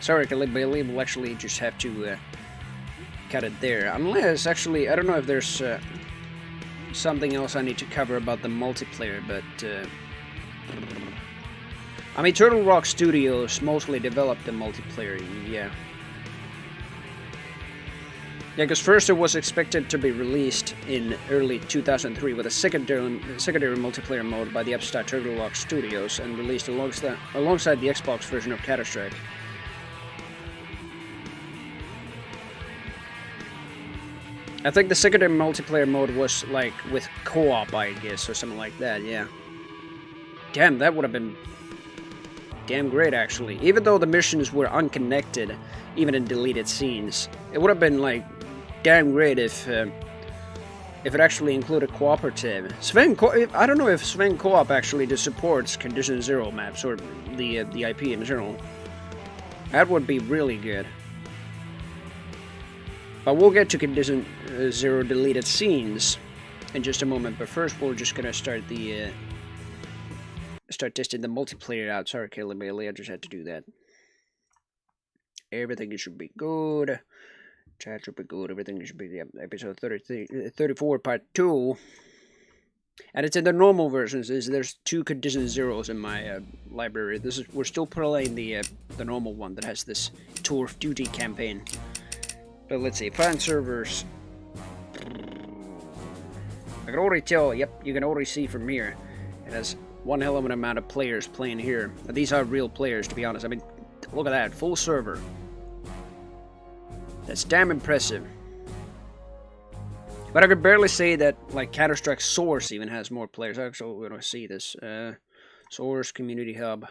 Sorry, I believe we'll actually just have to cut it there. Unless, actually, I don't know if there's something else I need to cover about the multiplayer, but I mean, Turtle Rock Studios mostly developed the multiplayer, yeah. Yeah, because first it was expected to be released in early 2003 with a secondary multiplayer mode by the upstart Turtle Rock Studios and released alongside the Xbox version of Counter-Strike. I think the secondary multiplayer mode was like with co-op, I guess, or something like that, yeah. Damn, that would have been damn great, actually. Even though the missions were unconnected, even in deleted scenes, it would have been like damn great if it actually included cooperative. I don't know if Sven Co-op actually just supports Condition Zero maps or the IP in general. That would be really good. But we'll get to Condition Zero deleted scenes in just a moment. But first, we're just gonna start testing the multiplayer out. Sorry, Caleb Bailey, I just had to do that. Everything should be good. Chat should be good. Everything should be episode 34, part 2. And it's in the normal versions. There's 2 Condition Zeros in my library. We're still playing the normal one that has this Tour of Duty campaign. But let's see, find servers. I can already tell, yep, you can already see from here. It has one hell of an amount of players playing here. These are real players, to be honest. I mean, look at that, full server. That's damn impressive. But I could barely say that, like, Counter-Strike Source even has more players. Actually, we're gonna see this. Source Community Hub.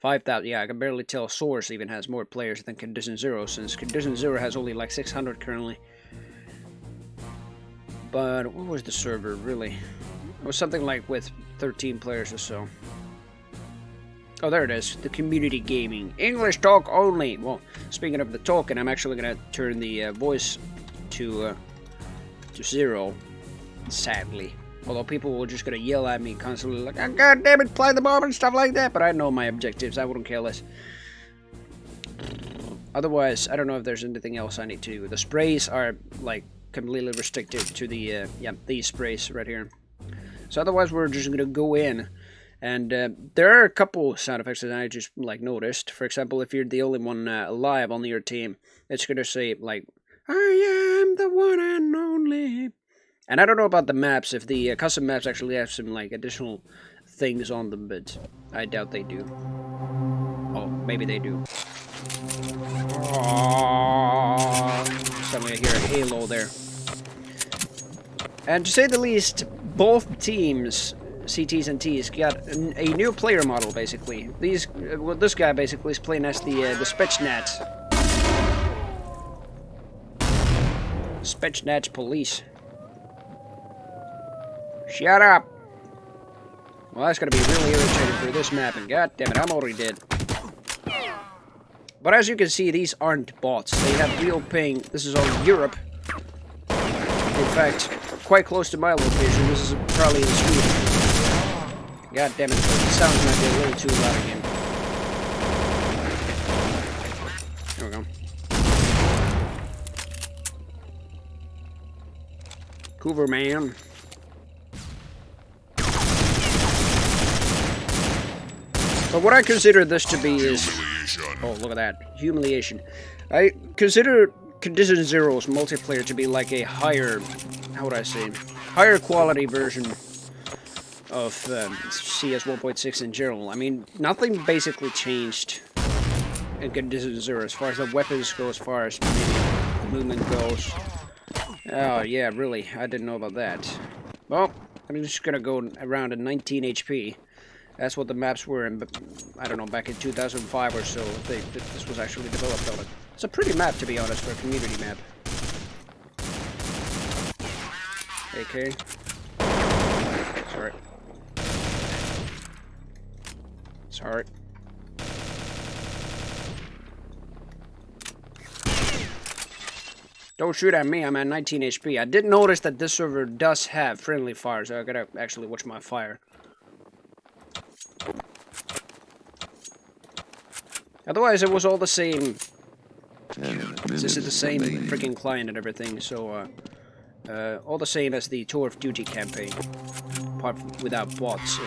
5,000, yeah, I can barely tell Source even has more players than Condition Zero, since Condition Zero has only like 600 currently. But what was the server, really? It was something like with 13 players or so. Oh, there it is, the Community Gaming. English talk only! Well, speaking of the talking, I'm actually gonna turn the voice to 0, sadly. Although people were just gonna yell at me constantly like, oh, God damn it, play the bomb and stuff like that. But I know my objectives, I wouldn't care less. Otherwise, I don't know if there's anything else I need to do. The sprays are like completely restricted to the, these sprays right here. So otherwise we're just gonna go in. And there are a couple sound effects that I just like noticed. For example, if you're the only one alive on your team, it's gonna say like, I am the one and only. And I don't know about the maps, if the custom maps actually have some like additional things on them, but I doubt they do. Oh, maybe they do. Oh, suddenly I hear a halo there. And to say the least, both teams, CTs and Ts, got a new player model basically. This guy basically is playing as the Spetsnaz. Spetsnaz police. Shut up! Well, that's gonna be really irritating for this map, and god damn it, I'm already dead. But as you can see, these aren't bots. They have real ping. This is all Europe. In fact, quite close to my location. This is probably in Sweden. God damn it, the sounds might be a little too loud again. There we go. Coover man. But what I consider this to be is... Oh, look at that. Humiliation. I consider Condition Zero's multiplayer to be like a higher... How would I say? Higher quality version of CS 1.6 in general. I mean, nothing basically changed in Condition Zero as far as the weapons go, as far as the movement goes. Oh, yeah, really. I didn't know about that. Well, I'm just gonna go around at 19 HP. That's what the maps were in, I don't know, back in 2005 or so. This was actually developed on it. It's a pretty map, to be honest, for a community map. AK. Sorry. Sorry. Don't shoot at me, I'm at 19 HP. I did notice that this server does have friendly fire, so I gotta actually watch my fire. Otherwise, it was all the same. This is the same freaking client and everything, so all the same as the Tour of Duty campaign, apart from without bots.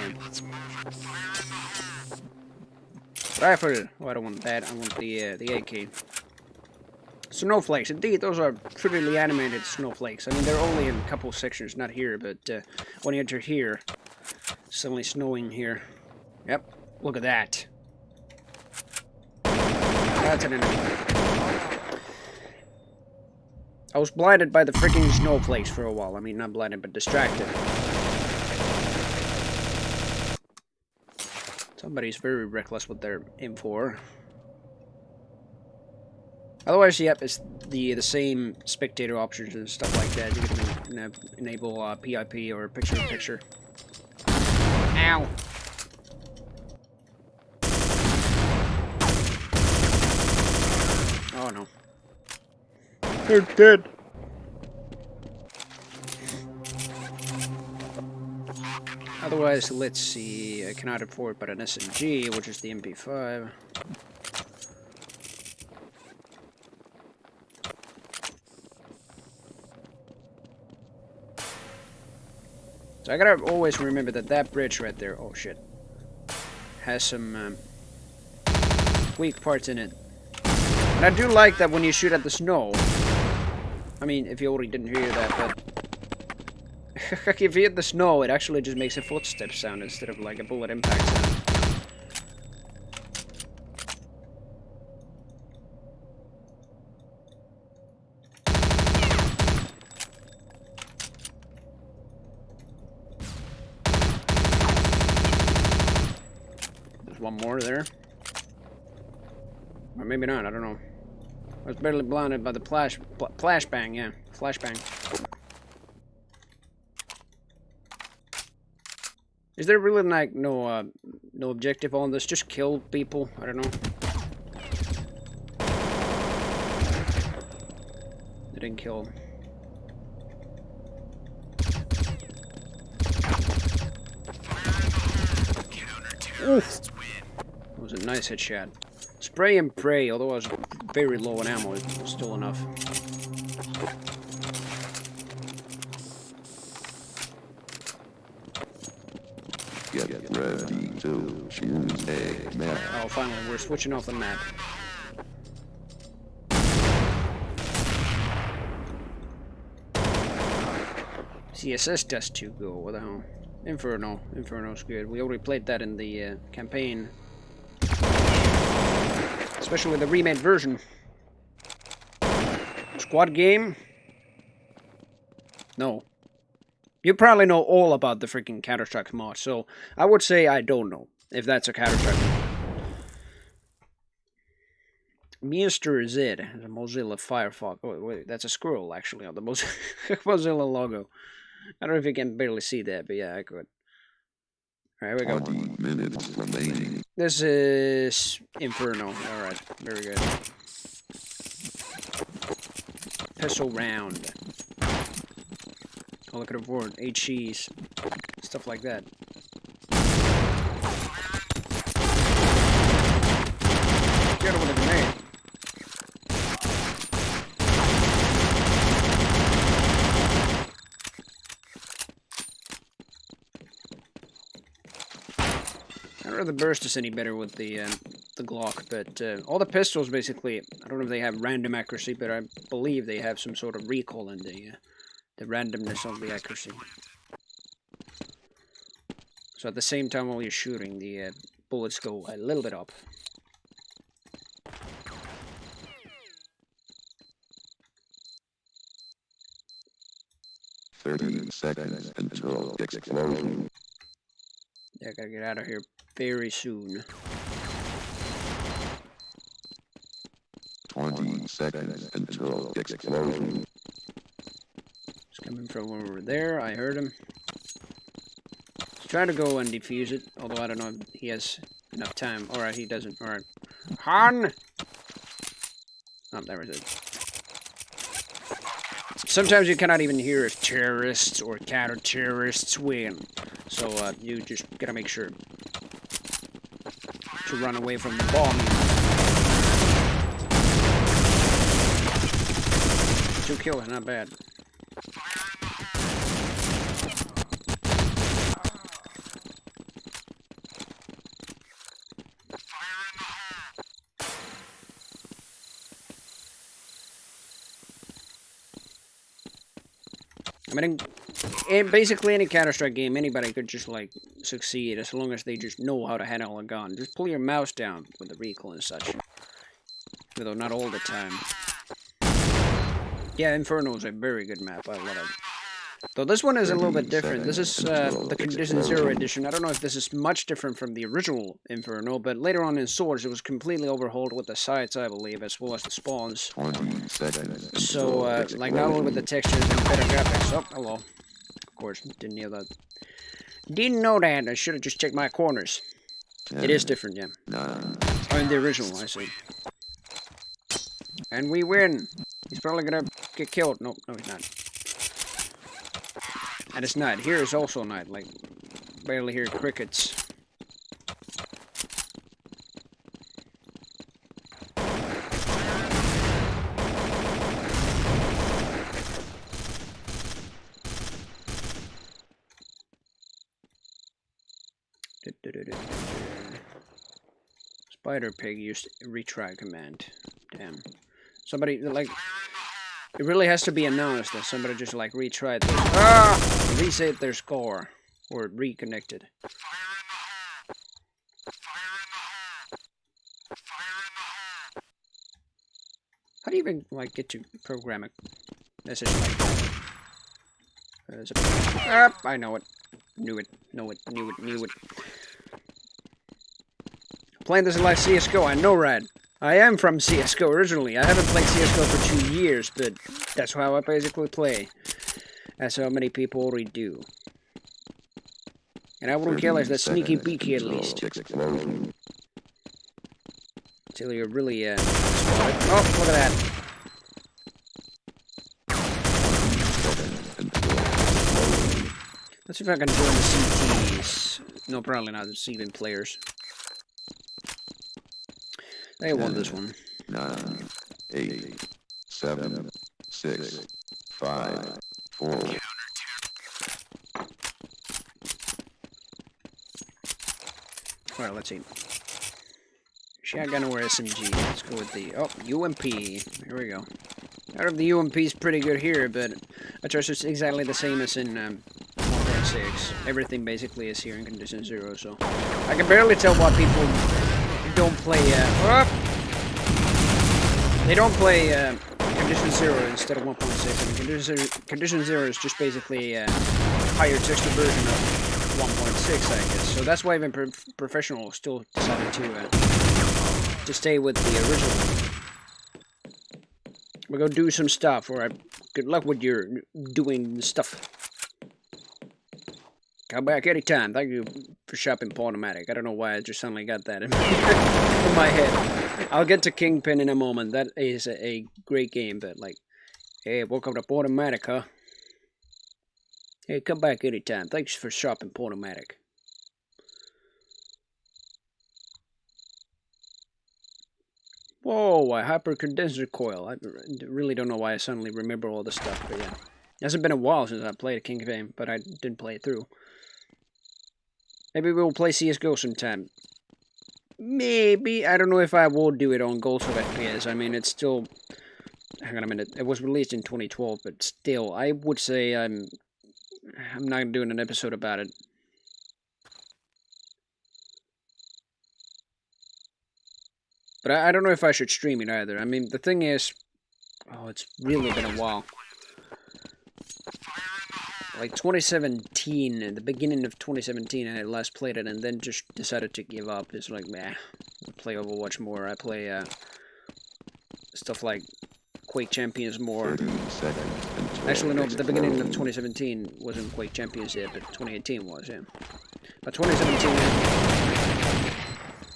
Rifle. Oh, I don't want that. I want the AK. Snowflakes. Indeed, those are prettily animated snowflakes. I mean, they're only in a couple sections, not here, but when you enter here, it's suddenly snowing here. Yep. Look at that. That's an enemy. I was blinded by the freaking snowflakes for a while. I mean, not blinded, but distracted. Somebody's very reckless with their M4. Otherwise, yep, it's the same spectator options and stuff like that. You can enable PIP or picture-in-picture. Ow! Oh no. They're dead. Otherwise, let's see. I cannot afford but an SMG, which is the MP5. So I gotta always remember that that bridge right there, oh shit, has some weak parts in it. And I do like that when you shoot at the snow. I mean, if you already didn't hear that, but if you hit the snow, it actually just makes a footstep sound instead of like a bullet impact sound. There's one more there. Or maybe not, I don't know. I was barely blinded by the flashbang, yeah. Flashbang. Is there really like no objective on this? Just kill people? I don't know. They didn't kill him. Oof. That was a nice headshot. Spray and pray, although I was very low on ammo, it was still enough. Get ready to choose a map. Oh, finally, we're switching off the map. CSS does too go. What the hell? Inferno. Inferno's good. We already played that in the campaign. Especially with the remade version. Squad game? No. You probably know all about the freaking Counter-Strike mod, so I would say I don't know if that's a Counter-Strike mod. Mr. Z, the Mozilla Firefox. Oh, wait, that's a squirrel actually on the Mozilla logo. I don't know if you can barely see that, but yeah, I could. Alright, here we go. 20 minutes remaining. This is Inferno. Alright, very good. Pistol round. Oh, look at the word. 8 cheese. Stuff like that. Get over the grenade. I don't know if the burst is any better with the Glock, but all the pistols basically, I don't know if they have random accuracy, but I believe they have some sort of recoil in the randomness of the accuracy. So at the same time while you're shooting, the bullets go a little bit up. $30 seconds until explosion. Yeah, I gotta get out of here very soon. 20 seconds until explosion. It's coming from over there. I heard him. Let's try to go and defuse it, although I don't know if he has enough time. Alright, he doesn't. Alright. Han! Oh, there it is. Sometimes you cannot even hear if terrorists or counter-terrorists win. So you just gotta make sure to run away from the bomb. 2 kills, not bad. I mean, in basically any Counter-Strike game, anybody could just, like, succeed as long as they just know how to handle a gun. Just pull your mouse down with the recoil and such. Although not all the time. Yeah, Inferno is a very good map. I love it. Though this one is a little bit different. This is the Condition Zero edition. I don't know if this is much different from the original Inferno, but later on in Swords it was completely overhauled with the sights, I believe, as well as the spawns. So, like, not only with the textures and better graphics. Oh, hello. Of course, didn't hear that. Didn't know that. I should have just checked my corners. It is different, yeah. Oh, in the original, I see. And we win. He's probably gonna get killed. No, no, he's not. And it's night. Here is also night. Like, barely hear crickets. Spider Pig used retry command. Damn. Somebody, like, it really has to be announced that somebody just, like, retried this. Ah! Reset their score. Or reconnected. How do you even, like, get to program a message like that? I know it. Knew it. Knew it. Playing this like CSGO, I know, right? I am from CSGO originally. I haven't played CSGO for 2 years, but that's how I basically play. That's how many people already do. And I wouldn't kill us that sneaky beaky at least. Until you're really, spotted. Oh, look at that. Let's see if I can join the CTs. No, probably not the CVIN players. They won this one. 9, 8, 7, 6, 5, 4. Alright, let's see. Shotgun or SMG. Let's go with the... Oh, UMP. Here we go. Out of the UMP is pretty good here, but I trust it's exactly the same as in 1.6. Everything basically is here in Condition Zero, so... I can barely tell why people don't play... They don't play Condition Zero instead of 1.6. I mean, Condition Zero is just basically a higher texture version of 1.6, I guess. So that's why even professionals still decided to stay with the original. We're gonna do some stuff. Alright, good luck with your doing stuff. Come back anytime. Thank you for shopping Pornomatic. I don't know why I just suddenly got that in my head. I'll get to Kingpin in a moment. That is a great game, but like, hey, welcome to Pornomatic, huh? Hey, come back anytime. Thanks for shopping Pornomatic. Whoa, a hyper condenser coil. I really don't know why I suddenly remember all this stuff, but yeah. It hasn't been a while since I played a Kingpin, but I didn't play it through. Maybe we'll play CSGO sometime. Maybe. I don't know if I will do it on Goals of FPS. I mean, it's still... Hang on a minute. It was released in 2012, but still, I would say I'm not doing an episode about it. But I don't know if I should stream it either. I mean, the thing is... Oh, it's really been a while. Like 2017, at the beginning of 2017, I had last played it and then just decided to give up. It's like, meh, I play Overwatch more. I play stuff like Quake Champions more. Actually, no, the beginning of 2017 wasn't Quake Champions yet, but 2018 was, yeah. But 2017,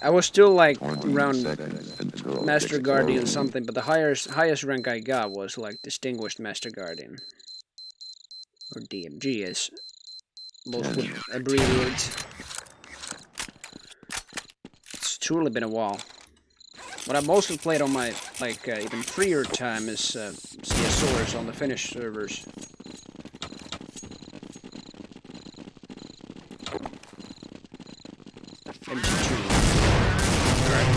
I was still like around Master Guardian something, but the highest rank I got was like Distinguished Master Guardian. Or DMG, as most would abbreviate. It's truly been a while. What I mostly played on my, like, even freer time is CS source on the Finnish servers. MG2. Alright.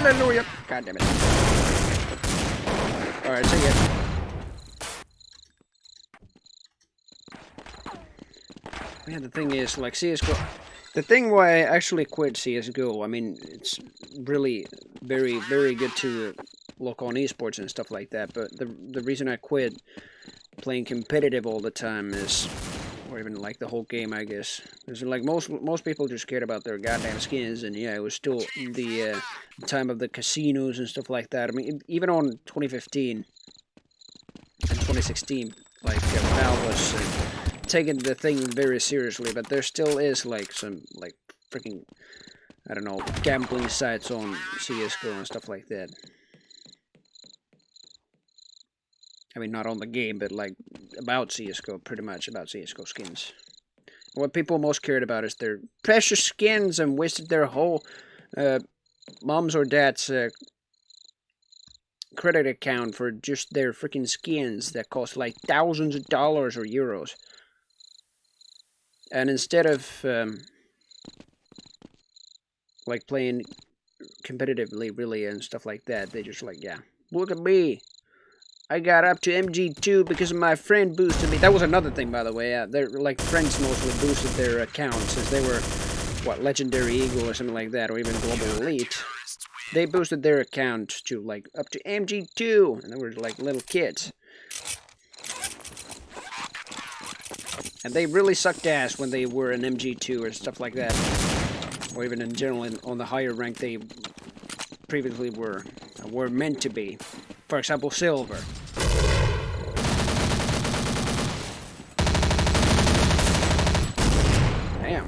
Hallelujah! God damn it. Alright, so yeah. Yeah, the thing is, like, CSGO... The thing why I actually quit CSGO, I mean, it's really very, very good to look on esports and stuff like that, but the reason I quit playing competitive all the time is, or even like the whole game, I guess, is like most people just cared about their goddamn skins, and yeah, it was still the time of the casinos and stuff like that. I mean, even on 2015 and 2016, like Valve was taking the thing very seriously, but there still is like some like freaking, I don't know, gambling sites on CSGO and stuff like that. I mean, not on the game, but like about CSGO, pretty much about CSGO skins. What people most cared about is their precious skins and wasted their whole mom's or dad's credit account for just their freaking skins that cost like thousands of dollars or euros. And instead of like playing competitively really and stuff like that, they just like, yeah, look at me, I got up to MG2 because my friend boosted me. That was another thing, by the way. They're like friends mostly boosted their accounts since they were what, Legendary Eagle or something like that, or even Global Elite. They boosted their account to like up to MG2, and they were like little kids. And they really sucked ass when they were an MG2 or stuff like that. Or even in general on the higher rank they previously were meant to be. For example, Silver. Damn.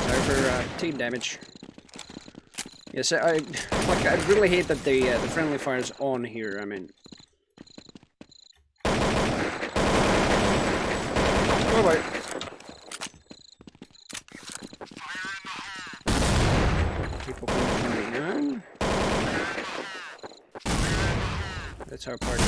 Sorry for team damage. Yes, I really hate that the friendly fire's on here. I mean, oh boy. People coming from behind. That's our part.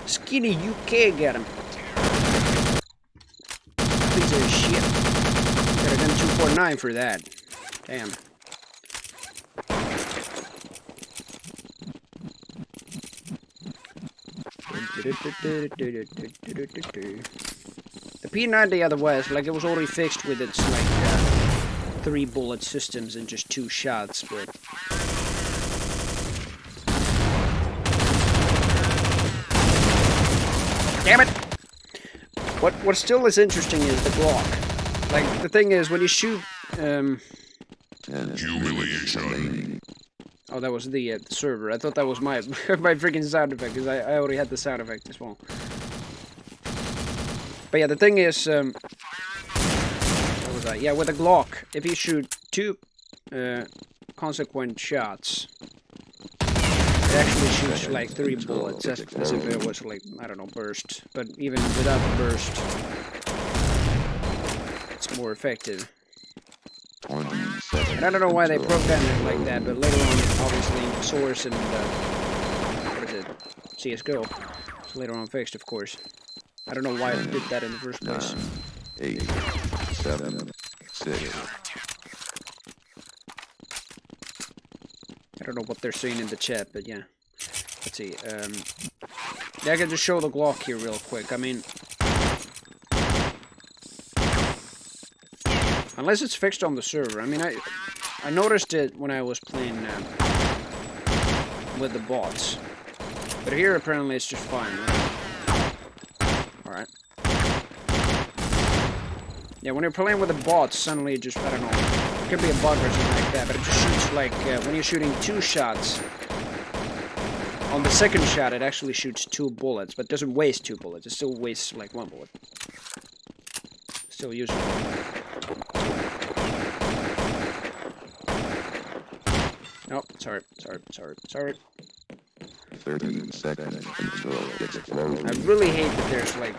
Skinny UK got him. Piece of shit. Got a gun 249 for that. Damn. The P90 otherwise, like, it was already fixed with its like 3 bullet systems and just 2 shots, but damn it! What still is interesting is the Glock. Like, the thing is, when you shoot Humiliation. oh, that was the server. I thought that was my my freaking sound effect, because I already had the sound effect as well. But yeah, the thing is, what was that? Yeah, with the Glock, if you shoot 2 consequent shots, it actually shoots like 3 bullets, as if it was like, I don't know, burst. But even without the burst, it's more effective. And I don't know why they programmed it like that, but later on, obviously, Source and, what is it, CSGO, it's later on fixed, of course. I don't know why it did that in the first place. 9, 8, 7, 6. I don't know what they're saying in the chat, but yeah. Let's see, yeah, I can just show the Glock here real quick. I mean, unless it's fixed on the server. I mean, I noticed it when I was playing with the bots. But here, apparently, it's just fine. Alright. Yeah, when you're playing with the bots, suddenly it just, I don't know, it could be a bug or something like that, but it just shoots like, when you're shooting 2 shots, on the second shot, it actually shoots 2 bullets, but doesn't waste 2 bullets. It still wastes, like, 1 bullet. Still usable. Oh, sorry. 30 seconds until explosion. I really hate that there's like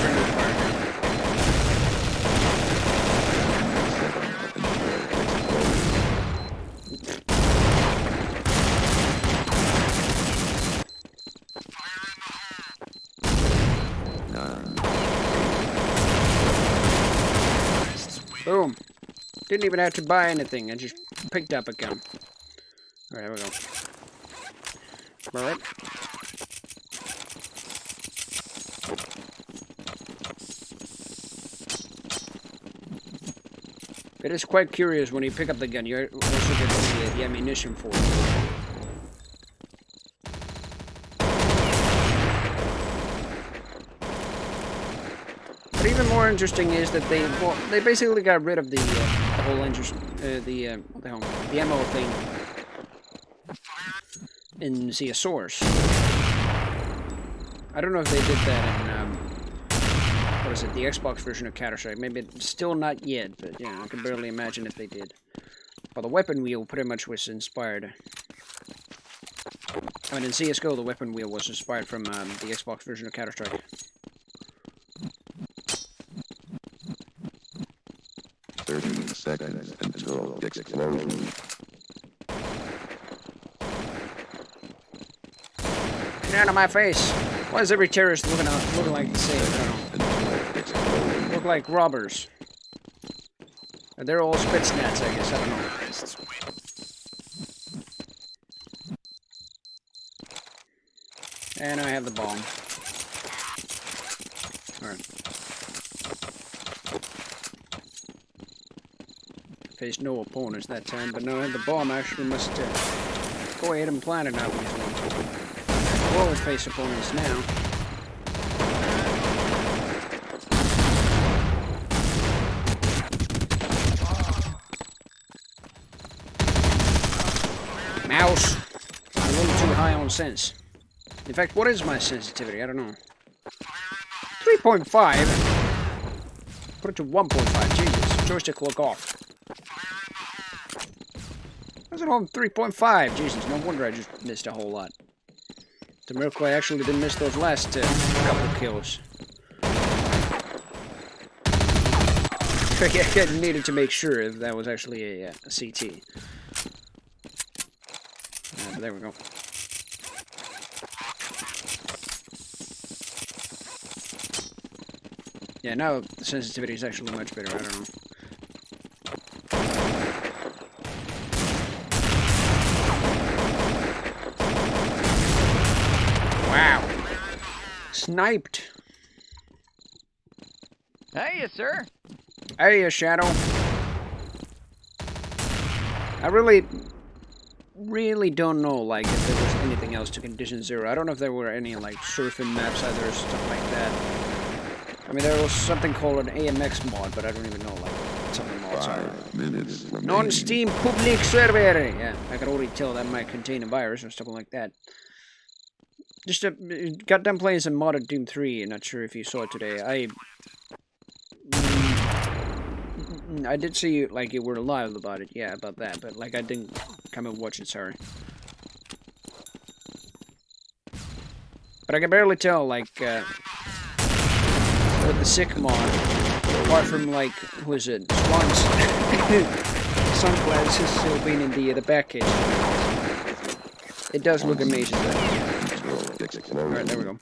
friendly fire. 7 until explosion. 9. Boom. Didn't even have to buy anything. I just picked up a gun. Alright, there we go. Alright. It is quite curious when you pick up the gun. You also get the ammunition for it. But even more interesting is that they basically got rid of the whole the ammo thing in Sea of Source. I don't know if they did that in what is it, the Xbox version of Counter-Strike. Maybe it's still not yet, but yeah, I can barely imagine if they did. But the weapon wheel pretty much was inspired. I mean, in CSGO, the weapon wheel was inspired from the Xbox version of Counter-Strike. 30 seconds until explosion. Get out of my face! Why is every terrorist looking like the same? I don't know. Look like robbers. And they're all Spetsnaz, I guess. I don't know. And I have the bomb. Alright. Faced no opponents that time, but now I have the bomb. I actually must go ahead and plant it now. We'll face opponents now. Mouse! I'm a little too high on sense. In fact, what is my sensitivity? I don't know. 3.5? Put it to 1.5. Jesus. Joystick look off. How's it on 3.5? Jesus, no wonder I just missed a whole lot. It's a miracle I actually didn't miss those last couple kills. I needed to make sure if that was actually a CT. There we go. Yeah, now the sensitivity is actually much better. I don't know. Wow. Sniped. Hey, sir. Hey, Shadow. I really don't know, like, if there was anything else to Condition Zero. I don't know if there were any, like, surfing maps either or stuff like that. I mean, there was something called an AMX mod, but I don't even know, like, what some of the mods are. 5 minutes remaining. Non-Steam public server! Yeah, I can already tell that might contain a virus or something like that. Just got done playing some modded Doom 3, not sure if you saw it today. I did see, like, you were live about it, yeah, about that, but, like, I didn't come and watch it, sorry. But I can barely tell, like, with the sick mod, apart from, like, who is it, Swan's sunglasses still being in the back case. It does look amazing, though. Alright, there we go.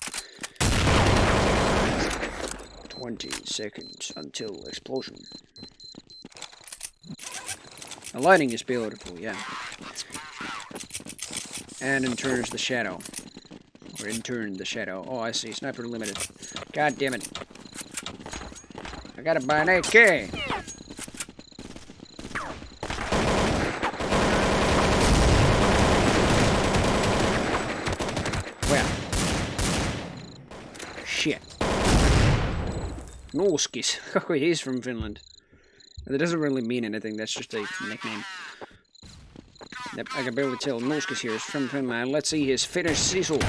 20 seconds until explosion. The lighting is beautiful, yeah. And in turns the shadow. Or in turn the shadow. Oh, I see. Sniper limited. God damn it. I gotta buy an AK. Well. Shit. Norskis. He's from Finland. That doesn't really mean anything, that's just a nickname. Yep, I can barely tell. Norskis here is from Finland. Let's see his Finnish sizzle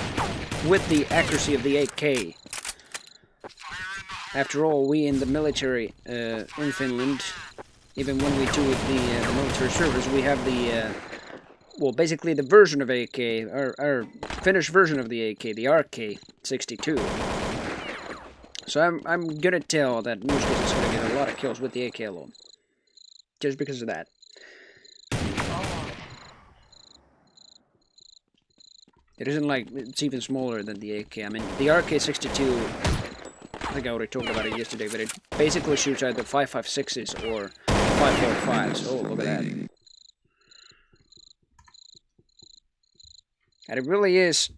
with the accuracy of the 8K. After all, we in the military in Finland, even when we do the military service, we have the well, basically the version of AK, our finished version of the AK, the RK62. So I'm gonna tell that Nooskis is gonna get a lot of kills with the AK alone, just because of that. It isn't like it's even smaller than the AK. I mean, the RK62. I think I already talked about it yesterday, but it basically shoots either 5.56s or 5.45s. Oh, look at that. And it really is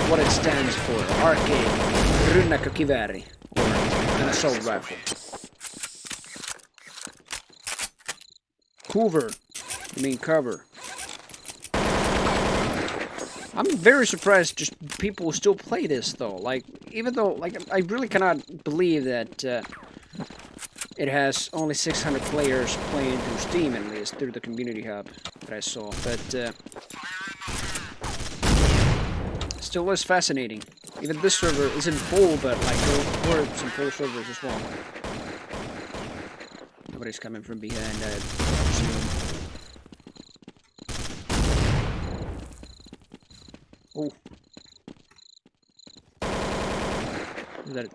what it stands for. RK Rynnäkkökivääri, or an assault rifle. Cover. I mean cover. I'm very surprised just people still play this though. Like, even though, like, I really cannot believe that it has only 600 players playing through Steam, at least through the community hub that I saw. But still is fascinating. Even this server isn't full, but like there were some full servers as well. Nobody's coming from behind, I assume. Oh.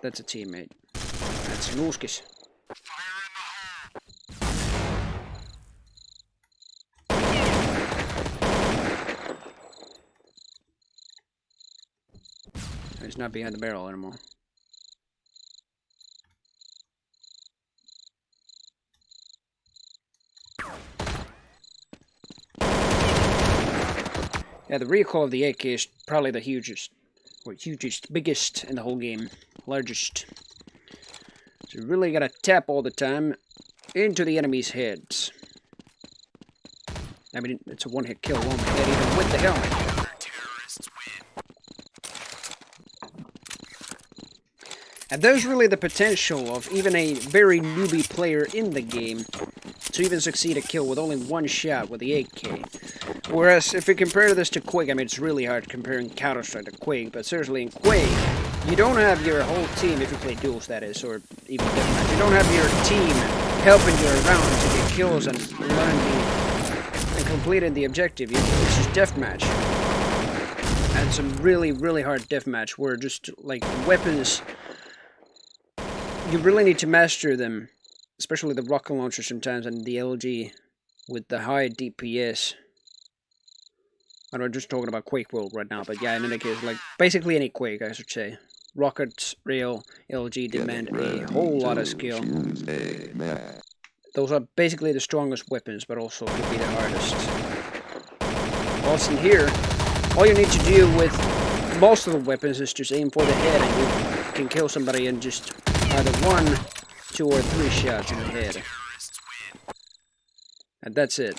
That's a teammate. That's Nooskis. He's not behind the barrel anymore. Yeah, the recoil of the AK is probably the hugest, or biggest in the whole game. Largest. So you really gotta tap all the time into the enemy's heads. I mean, it's a one-hit kill, one hit even with the helmet. And there's really the potential of even a very newbie player in the game to even succeed a kill with only one shot with the AK. Whereas, if you compare this to Quake, I mean, it's really hard comparing Counter-Strike to Quake, but seriously, in Quake, you don't have your whole team, if you play duels, that is, or even deathmatch, you don't have your team helping you around to get kills and completing the objective. It's just deathmatch. And some really, really hard deathmatch where just, like, weapons, you really need to master them, especially the rocket launcher sometimes and the LG with the high DPS. I'm not just talking about Quake World right now, but yeah, in any case, like, basically any Quake, I should say. Rockets, Rail, LG demand a whole lot of skill. Those are basically the strongest weapons, but also could be the hardest. Whilst in here, all you need to do with most of the weapons is just aim for the head, and you can kill somebody in just either 1, 2, or 3 shots in the head. And that's it.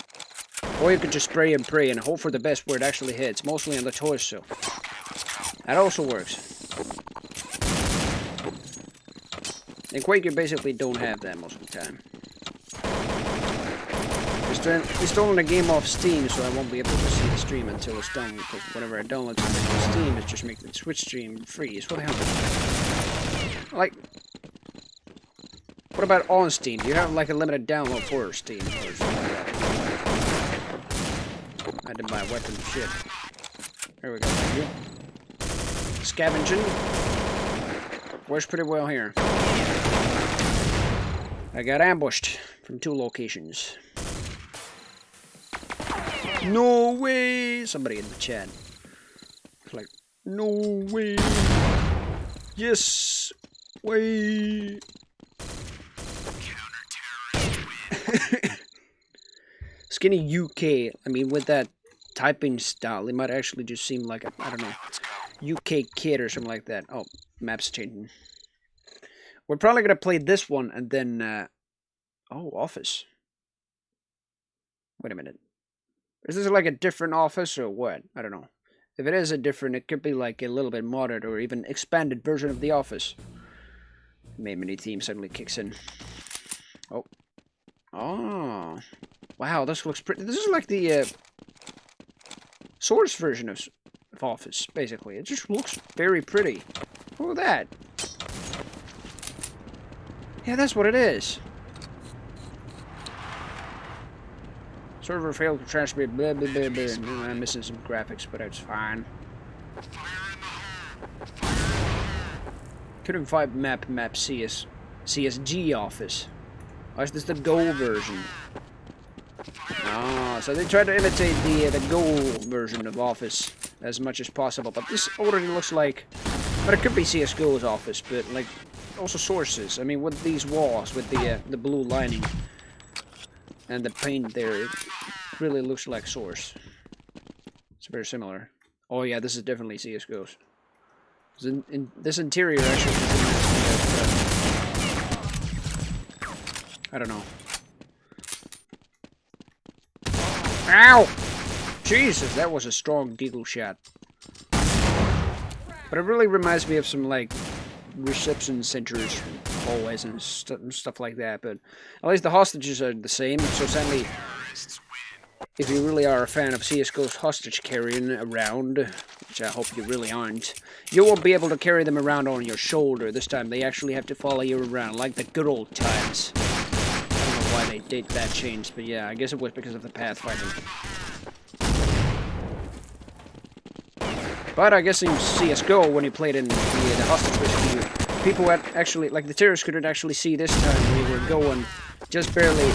Or you could just spray and pray and hope for the best where it actually hits, mostly on the torso. That also works. In Quake, you basically don't have that most of the time. It's still in a game off Steam, so I won't be able to see the stream until it's done, because whenever I download something on Steam, it's just making the Switch stream freeze. What the hell? Like, what about on Steam? Do you have like a limited download for Steam or something like that? I had to buy a weapon. Shit. There we go. Thank you. Scavenging. Works pretty well here. I got ambushed from 2 locations. No way! Somebody in the chat. It's like, no way! Yes! Way! Skinny UK, I mean, with that typing style, it might actually just seem like a, I don't know, UK kid or something like that. Oh, map's changing. We're probably gonna play this one and then, oh, Office. Wait a minute. Is this like a different Office or what? I don't know. If it is a different, it could be like a little bit modded or even expanded version of the Office. Main menu theme suddenly kicks in. Oh. Oh. Wow, this looks pretty. This is like the Source version of Office, basically. It just looks very pretty. Look at that. Yeah, that's what it is. Server failed to transmit blah blah blah blah. No, I'm missing some graphics, but it's fine. Couldn't find map CSG office. Or is this the Go version? Ah, so they tried to imitate the Go version of Office as much as possible, but this already looks like, but it could be CS:GO's Office, but like also sources. I mean, with these walls, with the blue lining and the paint there, it really looks like Source. It's very similar. Oh yeah, this is definitely CS:GO's. This interior actually I don't know. Ow! Jesus, that was a strong deagle shot. But it really reminds me of some, like, reception centers, hallways and stuff like that. But at least the hostages are the same. So sadly, if you really are a fan of CS:GO's hostage carrying around, which I hope you really aren't, you won't be able to carry them around on your shoulder. This time they actually have to follow you around, like the good old times. I don't know why they did that change, but yeah, I guess it was because of the pathfinding. But I guess in CS:GO, when you played in the hostage rescue, people had actually, like the terrorists couldn't actually see this time when you were going just barely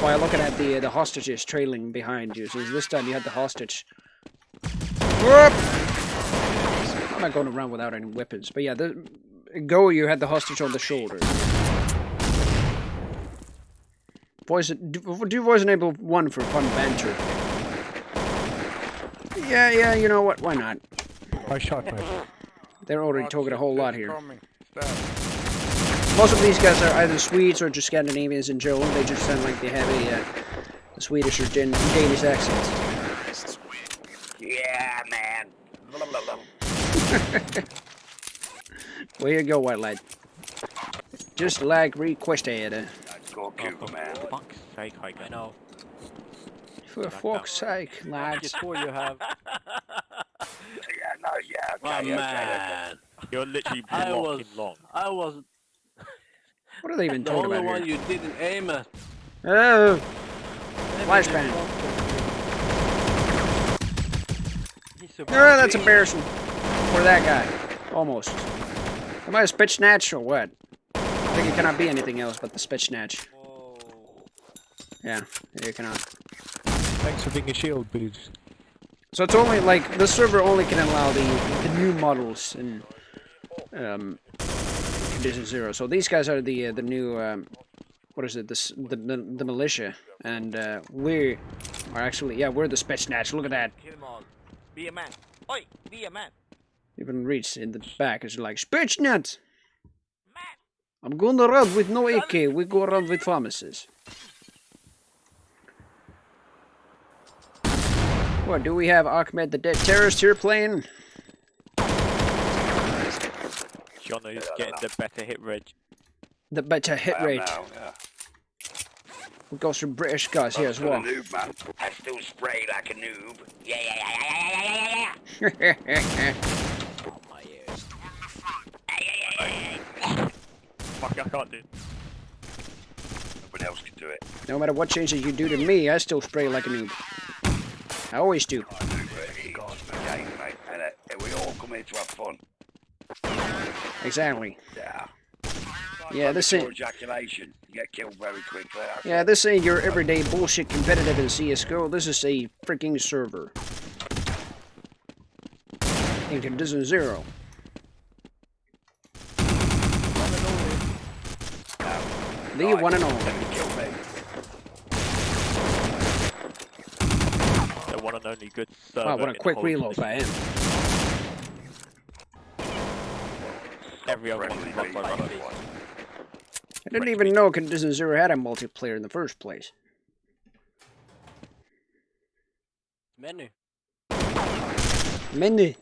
while looking at the hostages trailing behind you. So this time you had the hostage. Whoop! I'm not going around without any weapons, but yeah, Go, you had the hostage on the shoulder. Do voice enable 1 for fun banter. Yeah, you know what? Why not? I shot mate. They're already talking a whole lot here. Most of these guys are either Swedes or just Scandinavians in general. They just sound like they have a Swedish or Danish accent. Yeah, man. Way to go, White Light. Just like requested. Let's go, Cuba, man. For fuck's sake, I know. For fuck's sake, lads. Sure you have. Yeah, no, yeah, okay, Oh, okay, man. You're literally I blocking long. was What are they even the talking only about one here? you didn't aim at. Oh! Flashbang. Oh, that's embarrassing. For that guy. Almost. Am I a Spetsnaz or what? I think it cannot be anything else but the Spetsnaz. Yeah, you cannot. Thanks for being a shield, please. So it's only like the server only can allow the new models in Condition Zero. So these guys are the new what is it? The militia, and we are actually we're the Spetsnaz. Look at that. Kill them all. Be a man. Oi, be a man. Even reads in the back is like Spetsnaz. Man. I'm going around with no AK. We go around with pharmacies. What, do we have Ahmed the Dead Terrorist here playing? Jono's getting the better hit rate. The better hit rate. Now, yeah. It goes for British guys here as well. I'm still a noob, man. I still spray like a noob. Yeah. Oh, my ears. Fuck, I can't do it. Nobody else can do it. No matter what changes you do to me, I still spray like a noob. I always do. I do, but it's the game, mate. And we all come here to have fun. Exactly. Yeah. Yeah, this ain't. Ejaculation. You get killed very quickly. Yeah, this ain't your everyday bullshit competitive in CS:GO. This is a freaking server. In Condition Zero. The one and only. Kill me. The one and only good server. Wow, what a in quick the whole reload condition. by him. Every other one Friendly blocked by reload. rubber. I didn't even know Condition Zero had a multiplayer in the first place. Menu. Many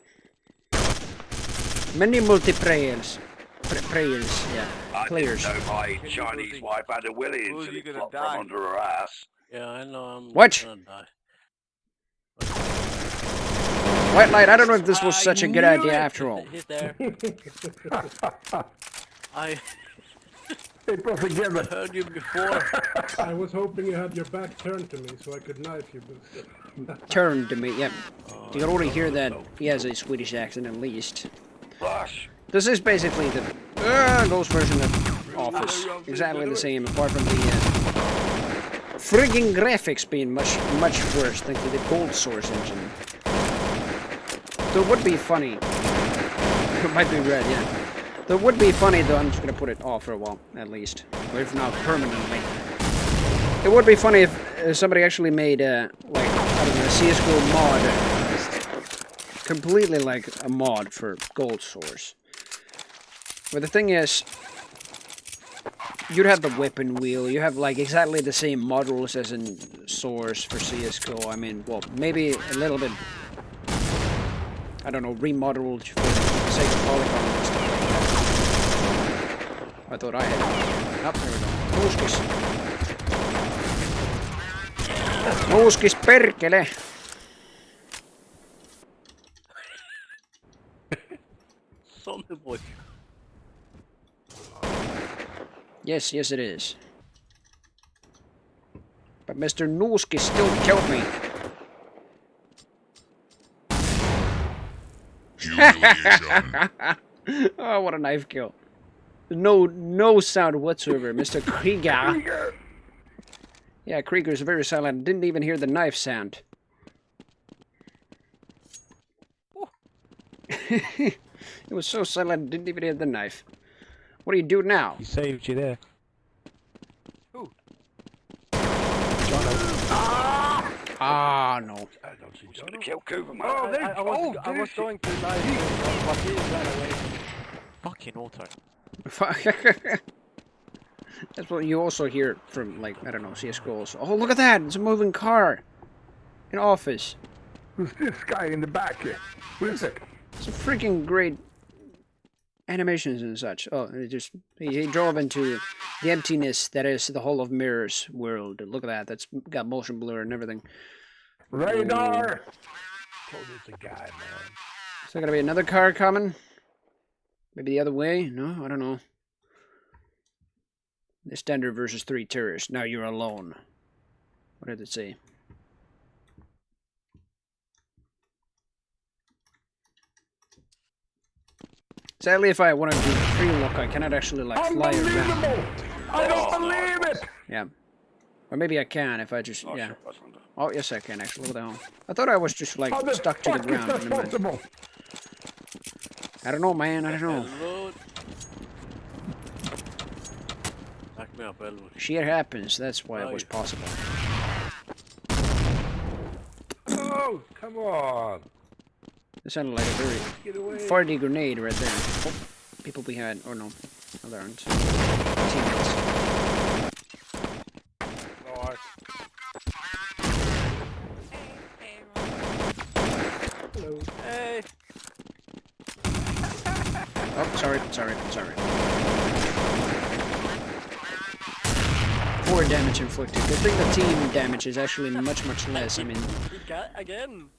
multiplayers. Players, yeah. I Players. didn't know my Chinese wife had a willy Who's until you it gonna flopped die? from under her ass. Yeah, I know I'm What? gonna die. White Light, I don't know if this was such a good knew idea it. after all. He's there. I It was a given. Heard you before. I was hoping you had your back turned to me so I could knife you, but Turn to me, yep. You can already hear that he has a Swedish accent at least. Rush. This is basically the Ghost version of Office. Exactly the same, apart from the frigging graphics being much worse thanks to the Cold Source engine. So it would be funny. It might be red, yeah. That would be funny though, I'm just gonna put it off for a while, at least. Or if not permanently. It would be funny if somebody actually made, like, I don't know, a CSGO mod. Completely like a mod for Gold Source. But the thing is, you'd have the weapon wheel, you have like exactly the same models as in Source for CSGO. I mean, well, maybe a little bit, I don't know, remodeled for the sake of polygon and stuff like that. I thought I had. Oh, there we go. Nuuskis. Nuuskis perkele! Sonny boy. Yes, yes it is. But Mr. Nuuskis still killed me. Oh, what a knife kill. No sound whatsoever, Mr. Krieger. Yeah, Krieger's very silent. Didn't even hear the knife sound. It was so silent, didn't even hear the knife. What do you do now? He saved you there. Ah, no. He's gonna kill Cooper, mate. Oh, they I was going to knife him, but he ran away. Fucking auto. That's what you also hear from, like, I don't know, CSGO also. Oh, look at that! It's a moving car! In Office. Who's this guy in the back here? Who is it? It's a freaking great animations and such. Oh, and it just he drove into the emptiness that is the Hall of Mirrors world. Look at that. That's got motion blur and everything. Radar! Told you it's a guy, man. Is there gonna be another car coming? Maybe the other way? No, I don't know. The standard versus 3 terrorists. Now you're alone. What did it say? Sadly, if I want to do free look, I cannot actually like fly around. Unbelievable! I don't believe it! Yeah. Or maybe I can if I just, yeah. Oh, yes I can actually. What the hell? I thought I was just like How the stuck to the fuck ground. is that Never mind. possible? I don't know, man. I don't know. Hello. Back me up, Elwood. Shit happens. That's why it was possible. Oh, come on! It sounded like a very Get away! farty grenade right there. Oh, people behind. Or no. No, there aren't. Teammates. Lord. Hello. Hey! Oh, sorry. 4 damage inflicted. Good thing the team damage is actually much less. I mean, You got again!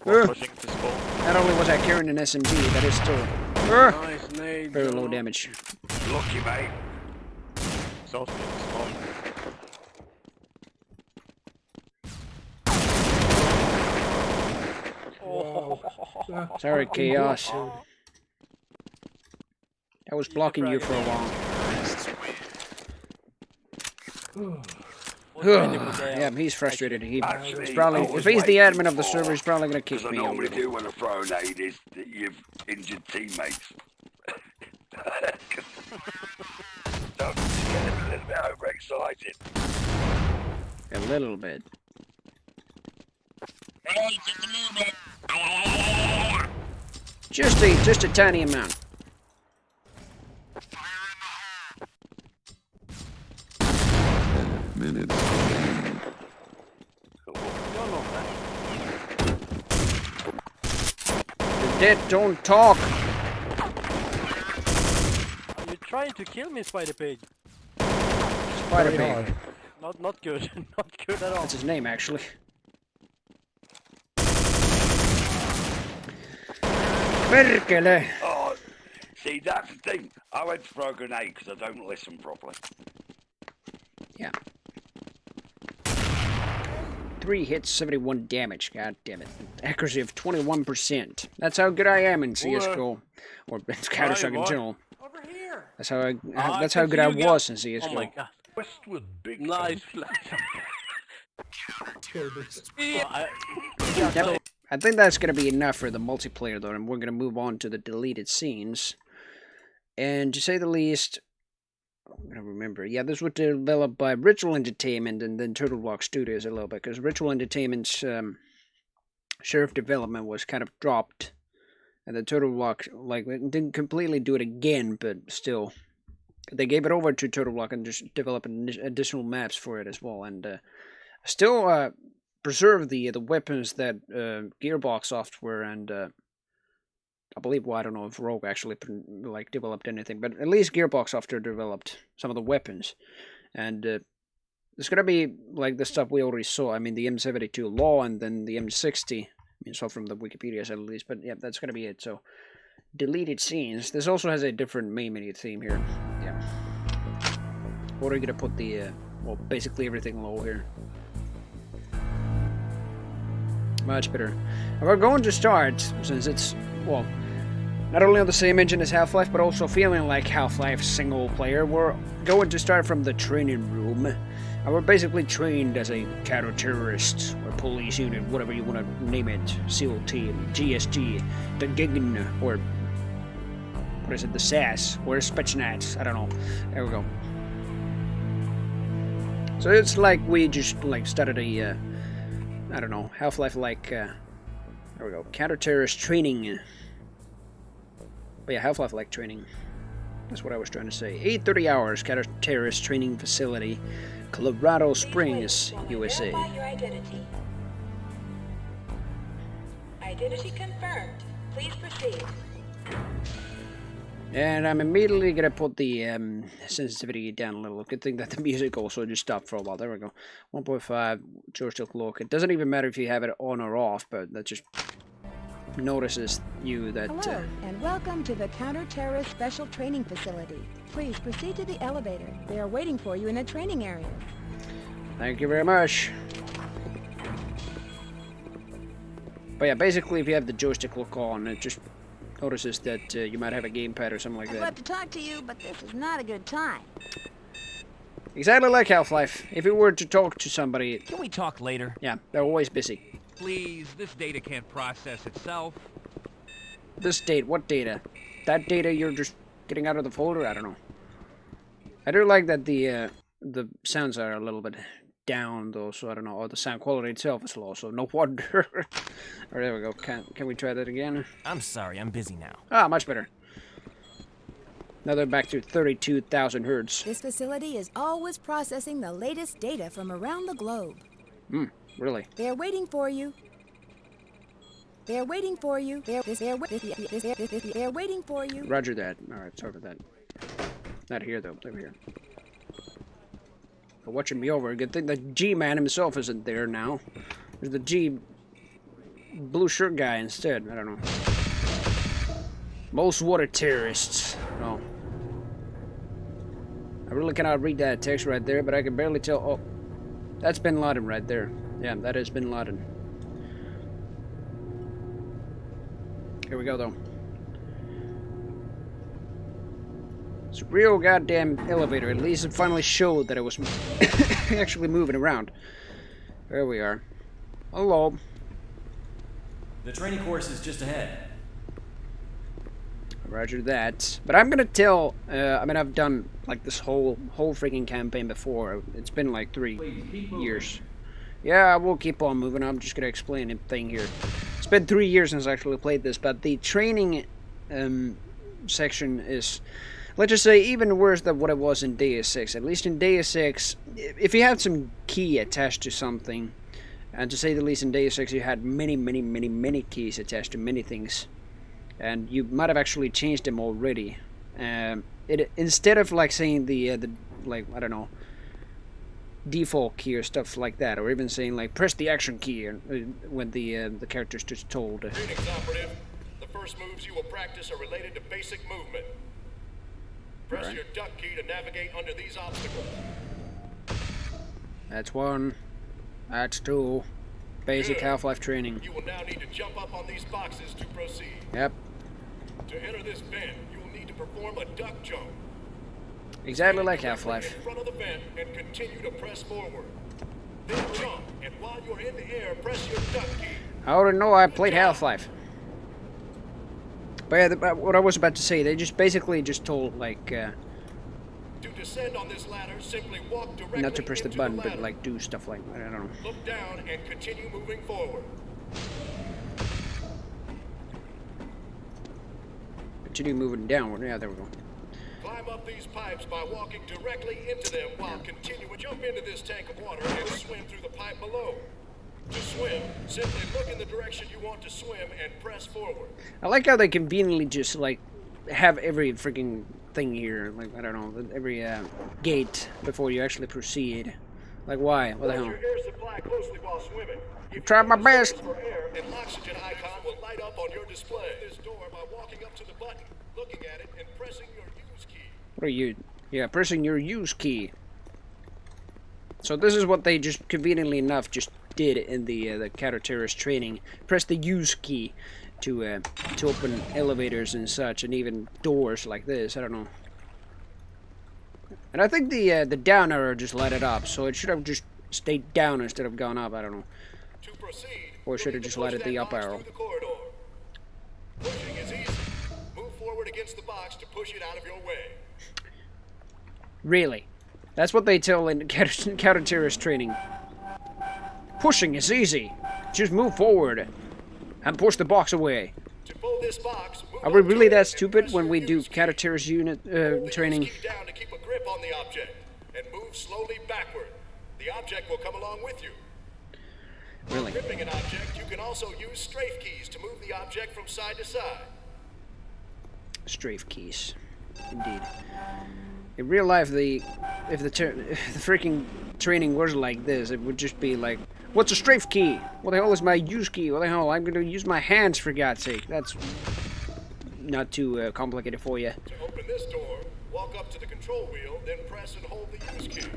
Pushing to spawn. not only was I carrying an SMG, that is still Nice nade. very low damage. Lucky, mate. Soft spawn. Oh. Sorry, Chaos. I was blocking you for a while. Yeah, he's frustrated. He's probably, if he's the admin of the server, he's probably gonna kick Because I me. normally do when I throw a nade is that you've injured teammates. Don't get a little bit overexcited. A little bit. Just a tiny amount. Minutes remaining. The dead don't talk. Are you trying to kill me, Spider Pig? Spider Very Pig. hard. Not good. Not good at all. That's his name, actually. Perkele. Oh, See, that's the thing. I went to throw a grenade because I don't listen properly. Yeah. 3 hits, 71 damage. God damn it. Accuracy of 21%. That's how good I am in CSGO. Or Counter-Strike in general. Over here. That's how that's I how can good see I you again. was in CSGO. Oh my god. Westwood, big Nice flash. Kirby. Yep. I think that's going to be enough for the multiplayer, though, and we're going to move on to the deleted scenes. And to say the least, I'm going to remember, yeah, this was developed by Ritual Entertainment and then Turtle Rock Studios a little bit, because Ritual Entertainment's Sheriff development was kind of dropped, and then Turtle Rock, like, didn't completely do it again, but still, they gave it over to Turtle Rock and just developed additional maps for it as well, and still preserve the weapons that Gearbox Software and I believe, well, I don't know if Rogue actually like developed anything, but at least Gearbox Software developed some of the weapons, and it's gonna be like the stuff we already saw. I mean, the M72 Law and then the M60. I mean, so from the Wikipedia at least, but yeah, that's gonna be it. So, deleted scenes. This also has a different main menu theme here. Yeah. What are you gonna put the well, basically everything low here. Much better. And we're going to start, since it's, well, not only on the same engine as Half-Life, but also feeling like Half-Life single player, we're going to start from the training room. And we're basically trained as a counter-terrorist, or police unit, whatever you want to name it. SEAL team, GSG, the Gigan, or what is it, the SAS, or Spetsnaz, I don't know. There we go. So it's like we just, like, started a, I don't know, Half-Life like, there we go, counter-terrorist training. But yeah, Half-Life like training. That's what I was trying to say. 830 hours, counter-terrorist training facility, Colorado Springs, USA. Your identity. Identity confirmed. Please proceed. And I'm immediately gonna put the sensitivity down a little. Good thing that the music also just stopped for a while. There we go. 1.5 joystick lock. It doesn't even matter if you have it on or off, but that just notices you that. Hello, and welcome to the Counter-Terrorist Special Training Facility. Please proceed to the elevator. They are waiting for you in the training area. Thank you very much. But yeah, basically, if you have the joystick lock on, it just notices that you might have a gamepad or something like I'd that. love to talk to you, but this is not a good time. Exactly like Half-Life. If you were to talk to somebody, Can we talk later? yeah, they're always busy. Please, this data can't process itself. This date, what data? That data you're just getting out of the folder? I don't know. I do like that the sounds are a little bit down though, so I don't know. Or the sound quality itself is low, so no wonder. Or there we go. Can we try that again? I'm sorry, I'm busy now. Ah, much better. Now they're back to 32,000 hertz. This facility is always processing the latest data from around the globe. Really? They're waiting for you. They're waiting for you. They're waiting for you. Roger that. Alright, sorry about that. Not here though, over here. They're watching me over. Good thing the G-Man himself isn't there now. There's the G blue shirt guy instead. I don't know. Most water terrorists. No. I really cannot read that text right there, but I can barely tell. Oh, that's Bin Laden right there. Yeah, that is Bin Laden. Here we go, though. It's a real goddamn elevator. At least it finally showed that it was actually moving around. There we are. Hello. The training course is just ahead. Roger that. But I'm gonna tell, I mean, I've done, like, this whole freaking campaign before. It's been, like, 3 years. Yeah, I will keep on moving. I'm just gonna explain a thing here. It's been 3 years since I actually played this, but the training section is, let's just say, even worse than what it was in Deus Ex. At least in Deus Ex, if you had some key attached to something, and to say the least in Deus Ex you had many keys attached to many things, and you might have actually changed them already. Instead of like saying the like, I don't know, default key or stuff like that, or even saying like press the action key when the character's just told. first moves you will practice are related to basic movement. Press your duck key to navigate under these obstacles. That's 1. That's 2. Basic Half-Life training. You will now need to jump up on these boxes to proceed. Yep. To enter this vent, you will need to perform a duck jump. Exactly like Half-Life. In front of the vent and continue to press forward. Then jump, and while you're in the air, press your duck key. I already know I played Half-Life. But yeah, what I was about to say, they just basically just told, like, To descend on this ladder, simply walk directly not to press the into button, ladder. but like do stuff like, I don't know. Look down and continue moving forward. Continue moving downward. Yeah, there we go. Climb up these pipes by walking directly into them while continuing. Jump into this tank of water and swim through the pipe below. To swim, simply look in the direction you want to swim and press forward. I like how they conveniently just like have every freaking thing here, like I don't know, every gate before you actually proceed. Like why? What the hell? Watch your air supply closely while swimming. I tried my best. For air, an oxygen icon will light up on your display. This door by walking up to the button, looking at it, and pressing your use key. What are you? Yeah, pressing your use key. So this is what they just conveniently enough just did in the counter-terrorist training. Press the use key to open elevators and such, and even doors like this. I don't know. And I think the down arrow just light it up, so it should have just stayed down instead of gone up. I don't know. To proceed, Or should have just lighted the up arrow. the corridor. Pushing is easy. Move forward against the box to push it out of your way. Really? That's what they tell in counter-terrorist training. Pushing is easy. Just move forward and push the box away. To pull this box, Are we really that stupid when we do counter-terrorist unit training? down to keep a grip on the object and move slowly backward. The object will come along with you. Really? When gripping an object, you can also use strafe keys to move the object from side to side. Strafe keys. Indeed. In real life, if the freaking training was like this, it would just be like, what's a strafe key? What the hell is my use key? What the hell? I'm going to use my hands, for God's sake. That's not too complicated for you. To open this door, walk up to the control wheel, then press and hold the use key.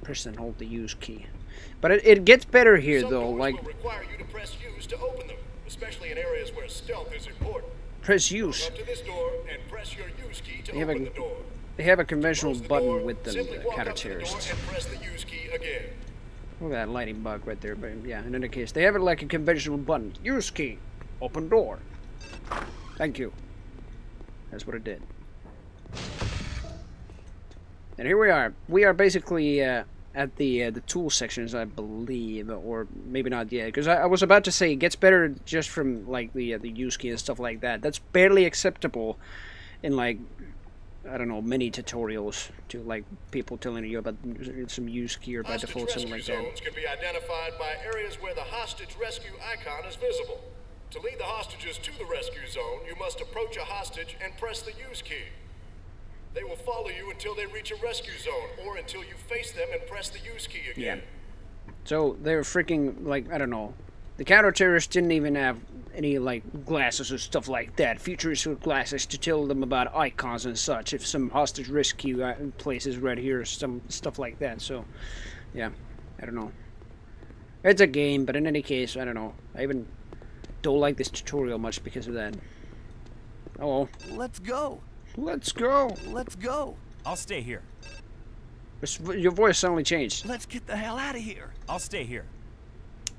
Press and hold the use key. But it gets better here, Some though. doors Like, will require you to press use to open them, especially in areas where stealth is important. press use. Walk up to this door and press your use key to They have open the door. a conventional button with them, Simply walk up to the door counter-terrorists. and press the use key again. Look at that lighting bug right there. But yeah, in any case, they have it like a conventional button. Use key. Open door. Thank you. That's what it did. And here we are. We are basically at the tool sections, I believe, or maybe not yet. Because I was about to say it gets better just from like the use key and stuff like that. That's barely acceptable in like, I don't know, many tutorials to like people telling you about some use key or by default something like that. Zones can be identified by areas where the hostage rescue icon is visible. To lead the hostages to the rescue zone, you must approach a hostage and press the use key. They will follow you until they reach a rescue zone, or until you face them and press the use key again. Yeah. So they're freaking, like, I don't know. The counter-terrorists didn't even have any, like, glasses or stuff like that. Futuristic glasses to tell them about icons and such. If some hostage rescue places right here, some stuff like that. So, yeah. I don't know. It's a game, but in any case, I don't know. I even don't like this tutorial much because of that. Oh. Let's go. Let's go. Let's go. I'll stay here. Your voice suddenly changed. Let's get the hell out of here. I'll stay here.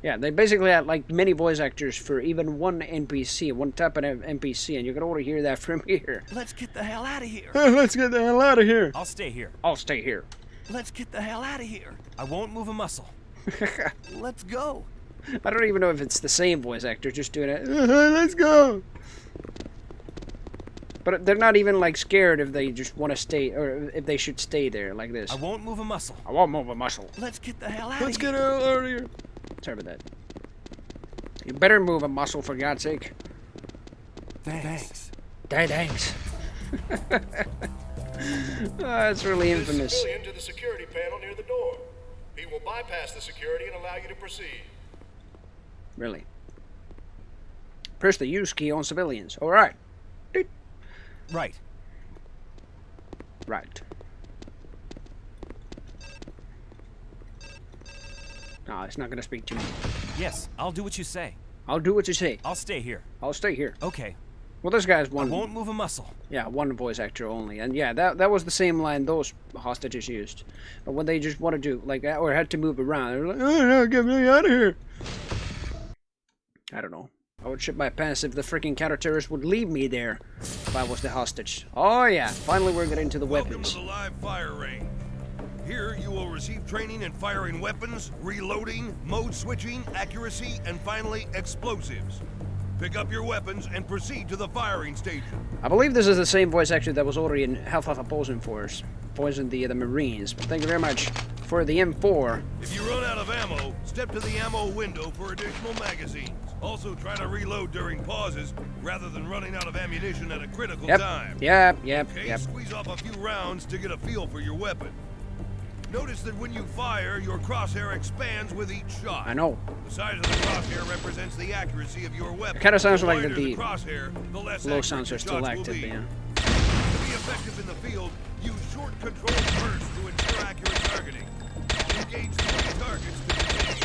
Yeah, they basically had like many voice actors for even one NPC, one type of NPC, and you can only hear that from here. Let's get the hell out of here. Let's get the hell out of here. I'll stay here. I'll stay here. Let's get the hell out of here. I won't move a muscle. Let's go. I don't even know if it's the same voice actor just doing it. Let's go. But they're not even like scared if they just want to stay, or if they should stay there like this. I won't move a muscle. I won't move a muscle. Let's get the hell out Let's of here. get the hell out of here. Sorry about that. You better move a muscle, for God's sake. Thanks. Thanks. That's really infamous. Civilian to the security panel near the door. He will bypass the security and allow you to proceed. Really? Press the use key on civilians. Alright. Right. Right. No, it's not gonna speak to me. Yes, I'll do what you say. I'll do what you say. I'll stay here. I'll stay here. Okay. Well, this guy's I one. won't move a muscle. Yeah, one voice actor only, and yeah, that was the same line those hostages used. But when they just wanted to, like, or had to move around, they were like, "Oh no, get me out of here!" I don't know. I would shit my pants if the freaking counter-terrorist would leave me there if I was the hostage. Oh yeah, finally we're getting to the weapons. Welcome to the live fire range. Here you will receive training in firing weapons, reloading, mode switching, accuracy, and finally explosives. Pick up your weapons and proceed to the firing station. I believe this is the same voice actor that was already in Half-Life Opposing Force, voicing the Marines. But thank you very much for the M4. If you run out of ammo, step to the ammo window for additional magazines. Also try to reload during pauses rather than running out of ammunition at a critical time. Yep. Okay, squeeze off a few rounds to get a feel for your weapon. Notice that when you fire, your crosshair expands with each shot. I know. The size of the crosshair represents the accuracy of your weapon. It kind of sounds like the the crosshair, the less low accurate sounds are your still shots will active, be. yeah. To be effective in the field, use short controlled bursts to ensure accurate targeting. Engage 3 targets to continue.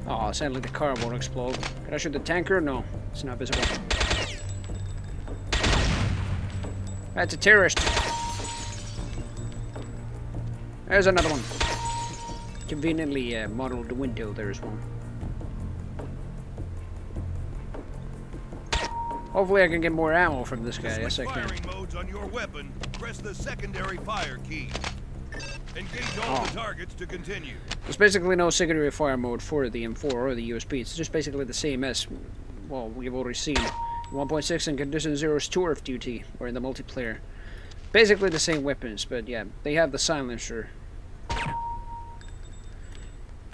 Oh, sadly the car won't explode. Can I shoot the tanker? No, it's not visible. That's a terrorist. There's another one. Conveniently modeled window, there's one. Hopefully I can get more ammo from this guy. Yes, I can. Firing modes on your weapon, press the secondary fire key. Engage all the targets to continue. There's basically no secondary fire mode for the M4 or the USB. It's just basically the same as, well, we've already seen. 1.6 and Condition 0's Tour of Duty, or in the multiplayer. Basically the same weapons, but yeah, they have the silencer.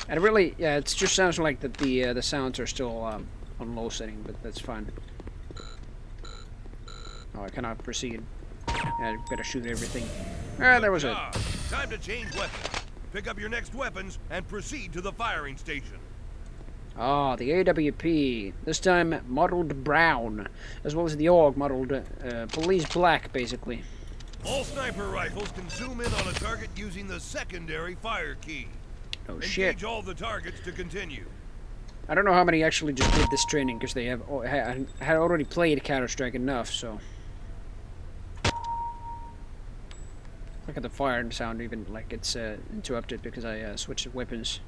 And really, yeah, it just sounds like that the sounds are still on low setting, but that's fine. Oh, I cannot proceed. Yeah, I better shoot everything. Ah, there was it. Time to change weapons. Pick up your next weapons and proceed to the firing station. Ah, the AWP. This time modeled brown, as well as the AUG modeled police black, basically. All sniper rifles can zoom in on a target using the secondary fire key. Oh Engage shit. all the targets to continue. I don't know how many actually just did this training, because they have had already played Counter-Strike enough, so... Look at the fire sound, even like it's interrupted because I switched weapons.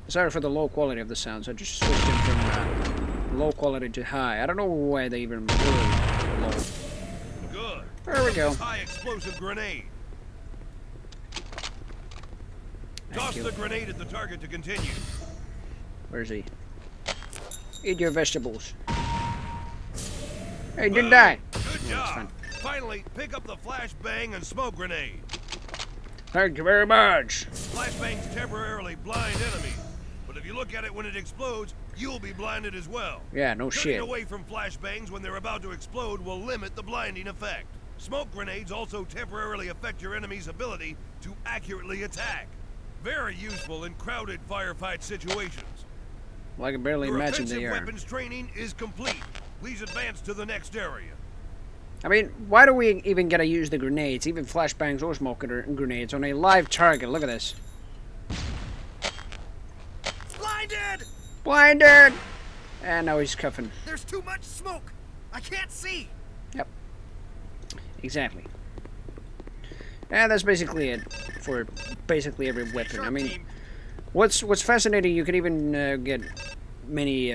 Sorry for the low quality of the sounds, I just switched them from low quality to high. I don't know why they even were low. Good. There we go. High explosive grenade. Toss the grenade at the target to continue. Where's he? Eat your vegetables. Hey, didn't die. Good job. Finally, pick up the flashbang and smoke grenade. Thank you very much. Flashbangs temporarily blind enemies, but if you look at it when it explodes, you'll be blinded as well. Yeah, no shit. Turning away from flashbangs when they're about to explode will limit the blinding effect. Smoke grenades also temporarily affect your enemy's ability to accurately attack. Very useful in crowded firefight situations. Well, I can barely imagine they Your are. weapons training is complete. Please advance to the next area. I mean, why do we even gotta use the grenades, even flashbangs or smoke grenades, on a live target? Look at this. Blinded! Blinded! And now he's cuffing. There's too much smoke. I can't see. Yep. Exactly. And that's basically it for basically every weapon. I mean, what's fascinating, you can even get many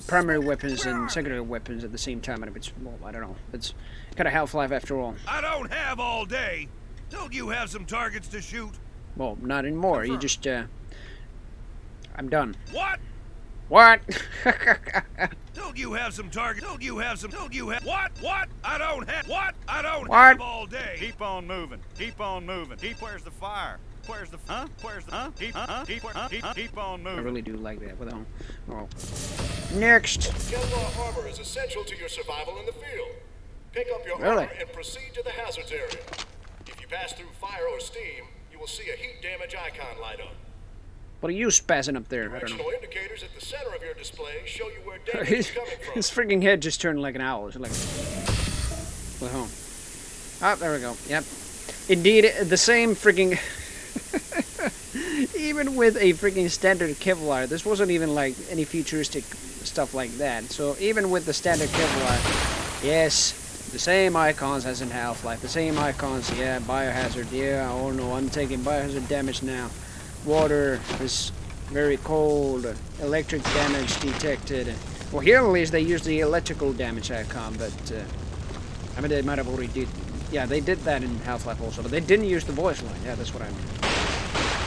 primary weapons and secondary weapons at the same time. And it's, well, I don't know. It's kind of Half-Life after all. I don't have all day. Don't you have some targets to shoot? Well, not anymore. You just, I'm done. What? What? Don't you have some targets? Don't you have some? Don't you have? What? What? I don't have. What? I don't What? have all day. Keep on moving. Keep on moving. Where's the fire? Where's the Where's the Keep on moving. I really do like that. With oh. Next. Kevlar armor is essential to your survival in the field. Pick up your Really? armor and proceed to the hazards area. If you pass through fire or steam, you will see a heat damage icon light up. What are you spazzing up there? I don't Directional know. indicators at the center of your display show you where damage is coming from. His freaking head just turned like an owl. It's like, well, ah, there we go. Yep, indeed, the same freaking. Even with a freaking standard Kevlar, this wasn't even like any futuristic stuff like that. So even with the standard Kevlar, yes, the same icons as in Half-Life, the same icons. Yeah, biohazard. Yeah, oh no, I'm taking biohazard damage now. Water is very cold. Electric damage detected. Well, here at least they use the electrical damage icon, but I mean they might have already did. Yeah, they did that in Half-Life also, but they didn't use the voice line. Yeah, that's what I mean.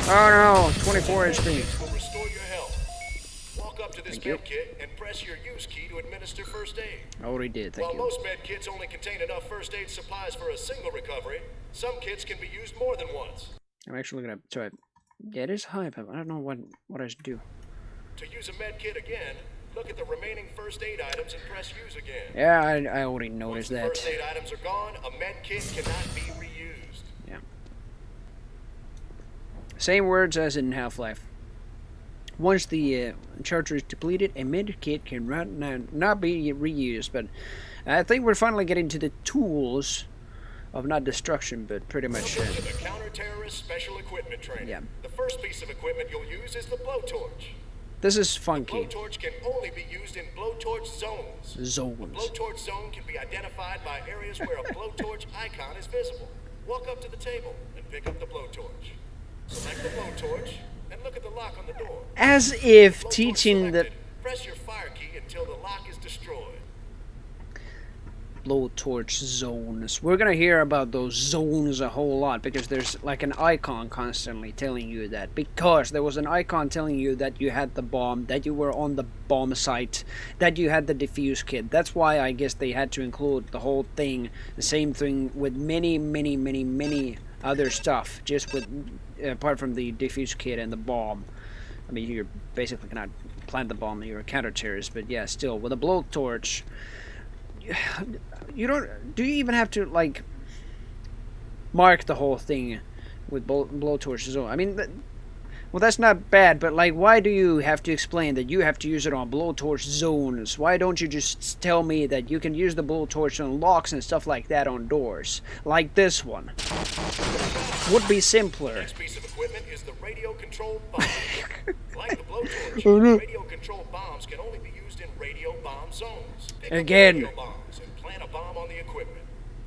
Oh no, 24 HP. Will restore your health. Walk up to this med kit and press your use key to administer first aid. I already did, thank you. While most med kits only contain enough first aid supplies for a single recovery, some kits can be used more than once. I'm actually gonna try. Yeah, it is high, but I don't know what I should do. To use a med kit again, look at the remaining first aid items and press use again. Yeah, I already noticed that. Once the first aid items are gone, a med kit cannot be reused. Yeah. Same words as in Half-Life. Once the charger is depleted, a med kit can not be reused. But I think we're finally getting to the tools of not destruction, but pretty much. Welcome to the counter-terrorist special equipment training. Yeah. The first piece of equipment you'll use is the blowtorch. This is funky. The blowtorch can only be used in blowtorch zones. Zones. A blowtorch zone can be identified by areas where a blowtorch icon is visible. Walk up to the table and pick up the blowtorch. Select the blowtorch and look at the lock on the door. As if teaching the press your fire key until the lock is destroyed. blowtorch zones. We're gonna hear about those zones a whole lot because there's like an icon constantly telling you that. Because there was an icon telling you that you had the bomb, that you were on the bomb site, that you had the defuse kit. That's why I guess they had to include the whole thing, the same thing with many other stuff, just with apart from the defuse kit and the bomb. I mean, you're basically cannot plant the bomb, you're a counter-terrorist, but yeah, still, with a blowtorch, you don't, do you even have to, like, mark the whole thing with blowtorch zone? I mean, well, that's not bad, but, like, why do you have to explain that you have to use it on blowtorch zones? Why don't you just tell me that you can use the blowtorch on locks and stuff like that on doors? Like this one. Would be simpler. The next piece of equipment is the radio-controlled bomb. Like the blowtorch, radio-controlled bombs can only be used in radio bomb zones. Pick Again. up the radio bombs and plant a bomb on the equipment.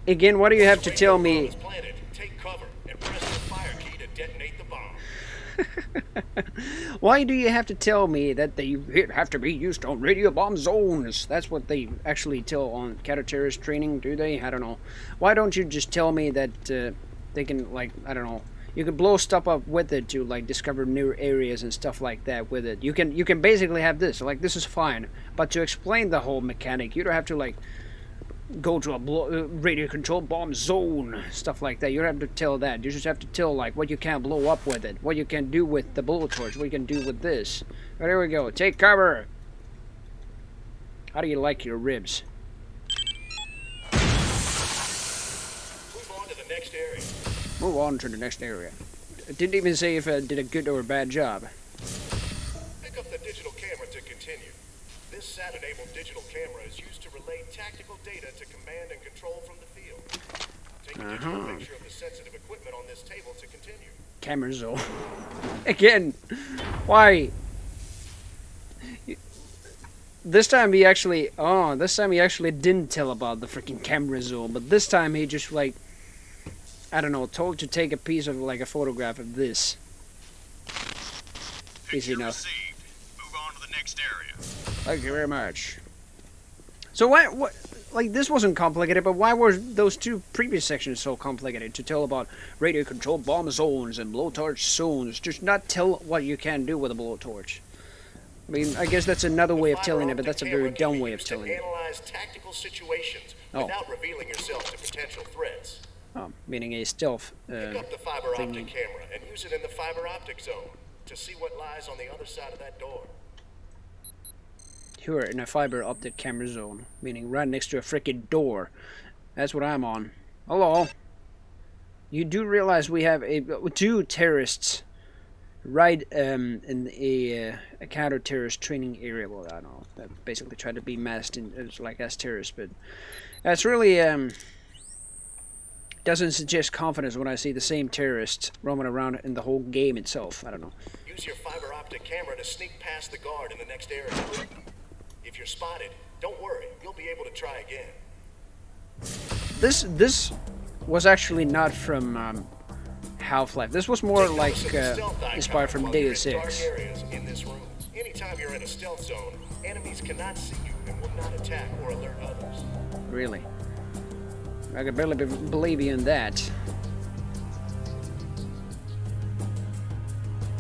Again, what do you have to tell me? Once the radio bomb is planted, take cover and press the fire key to detonate the bomb. Why do you have to tell me that they have to be used on radio bomb zones? That's what they actually tell on counter-terrorist training, do they? I don't know. Why don't you just tell me that they can, like, I don't know, you can blow stuff up with it to, like, discover new areas and stuff like that with it. You can basically have this, like, this is fine. But to explain the whole mechanic, you don't have to, like, go to a radio-controlled bomb zone, stuff like that. You don't have to tell that. You just have to tell, like, what you can blow up with it, what you can do with the blowtorch, what you can do with this. But there we go. Take cover. How do you like your ribs? Move on to the next area. Move on to the next area. It didn't even say if I did a good or a bad job. Pick up the digital camera to continue. This SAT-enabled digital camera is used to relay tactical data to command and control from the field. Take a digital picture of the sensitive equipment on this table to continue. Camera zone. Again, why? This time he actually didn't tell about the freaking camera zone, but this time he just, like, I don't know, told to take a piece of, like, a photograph of this. Easy enough. Move on to the next area. Thank you very much. So what, like, this wasn't complicated, but why were those two previous sections so complicated to tell about radio-controlled bomb zones and blowtorch zones? Just not tell what you can do with a blowtorch. I mean, I guess that's another way of telling it, but that's a very dumb way of telling it. Analyze tactical situations without revealing yourself to potential threats. Oh, meaning a stealth Pick up the fiber optic camera and use it in the fiber optic zone to see what lies on the other side of that door. You're in a fiber optic camera zone, meaning right next to a freaking door. That's what I'm on. Hello. You do realize we have two terrorists right in a counter-terrorist training area. Well, I don't know. They basically try to be masked as terrorists, but that's really doesn't suggest confidence when I see the same terrorists roaming around in the whole game itself. I don't know. Use your fiber optic camera to sneak past the guard in the next area. If you're spotted, don't worry. You'll be able to try again. This was actually not from Half-Life. This was more like inspired from Deus Ex. In this room. Anytime you're in a stealth zone, enemies cannot see you and will not attack or alert others. Really? I could barely believe you in that.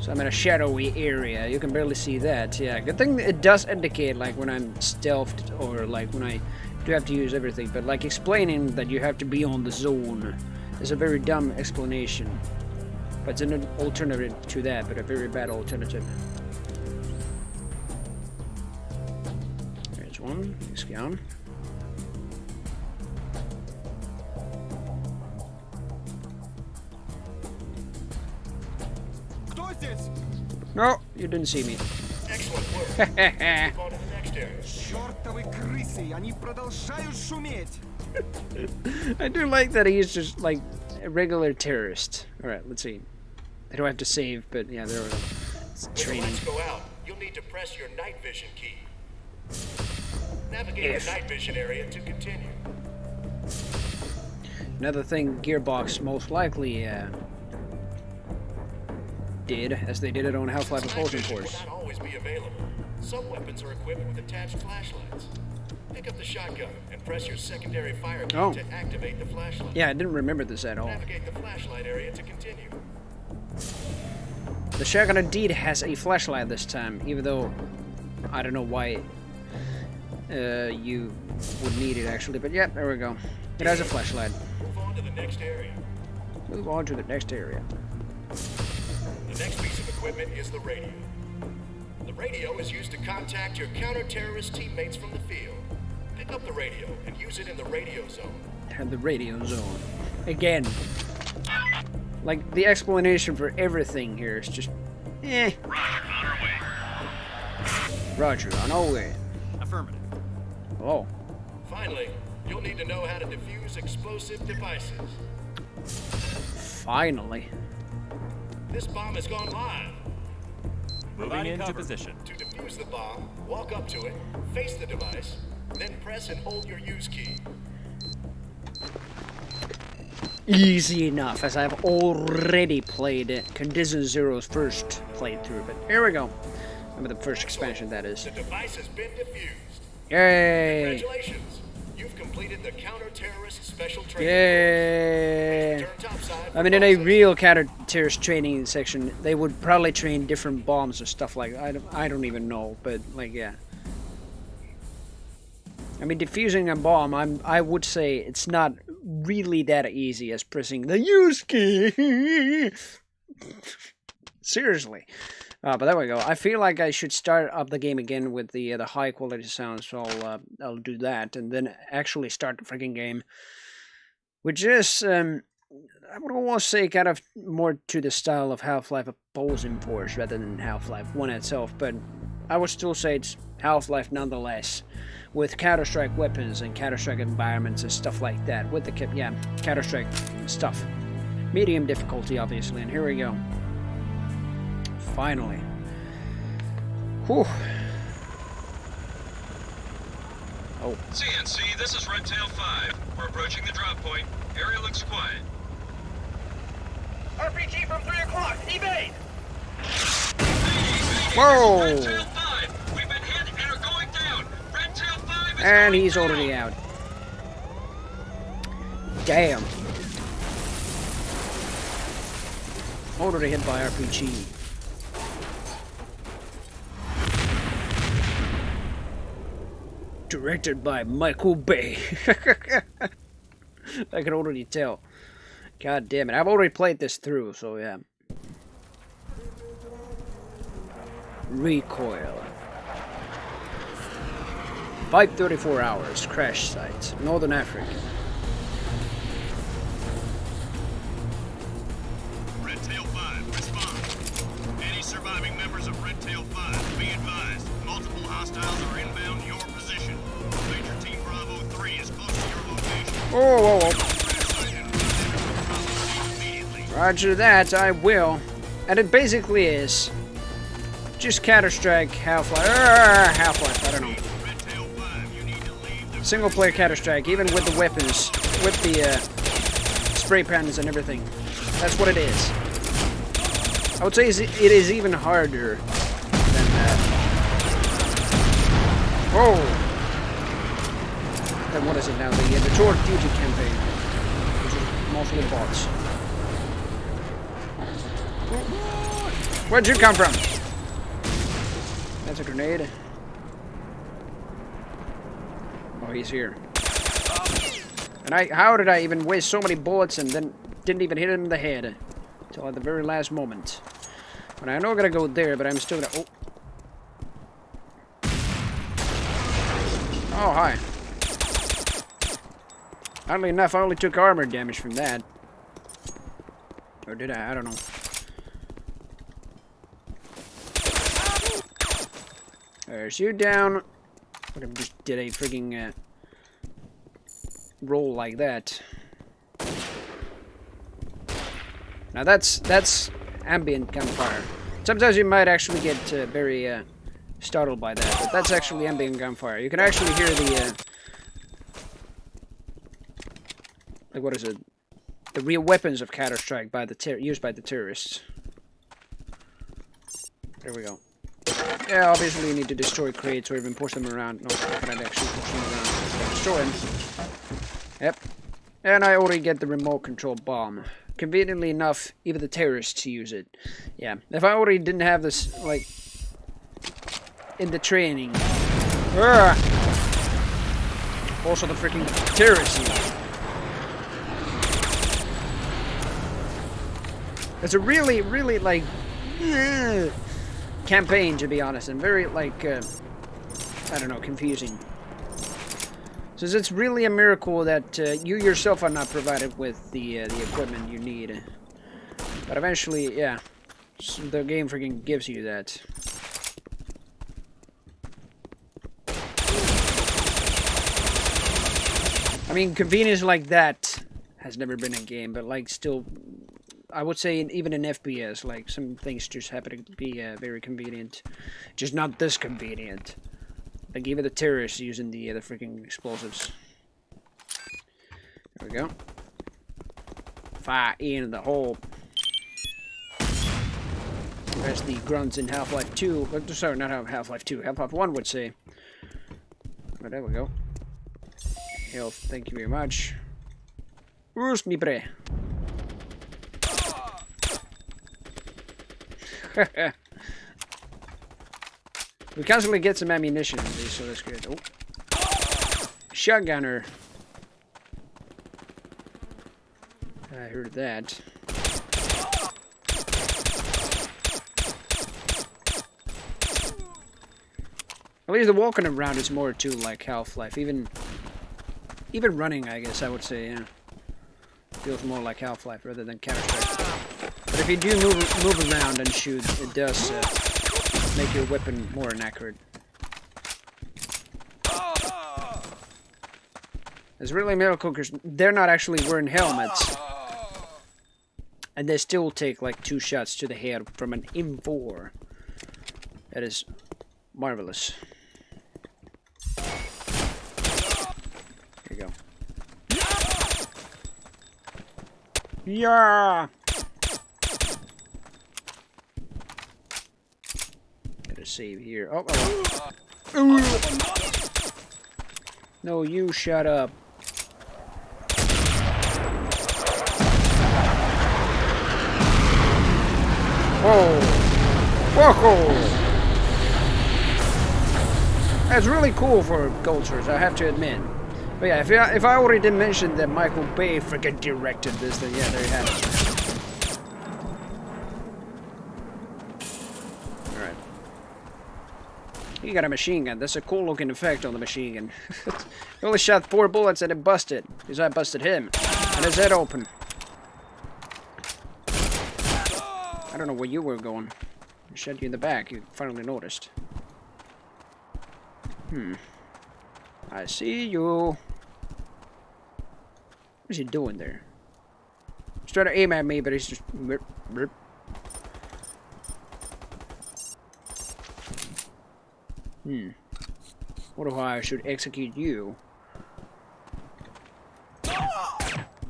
So I'm in a shadowy area. You can barely see that. Yeah, good thing it does indicate like when I'm stealthed or like when I do have to use everything. But like explaining that you have to be on the zone is a very dumb explanation. But it's an alternative to that, but a very bad alternative. There's one. He's gone. No, you didn't see me. Excellent work. Move on to the next area. Чёртовы крысы, они продолжают шуметь. I do like that he's just like a regular terrorist. Alright, let's see. I don't have to save, but yeah, there we go. It's training. Let's go out. You'll need to press your night vision key. Navigate the night vision area to continue. Another thing Gearbox most likely did, as they did it on Half-Life Opposing Force. Will not always be available. Some weapons are equipped with attached flashlights. Pick up the shotgun and press your secondary fire key to activate the flashlight. Yeah, I didn't remember this at all. Navigate the flashlight area to continue. The shotgun indeed has a flashlight this time, even though I don't know why you would need it actually, but yeah, there we go. It has a flashlight. Move on to the next area. Move on to the next area. The next piece of equipment is the radio. The radio is used to contact your counter-terrorist teammates from the field. Pick up the radio and use it in the radio zone. The radio zone. Again. Like, the explanation for everything here is just... eh. Roger, on our way. Roger, on our way. Affirmative. Oh. Finally, you'll need to know how to defuse explosive devices. Finally. This bomb has gone live. Moving into position. To defuse the bomb, walk up to it, face the device, then press and hold your use key. Easy enough, as I've already played it. Condition Zero's first playthrough, but here we go. Remember the first expansion, that is. The device has been defused. Yay! Congratulations. You've completed the counter-terrorist special training. Yay! I mean, in a real counter-terrorist training section, they would probably train different bombs or stuff like that. I don't even know, but like, yeah. I mean, defusing a bomb, I would say it's not really that easy as pressing the use key. Seriously. But there we go. I feel like I should start up the game again with the high quality sound, so I'll do that and then actually start the freaking game, which is I would almost say kind of more to the style of Half-Life Opposing Force rather than Half-Life 1 itself, but I would still say it's Half-Life nonetheless, with Counter-Strike weapons and Counter-Strike environments and stuff like that, with the Counter-Strike stuff. Medium difficulty, obviously, and here we go. Finally. Whew. Oh. CNC, this is Red Tail 5. We're approaching the drop point. Area looks quiet. RPG from 3 o'clock. Evade! Whoa! Red Tail 5. We've been hit and are going down. Red Tail 5 is And going he's down. already out. Damn. Already hit by RPG. Directed by Michael Bay. I can already tell. God damn it. I've already played this through, so yeah. Recoil. 5:34 hours. Crash site. Northern Africa. Roger that, I will. And it basically is just Counter-Strike, Half-Life, Half-Life, I don't know. Single-player Counter-Strike, even with the weapons, with the spray pans and everything. That's what it is. I would say it is even harder than that. Whoa! Then what is it now? The Tour of Duty campaign, which is mostly bots. Where'd you come from? That's a grenade. Oh, he's here. And how did I even waste so many bullets and then didn't even hit him in the head until at the very last moment? And I know I'm gonna go there, but I'm still gonna. Oh, hi. Oddly enough, I only took armor damage from that. Or did I? I don't know. There's you down. I just did a frigging roll like that. Now that's ambient gunfire. Sometimes you might actually get very startled by that, but that's actually ambient gunfire. You can actually hear the like what is it? The real weapons of Counter-Strike by the used by the terrorists. There we go. Yeah, obviously you need to destroy crates or even push them around. No, I can't actually push them around. So destroy them. Yep. And I already get the remote control bomb. Conveniently enough, even the terrorists use it. Yeah. If I already didn't have this, like, in the training. Also the freaking terrorists use it. It's a really, really, like, campaign, to be honest, and very, like, I don't know, confusing. Since it's really a miracle that you yourself are not provided with the equipment you need. But eventually, yeah, so the game freaking gives you that. I mean, convenience like that has never been a game, but, like, still, I would say even in FPS, like, some things just happen to be very convenient. Just not this convenient. Like even the terrorists using the freaking explosives. There we go. Fire in the hole. As the grunts in Half-Life 2. Sorry, not Half-Life 2. Half-Life 1 would say. But there we go. Health, thank you very much. Where's me bre? We constantly get some ammunition in these, so that's good. Oh. Shotgunner. I heard that. At least the walking around is more too like Half-Life. Even running, I guess I would say, yeah. Feels more like Half-Life rather than Counter-Strike. But if you do move around and shoot, it does make your weapon more inaccurate. It's really a miracle because they're not actually wearing helmets. And they still take like 2 shots to the head from an M4. That is marvelous. Here you go. Yeah! Gotta save here. Oh, oh. No, you shut up. Whoa! Whoa! That's really cool for cultures, I have to admit. But yeah, if I already didn't mention that Michael Bay freaking directed this, then yeah, there you have it. Alright. You got a machine gun. That's a cool looking effect on the machine gun. He only shot 4 bullets and it busted. Because I busted him. And his head open. I don't know where you were going. I shot you in the back. You finally noticed. I see you. What is he doing there? He's trying to aim at me, but he's just... What if I should execute you?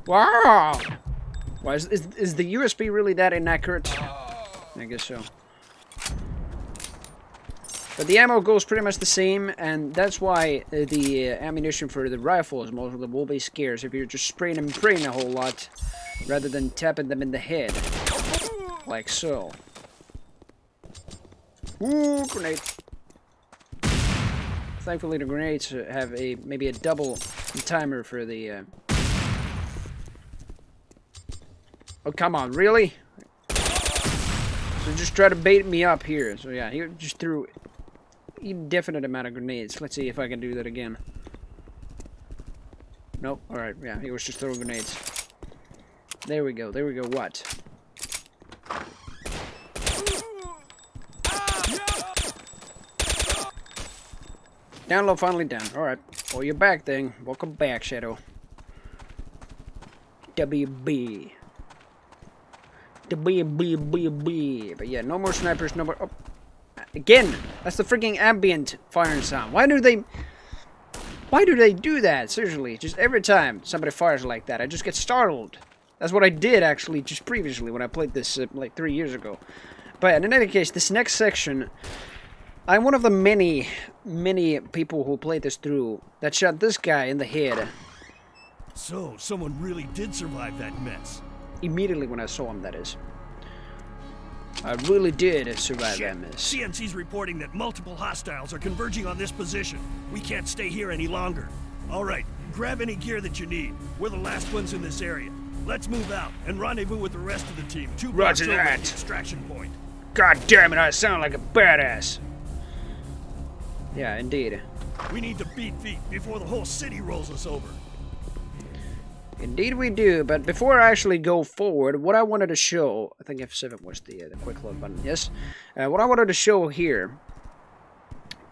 Wow! Why is the USB really that inaccurate? I guess so. But the ammo goes pretty much the same, and that's why the ammunition for the rifles mostly will be scarce if you're just spraying and praying a whole lot, rather than tapping them in the head. Like so. Ooh, grenade. Thankfully the grenades have maybe a double timer for the... Oh, come on, really? So just try to bait me up here. So yeah, he just threw... indefinite amount of grenades. Let's see if I can do that again. Nope. Alright, yeah, he was just throwing grenades. There we go, what? Down low, finally down. Alright. Oh, you're back then. Welcome back, Shadow. WB. WB. But yeah, no more snipers, no more... Oh. Again, that's the freaking ambient firing sound. Why do they do that? Seriously, just every time somebody fires like that, I just get startled. That's what I did actually just previously when I played this like 3 years ago. But in any case, this next section, I'm one of the many people who played this through that shot this guy in the head. So, someone really did survive that mess. Immediately when I saw him, that is. I really did survive that mess. CNC's reporting that multiple hostiles are converging on this position. We can't stay here any longer. All right, grab any gear that you need. We're the last ones in this area. Let's move out and rendezvous with the rest of the team. 2 blocks over at the extraction point. God damn it, I sound like a badass. Yeah, indeed. We need to beat feet before the whole city rolls us over. Indeed we do, but before I actually go forward, what I wanted to show... I think F7 was the quick load button, yes? What I wanted to show here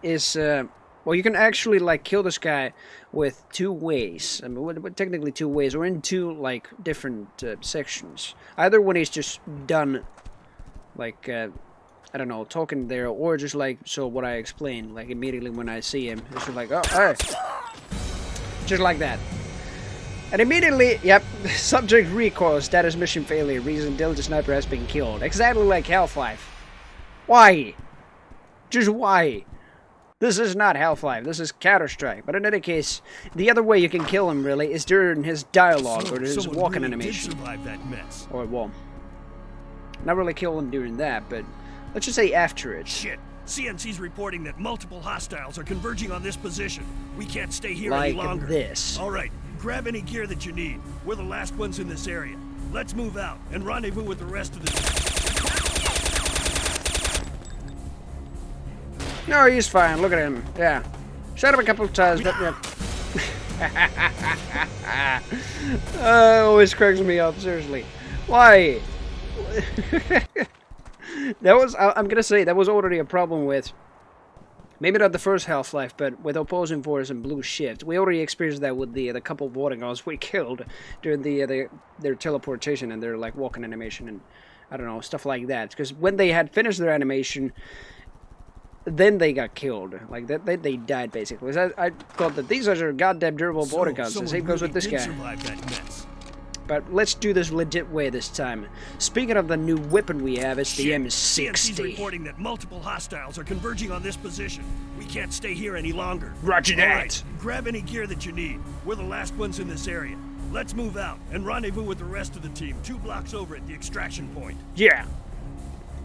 is... well, you can actually, like, kill this guy with 2 ways. I mean, technically 2 ways, or in 2, like, different sections. Either when he's just done, like, I don't know, talking there, or just, like, so what I explained, like, immediately when I see him, it's just like, oh, hey! Just like that. And immediately, yep, subject recoils, status mission failure, reason Delta Sniper has been killed. Exactly like Half-Life. Why? Just why? This is not Half-Life, this is Counter-Strike. But in any case, the other way you can kill him, really, is during his dialogue, or his walking really animation. Did survive that mess. Or, well, not really kill him during that, but let's just say after it. Shit. CNC's reporting that multiple hostiles are converging on this position. We can't stay here like any longer. This. All right, grab any gear that you need. We're the last ones in this area. Let's move out and rendezvous with the rest of the team. No, he's fine. Look at him. Yeah. Shot him a couple of times. But, yeah. Always cracks me up. Seriously. Why? That was, I'm gonna say, that was already a problem with, maybe not the first Half-Life, but with Opposing Force and Blue Shift. We already experienced that with the couple of water guns we killed during their teleportation and their, like, walking animation and, I don't know, stuff like that. Because when they had finished their animation, then they got killed. Like, they died, basically. So I thought that these are goddamn durable water guns. The same goes with this guy. But let's do this legit way this time. Speaking of the new weapon we have, it's the M60. CNC's reporting that multiple hostiles are converging on this position. We can't stay here any longer. Roger that. All right, grab any gear that you need. We're the last ones in this area. Let's move out and rendezvous with the rest of the team 2 blocks over at the extraction point. Yeah.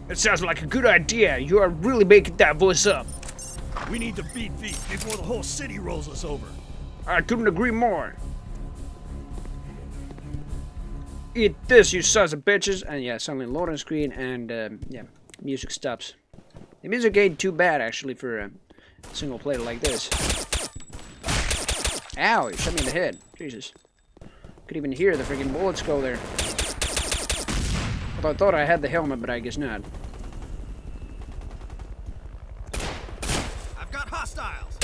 That sounds like a good idea. You are really making that voice up. We need to beat feet before the whole city rolls us over. I couldn't agree more. Eat this, you sons of bitches. And yeah, suddenly loading screen and yeah, music stops. The music ain't too bad actually for a single player like this. Ow, you shot me in the head. Jesus. Could even hear the freaking bullets go there. Although I thought I had the helmet, but I guess not. I've got hostiles.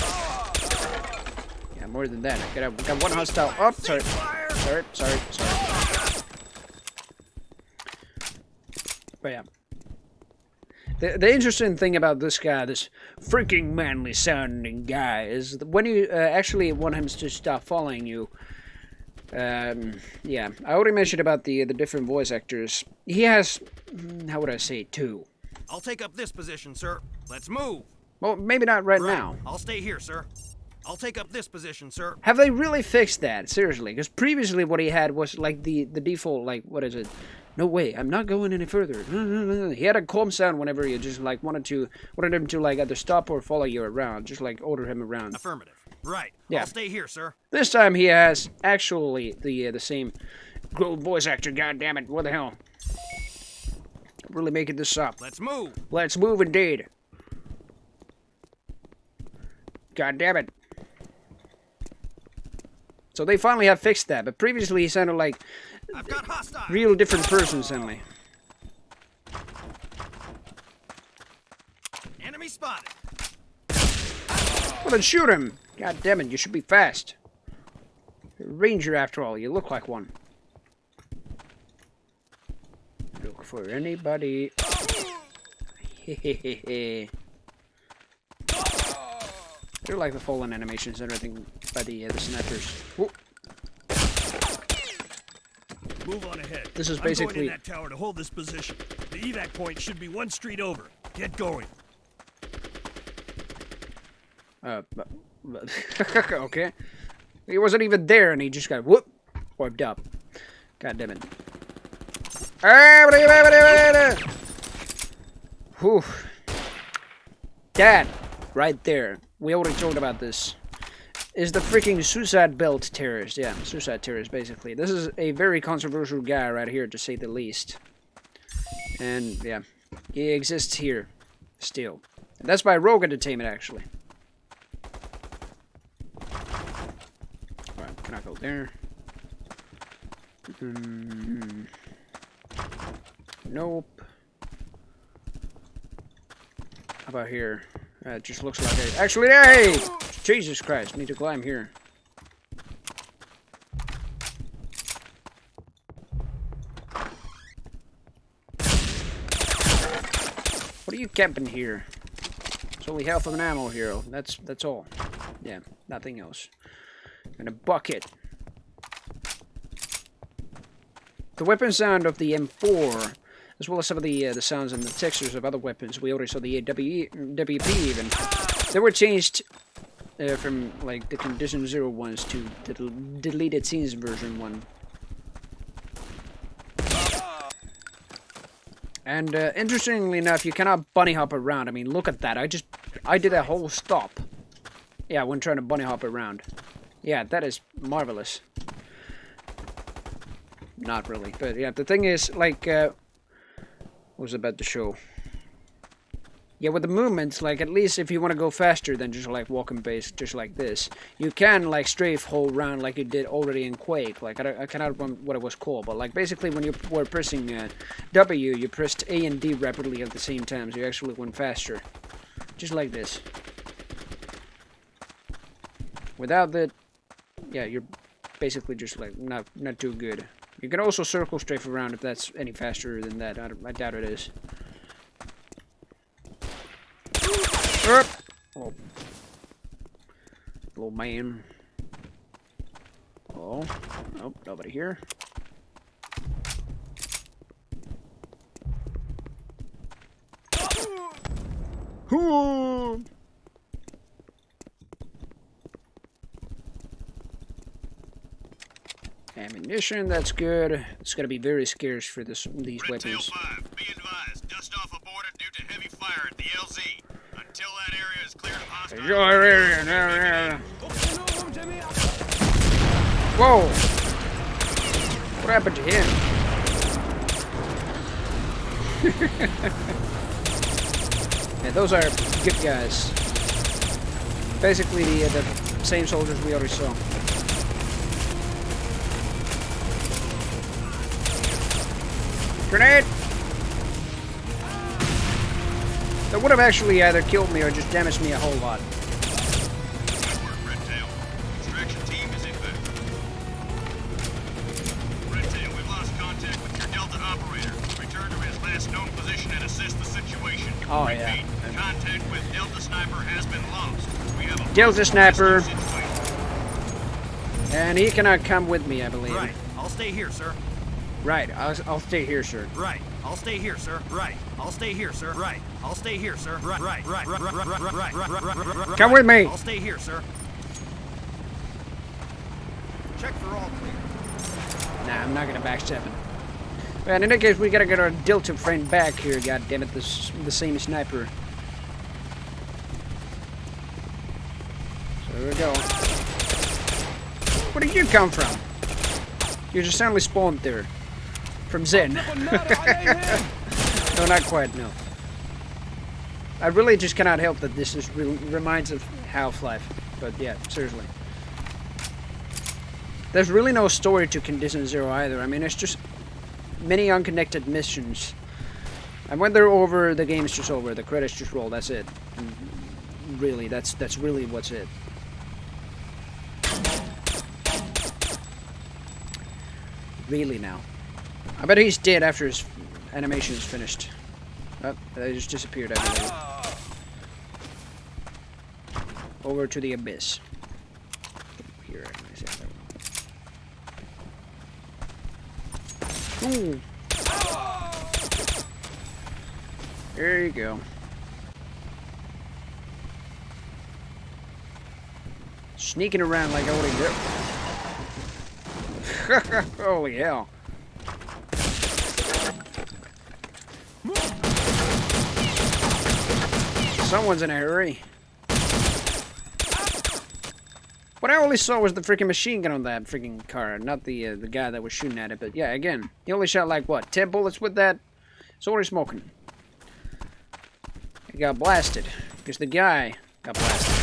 Yeah, more than that. I got one hostile. Oh, sorry. Sorry. But yeah. The interesting thing about this guy, this freaking manly sounding guy, is that when you actually want him to stop following you, yeah, I already mentioned about the different voice actors. He has, how would I say, two. I'll take up this position, sir. Let's move. Well, maybe not right now. I'll stay here, sir. I'll take up this position, sir. Have they really fixed that? Seriously, because previously what he had was like the default, like, what is it? No way, I'm not going any further. He had a calm sound whenever you just like wanted him to like either stop or follow you around, just like order him around. Affirmative. Right. Yeah. I'll stay here, sir. This time he has actually the same grown voice actor. God damn it! What the hell? Really making this up. Let's move. Let's move, indeed. God damn it! So they finally have fixed that, but previously he sounded like I've got hostile. real different person suddenly. Enemy spotted. Well, then shoot him! God damn it! You should be fast. You're a ranger, after all. You look like one. Look for anybody. Hehehe. I do like the fallen animations and everything by the snipers. Whoa. Move on ahead. This is I'm going basically in that tower to hold this position. The evac point should be one street over. Get going. Okay. He wasn't even there and he just got wiped up. God damn it. Whew. That right there, we already talked about this, is the freaking suicide belt terrorist. Yeah, suicide terrorist, basically. This is a very controversial guy right here, to say the least. And, yeah, he exists here, still. And that's by Rogue Entertainment, actually. Alright, can I go there? Nope. How about here? It just looks like a... Actually, hey! Jesus Christ, need to climb here. What are you camping here? It's only half of an ammo here. That's all. Yeah, nothing else. And a bucket. The weapon sound of the M4, as well as some of the sounds and the textures of other weapons, we already saw the WP even. They were changed from like the Condition 0 ones to the deleted scenes version 1. And interestingly enough, you cannot bunny hop around. I mean, look at that. I did a whole stop. Yeah, when trying to bunny hop around. Yeah, that is marvelous. Not really, but yeah, the thing is, like, what was about to show? Yeah, with the movements, like, at least if you want to go faster than just, like, walking base, just like this, you can, like, strafe whole round like you did already in Quake. Like, I cannot remember what it was called, but, like, basically when you were pressing W, you pressed A and D rapidly at the same time, so you actually went faster. Just like this. Without that, yeah, you're basically just, like, not too good. You can also circle strafe around if that's any faster than that. I doubt it is. Oh. Little man. Oh. Nope, nobody here. Ammunition, that's good. It's gonna be very scarce for these weapons. 5, be advised, dust off aborted due to heavy fire at the LZ. Until that area is cleared of hostiles. Your area, area. Whoa! What happened to him? Yeah, those are good guys. Basically the same soldiers we already saw. Grenade! That would have actually either killed me or just damaged me a whole lot. Good work, Redtail. Extraction team is inbound. Redtail, we've lost contact with your Delta operator. Return to his last known Oh, yeah. Contact with Delta Sniper has been lost. We have a Delta Sniper. situation. And he cannot come with me, I believe. Right. I'll stay here, sir. Right. I'll stay here, sir. Right. I'll stay here, sir. Right. I'll stay here, sir. Right. I'll stay here, sir. Right. Right. Come with me. I'll stay here, sir. Check for all clear. Nah, I'm not gonna backstab him. Well, in any case, we gotta get our Delta friend back here. God damn it, the same sniper. So here we go. Where did you come from? You just suddenly spawned there. From Zen. No, not quite, no. I really just cannot help that this is reminds of Half-Life. But yeah, seriously. There's really no story to Condition Zero either. I mean, it's just many unconnected missions. And when they're over, the game's just over. The credits just roll. That's it. And really, that's really what's it. Really now. I bet he's dead after his animation is finished. Oh, they just disappeared out of there. Over to the abyss. Here, ooh. There you go. Sneaking around like I want to go. Holy hell. Someone's in a hurry. What I only saw was the freaking machine gun on that freaking car, not the guy that was shooting at it. But yeah, again, he only shot like what, 10 bullets with that? It's already smoking. He got blasted because the guy got blasted.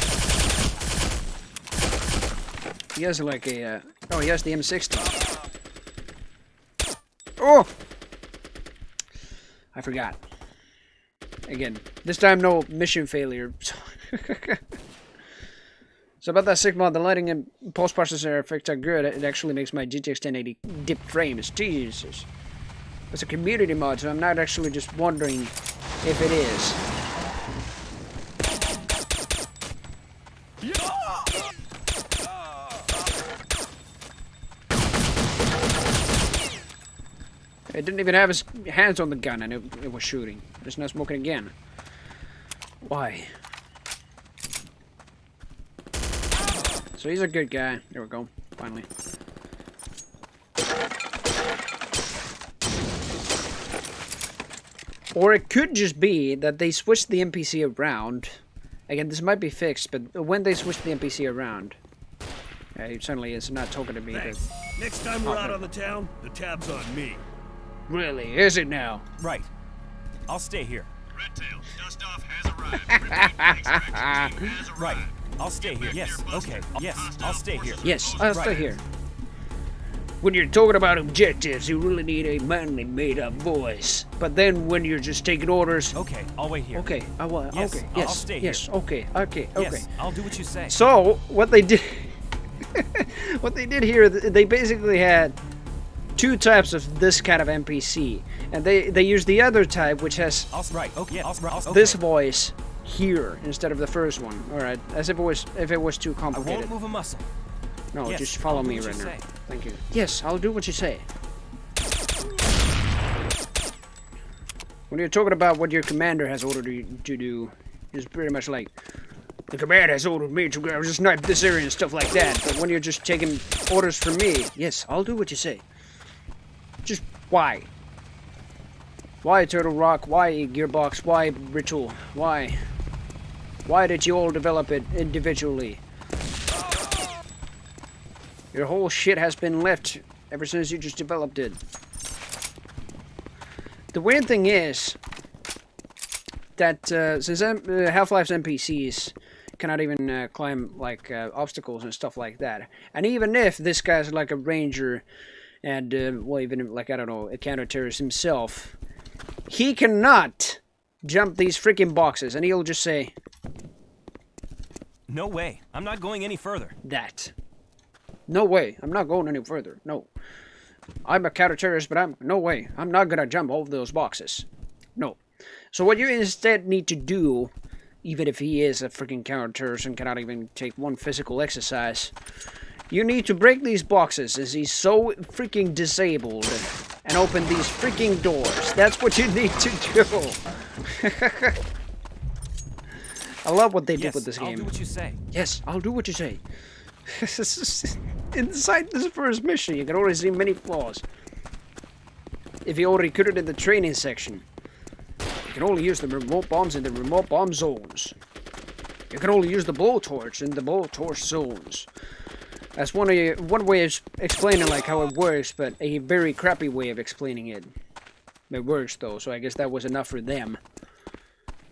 He has like a oh, he has the M60. Oh, I forgot. Again, this time no mission failure. So about that sick mod, the lighting and post-processor effects are good. It actually makes my GTX 1080 dip frames. Jesus. It's a community mod, so I'm not actually just wondering if it is. It didn't even have his hands on the gun and it was shooting. It's not smoking again. Why? So he's a good guy. There we go. Finally. Or it could just be that they switched the NPC around. Again, this might be fixed, but when they switched the NPC around, he suddenly is not talking to me. Thanks. Next time we're out on the town, the tab's on me. Really? Is it now? Right. I'll stay here. Redtail, Dustoff has arrived. Right. I'll stay here. Yes. Okay. Yes. I'll stay here. Yes, I'll stay here. When you're talking about objectives, you really need a manly, made-up voice. But then when you're just taking orders... Okay, I'll wait here. Okay, I will. Yes, okay, I'll yes, stay yes, here. Okay, okay, okay. Yes, I'll do what you say. So, what they did... what they did here, they basically had two types of this kind of NPC. And they used the other type, which has this voice here instead of the first one. Alright, as if it was too complicated. I won't move a muscle. No, yes, just follow me right now. Thank you. Yes, I'll do what you say. When you're talking about what your commander has ordered you to do, it's pretty much like, the commander has ordered me to go just snipe this area and stuff like that. But when you're just taking orders from me, yes, I'll do what you say. Just why? Why Turtle Rock? Why Gearbox? Why Ritual? Why? Why did you all develop it individually? Your whole shit has been left ever since you just developed it. The weird thing is that since Half-Life's NPCs cannot even climb like obstacles and stuff like that, and even if this guy's like a ranger and well, even like, I don't know, a counter-terrorist himself, he cannot jump these freaking boxes, and he'll just say, "No way, I'm not going any further." That. No way, I'm not going any further. No. I'm a counter-terrorist, but no way. I'm not gonna jump all of those boxes. No. So what you instead need to do, even if he is a freaking counter-terrorist and cannot even take one physical exercise, you need to break these boxes as he's so freaking disabled and open these freaking doors. That's what you need to do. I love what they did with this game. I'll do what you say. Yes, I'll do what you say. Inside this first mission, you can already see many flaws. If you already could it in the training section. You can only use the remote bombs in the remote bomb zones. You can only use the blowtorch in the blowtorch zones. That's one way of explaining like how it works, but a very crappy way of explaining it. It works though, so I guess that was enough for them.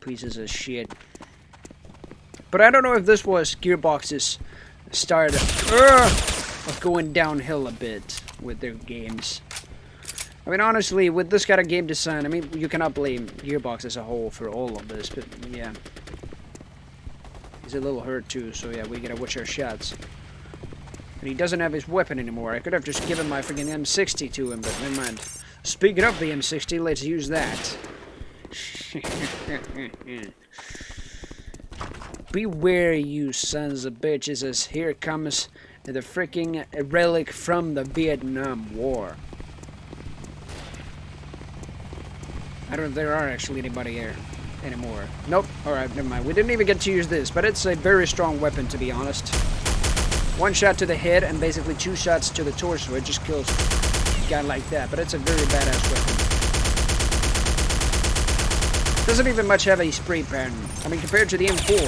Pieces of shit. But I don't know if this was Gearbox's start of going downhill a bit with their games. I mean, honestly, with this kind of game design, I mean, you cannot blame Gearbox as a whole for all of this, but yeah. He's a little hurt too, so yeah, we gotta watch our shots. And he doesn't have his weapon anymore. I could have just given my freaking M60 to him, but never mind. Speaking of the M60, let's use that. Beware, you sons of bitches, as here comes the freaking relic from the Vietnam War. I don't know if there are actually anybody here anymore. Nope. Alright, never mind. We didn't even get to use this, but it's a very strong weapon, to be honest. One shot to the head and basically 2 shots to the torso. It just kills a guy like that, but it's a very badass weapon. Doesn't even much have a spray pattern. I mean, compared to the M4,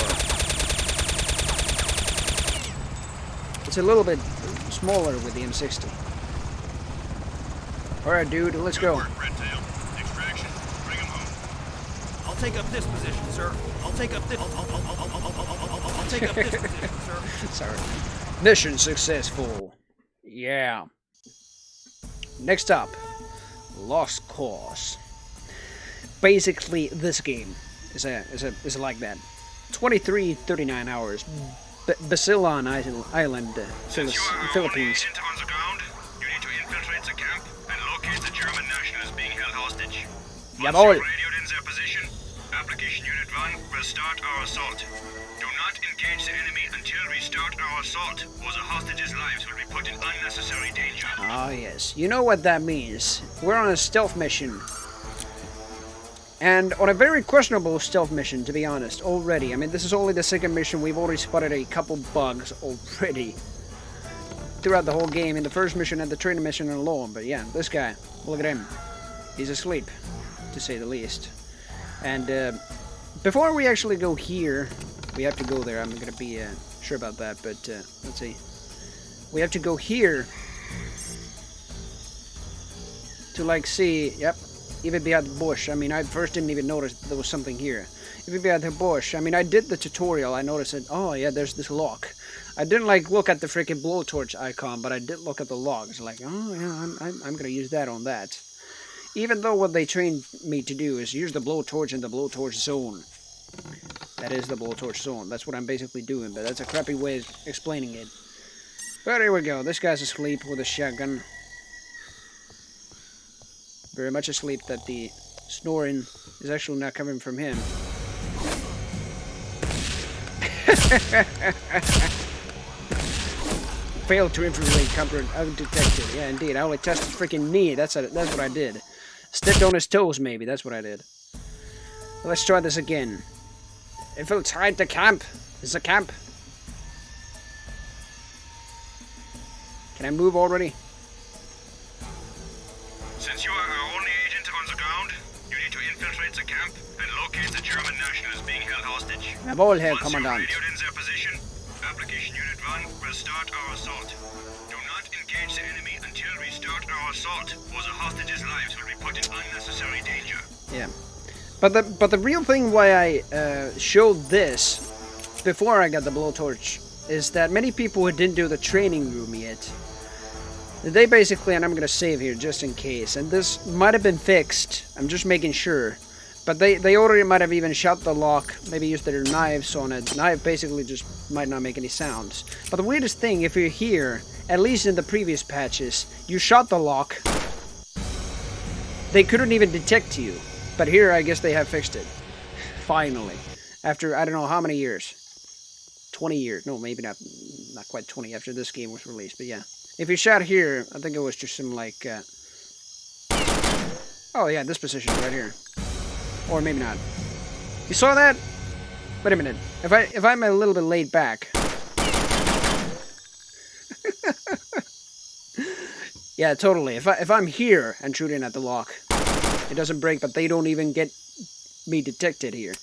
it's a little bit smaller with the M60. Alright, dude, let's go. I'll take up this position, sir. I'll take up this. I'll take up this position, sir. Sorry. Mission successful. Yeah. Next up, Lost Cause. Basically, this game is like that. 23-39 hours. Basilan Island, Philippines. On the ground, you need to infiltrate the camp and locate the German nationals being held hostage. Once Jawohl. you're radioed in their position, Application Unit 1 will start our assault. Do not engage the enemy until we start our assault, or the hostages' lives will be put in unnecessary danger. Ah, yes. You know what that means. We're on a stealth mission. And on a very questionable stealth mission, to be honest, already. I mean, this is only the second mission. We've already spotted a couple bugs already throughout the whole game, in the first mission and the training mission alone. But yeah, this guy, look at him. He's asleep, to say the least. And before we actually go here, we have to go there. I'm not going to be sure about that, but let's see. We have to go here to, like, see, yep. Even behind the bush. I mean, I first didn't even notice there was something here. Even behind the bush. I mean, I did the tutorial. I noticed that, oh yeah, there's this lock. I didn't like look at the freaking blowtorch icon, but I did look at the log. It's like, oh yeah, I'm gonna use that on that. Even though what they trained me to do is use the blowtorch in the blowtorch zone. That is the blowtorch zone. That's what I'm basically doing, but that's a crappy way of explaining it. But here we go. This guy's asleep with a shotgun. Very much asleep that the snoring is actually not coming from him. Failed to infiltrate comfort undetected. Yeah, indeed. I only tested freaking knee. That's what I did. Stepped on his toes, maybe. That's what I did. Let's try this again. Infiltrate the camp. It's a camp. Can I move already? Since you are our only agent on the ground, you need to infiltrate the camp and locate the German nationals being held hostage. Jawohl, Herr Once you're Kommandant. radioed in their position, Application Unit 1 will start our assault. Do not engage the enemy until we start our assault, or the hostages' lives will be put in unnecessary danger. Yeah. But the real thing why I showed this before I got the blowtorch is that many people who didn't do the training room yet, they basically, and I'm gonna save here just in case, and this might have been fixed, I'm just making sure, but they already might have even shot the lock, maybe used their knives on it. Knife basically just might not make any sounds. But the weirdest thing, if you're here, at least in the previous patches, you shot the lock, they couldn't even detect you. But here, I guess they have fixed it. Finally. After, I don't know how many years. 20 years. No, maybe not quite 20 after this game was released, but yeah. If you shot here, I think it was just some like... Oh yeah, this position right here. Or maybe not. You saw that? Wait a minute. If I'm a little bit laid back... Yeah, totally. If I'm here and shooting at the lock, it doesn't break, but they don't even get me detected here.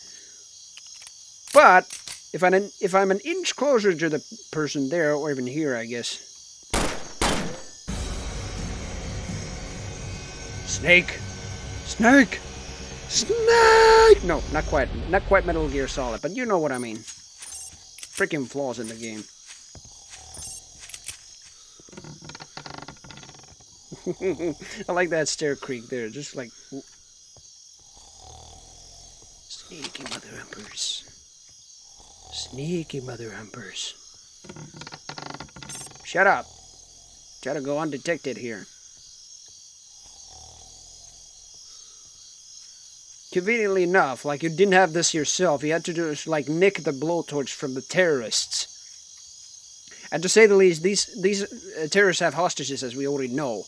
But if I'm an inch closer to the person there, or even here, I guess. Snake, snake, snake. No, not quite Metal Gear Solid, but you know what I mean. Freaking flaws in the game. I like that stair creak there, just like... Sneaky mother humpers. Sneaky mother humpers. Shut up. Try to go undetected here. Conveniently enough, like you didn't have this yourself, you had to do is like nick the blowtorch from the terrorists. And to say the least, these terrorists have hostages, as we already know.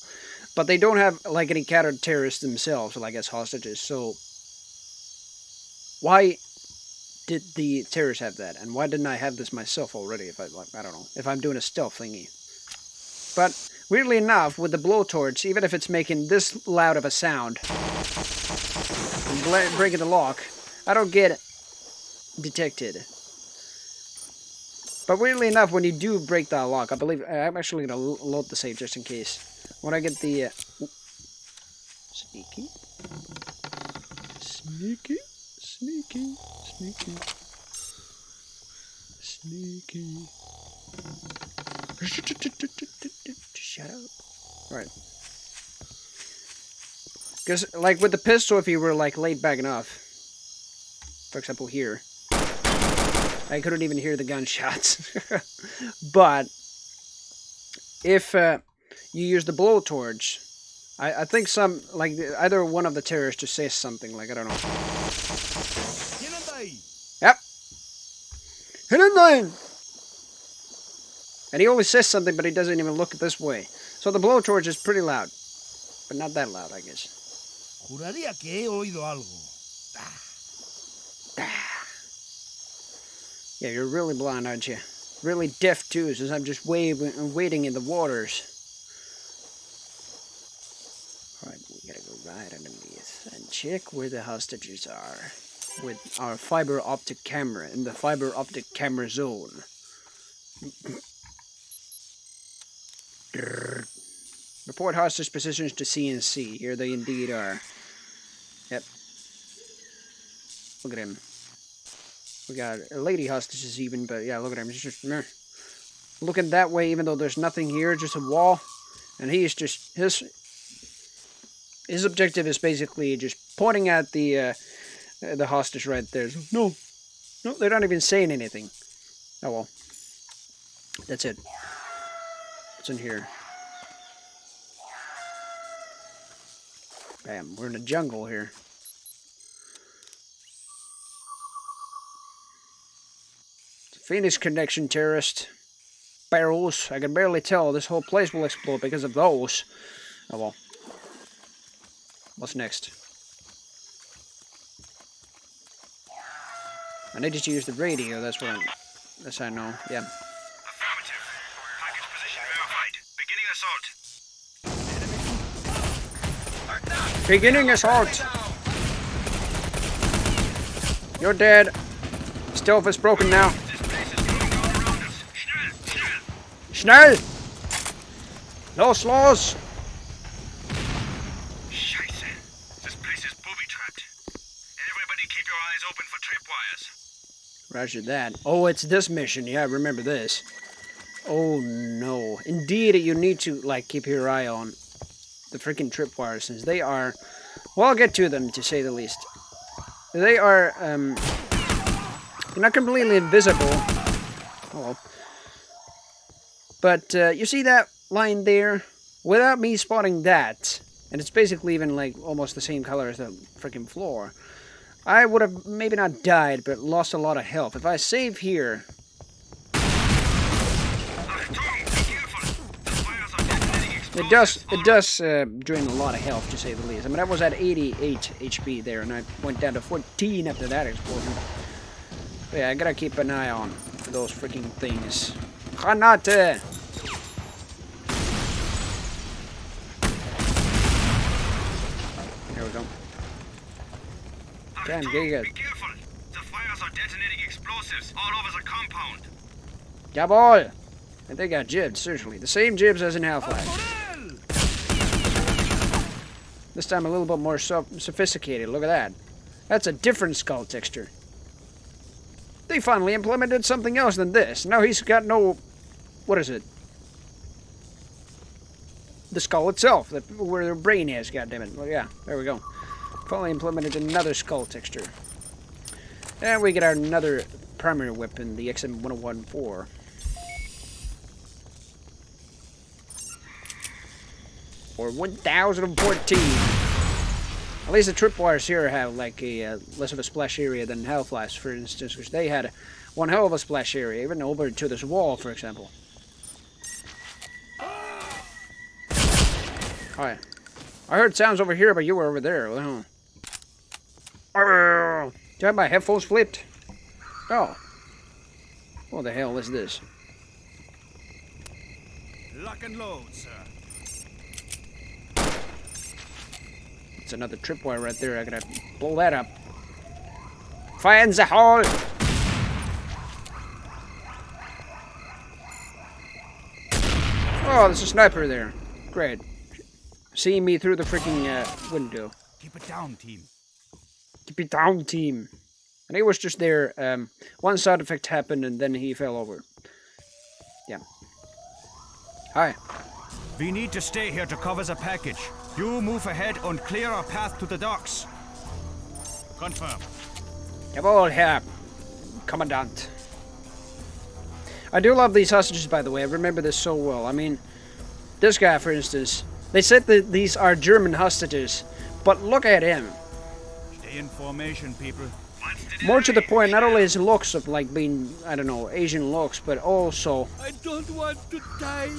But they don't have, like, any counter-terrorists themselves, like, as hostages, so... Why did the terrorists have that? And why didn't I have this myself already, if I don't know, if I'm doing a stealth thingy? But, weirdly enough, with the blowtorch, even if it's making this loud of a sound, and breaking the lock, I don't get detected. But weirdly enough, when you do break that lock, I believe... I'm actually going to load the save just in case. When I get the... Sneaky. Sneaky. Sneaky. Sneaky. Sneaky. Shut up. Alright. Because, like, with the pistol, if you were, like, laid back enough, for example, here, I couldn't even hear the gunshots. But if you use the blowtorch, I think some, like, either one of the terrorists just says something, like, I don't know. Yep. And he always says something, but he doesn't even look this way. So the blowtorch is pretty loud. But not that loud, I guess. Juraría que he oído algo. Yeah, you're really blind, aren't you? Really deaf, too, since I'm just waiting in the waters. Alright, we gotta go right underneath and check where the hostages are. With our fiber optic camera in the fiber optic camera zone. Report hostage positions to CNC. Here they indeed are. Yep. Look at him. We got lady hostages even, but yeah, look at him. He's just looking that way, even though there's nothing here, just a wall. And he's just his objective is basically just pointing at the hostage right there. So, no, they're not even saying anything. Oh well, that's it. What's in here? Bam, we're in a jungle here. Phoenix Connection terrorist. Barrels. I can barely tell. This whole place will explode because of those. Oh well. What's next? I needed to use the radio. That's what I know. Yeah. Affirmative. Package position verified. Beginning assault. You're dead. Stealth is broken now. Schnell! Los, los! Scheiße. This place is booby-trapped. Everybody keep your eyes open for tripwires. Roger that. Oh, it's this mission. Yeah, I remember this. Oh, no. Indeed, you need to, like, keep your eye on the freaking tripwires, since they are... Well, I'll get to them, to say the least. They are, not completely invisible. Oh, but, you see that line there? Without me spotting that, And it's basically even like almost the same color as the freaking floor. I would have maybe not died, but lost a lot of health. If I save here... It does drain a lot of health, to say the least. I mean, I was at 88 HP there, and I went down to 14 after that explosion. But yeah, I gotta keep an eye on those freaking things. Granate! There we go. Damn, gigas. Be careful. The fires are detonating explosives all over the compound. Jawohl! And they got jibs, seriously. The same jibs as in Half-Life. This time a little bit more sophisticated. Look at that. That's a different skull texture. They finally implemented something else than this. Now he's got no... What is it? The skull itself. Where the brain is, goddammit. Well, yeah, there we go. Finally implemented another skull texture. And we get our another primary weapon, the XM1014. Or 1014. At least the tripwires here have like a less of a splash area than Half-Life's, for instance, which they had one hell of a splash area, even over to this wall, for example. Alright. I heard sounds over here, but you were over there. Do I have my headphones flipped? Oh. What the hell is this? Lock and load, sir. It's another tripwire right there. I gotta blow that up. Fire in the hole! Oh, there's a sniper there. Great. Seeing me through the freaking window. Keep it down, team. Keep it down, team. And he was just there. One side effect happened and then he fell over. Yeah. Hi. We need to stay here to cover the package. You move ahead and clear our path to the docks. Confirm. Jawohl, Herr Commandant. I do love these hostages, by the way. I remember this so well. I mean, this guy, for instance, they said that these are German hostages, but look at him. Stay in formation, people. More to the point, not only his looks of like being, I don't know, Asian looks, but also... I don't want to die.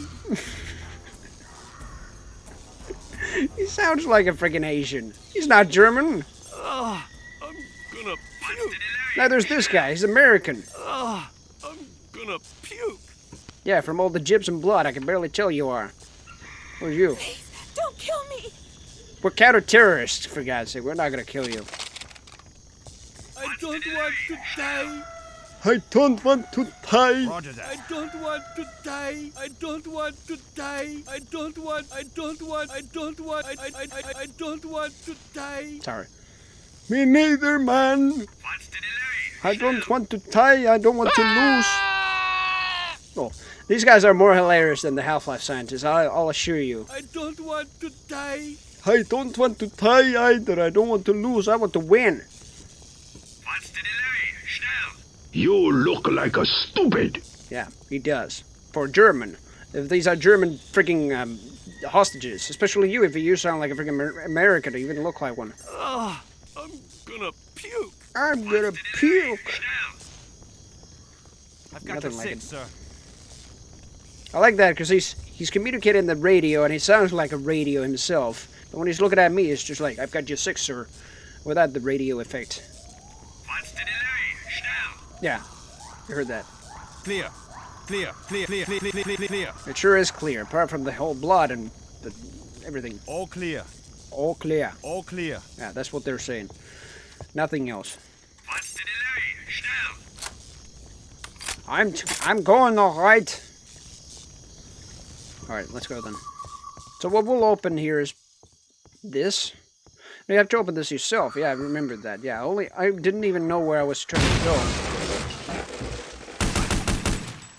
He sounds like a freaking Asian. He's not German. I'm gonna puke. Now there's this guy. He's American. I'm gonna puke. Yeah, from all the jibs and blood, I can barely tell you are. Who's you? Please, don't kill me. We're counter-terrorists, for God's sake. We're not gonna kill you. I don't want to die. I don't want to die. I don't want to die. I don't want to die. I don't want to die. Sorry. Me neither, man. I don't want to die. I don't want to lose. Oh, these guys are more hilarious than the Half-Life scientists. I'll assure you. I don't want to die. I don't want to die either. I don't want to lose. I want to win. You look like a stupid. Yeah, he does. For German. If these are German freaking hostages. Especially you, if you sound like a freaking American or even look like one. I'm gonna puke. I'm gonna puke. I've got Nothing your like six, it. sir. I like that because he's communicating the radio and he sounds like a radio himself. But when he's looking at me, it's just like, I've got your six, sir. Without the radio effect. Yeah, you heard that. Clear. Clear. It sure is clear, apart from the whole blood and everything. All clear. All clear. All clear. Yeah, that's what they're saying. Nothing else. I'm going, all right. All right, let's go then. So what we'll open here is this. You have to open this yourself. Yeah, I remembered that. Yeah, I didn't even know where I was trying to go.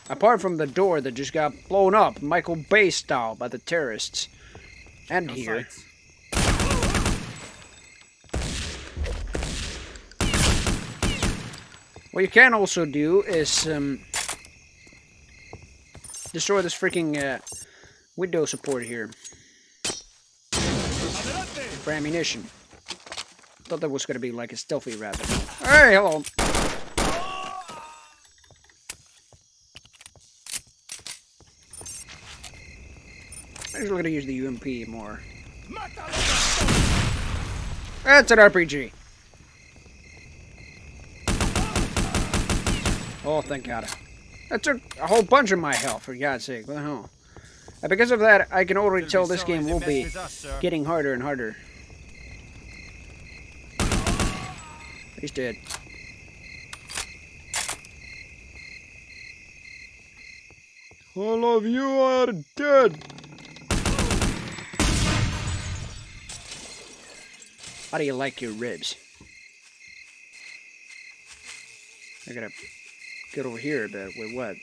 Apart from the door that just got blown up, Michael Bay style, by the terrorists. And here. What you can also do is destroy this freaking window support here. for ammunition. Thought that was gonna be like a stealthy rabbit. Hey, hello. I'm just gonna use the UMP more. That's an RPG. Oh, thank God. That took a whole bunch of my health, for God's sake. What the hell? And because of that, I can already tell this game will be getting harder and harder. He's dead. All of you are dead. How do you like your ribs? I gotta get over here a bit. Wait, what?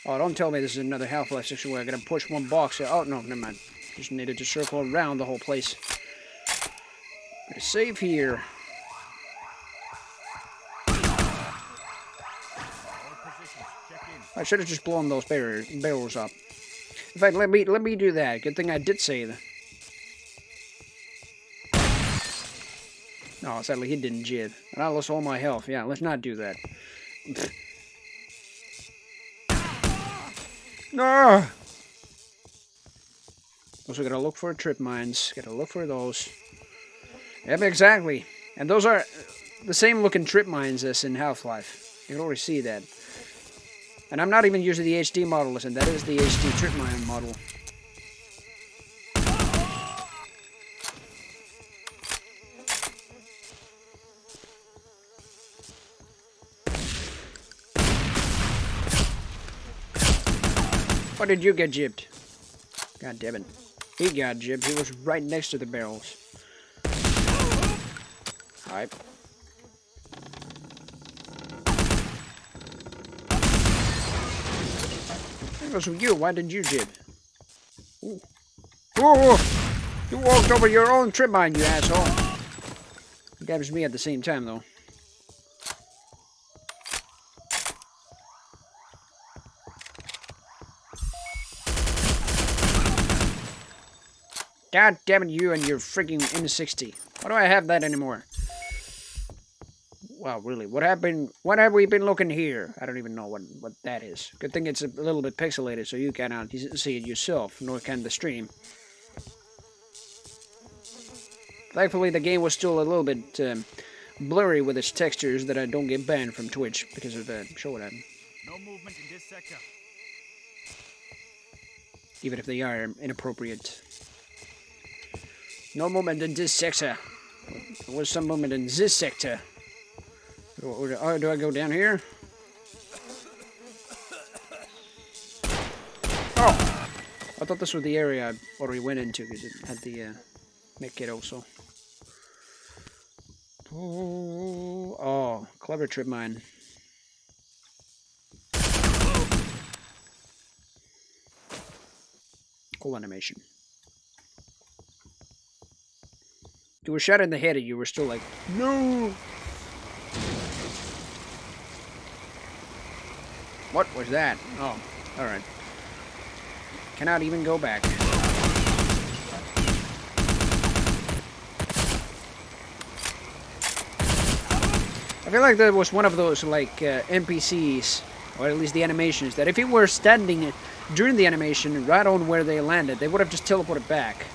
Oh, don't tell me this is another Half-Life 6 where I gotta push one box. Oh, no, never mind. Just needed to circle around the whole place. Gotta save here. I should have just blown those barrels up. In fact, let me do that. Good thing I did save. No, sadly he didn't jib. And I lost all my health. Yeah, let's not do that. No! Also gotta look for trip mines. Gotta look for those. Yep, exactly. And those are the same looking trip mines as in Half-Life. You can already see that. And I'm not even using the HD model. Listen, that is the HD trip mine model. Or did you get jibbed? God damn it. He got jibbed. He was right next to the barrels. Alright. It was you. Why did you jib? Ooh. Whoa! You walked over your own trip mine, you asshole. It damaged me at the same time, though. God damn it, you and your freaking M60. Why do I have that anymore? Wow, really? What happened? What have we been looking here? I don't even know what that is. Good thing it's a little bit pixelated, so you cannot see it yourself, nor can the stream. Thankfully, the game was still a little bit blurry with its textures that I don't get banned from Twitch because of that. Show what happened. No movement in this sector. Even if they are inappropriate. No movement in this sector. There was some movement in this sector. Oh, do I go down here? Oh! I thought this was the area I already went into because it had the mech kit also. Oh, clever trip mine. Cool animation. You were shot in the head and you were still like, no! What was that? Oh, alright. Cannot even go back. I feel like that was one of those, like, NPCs, or at least the animations, that if it were standing during the animation right on where they landed, they would have just teleported back.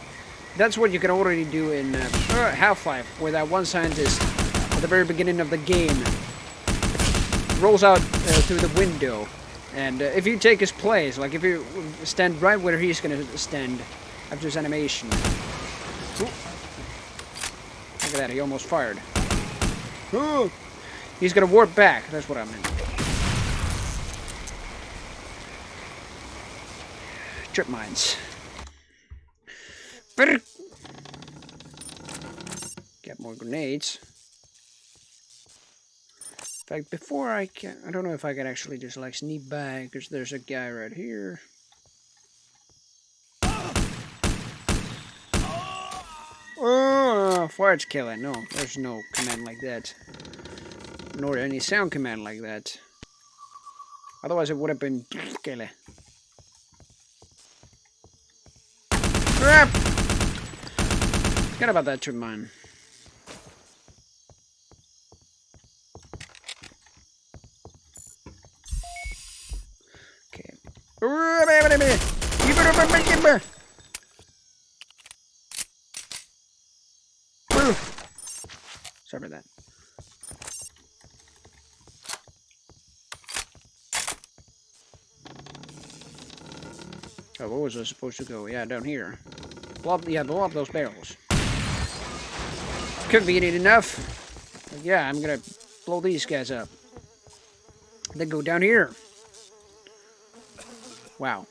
That's what you can already do in Half-Life, where that one scientist at the very beginning of the game rolls out through the window. And if you take his place, like if you stand right where he's going to stand after his animation. Ooh. Look at that, he almost fired. Ooh. He's going to warp back, that's what I meant. Trip mines. Get more grenades. In fact, before I don't know if I can actually just like sneak by, because there's a guy right here. Oh, farts killing. No, there's no command like that. Nor any sound command like that. Otherwise it would have been killing. Crap! Forget about that trip mine. Okay. Sorry about that. Oh, where was I supposed to go? Yeah, down here. Blow up, yeah, blow up those barrels. Convenient enough. But yeah, I'm gonna blow these guys up. Then go down here. Wow.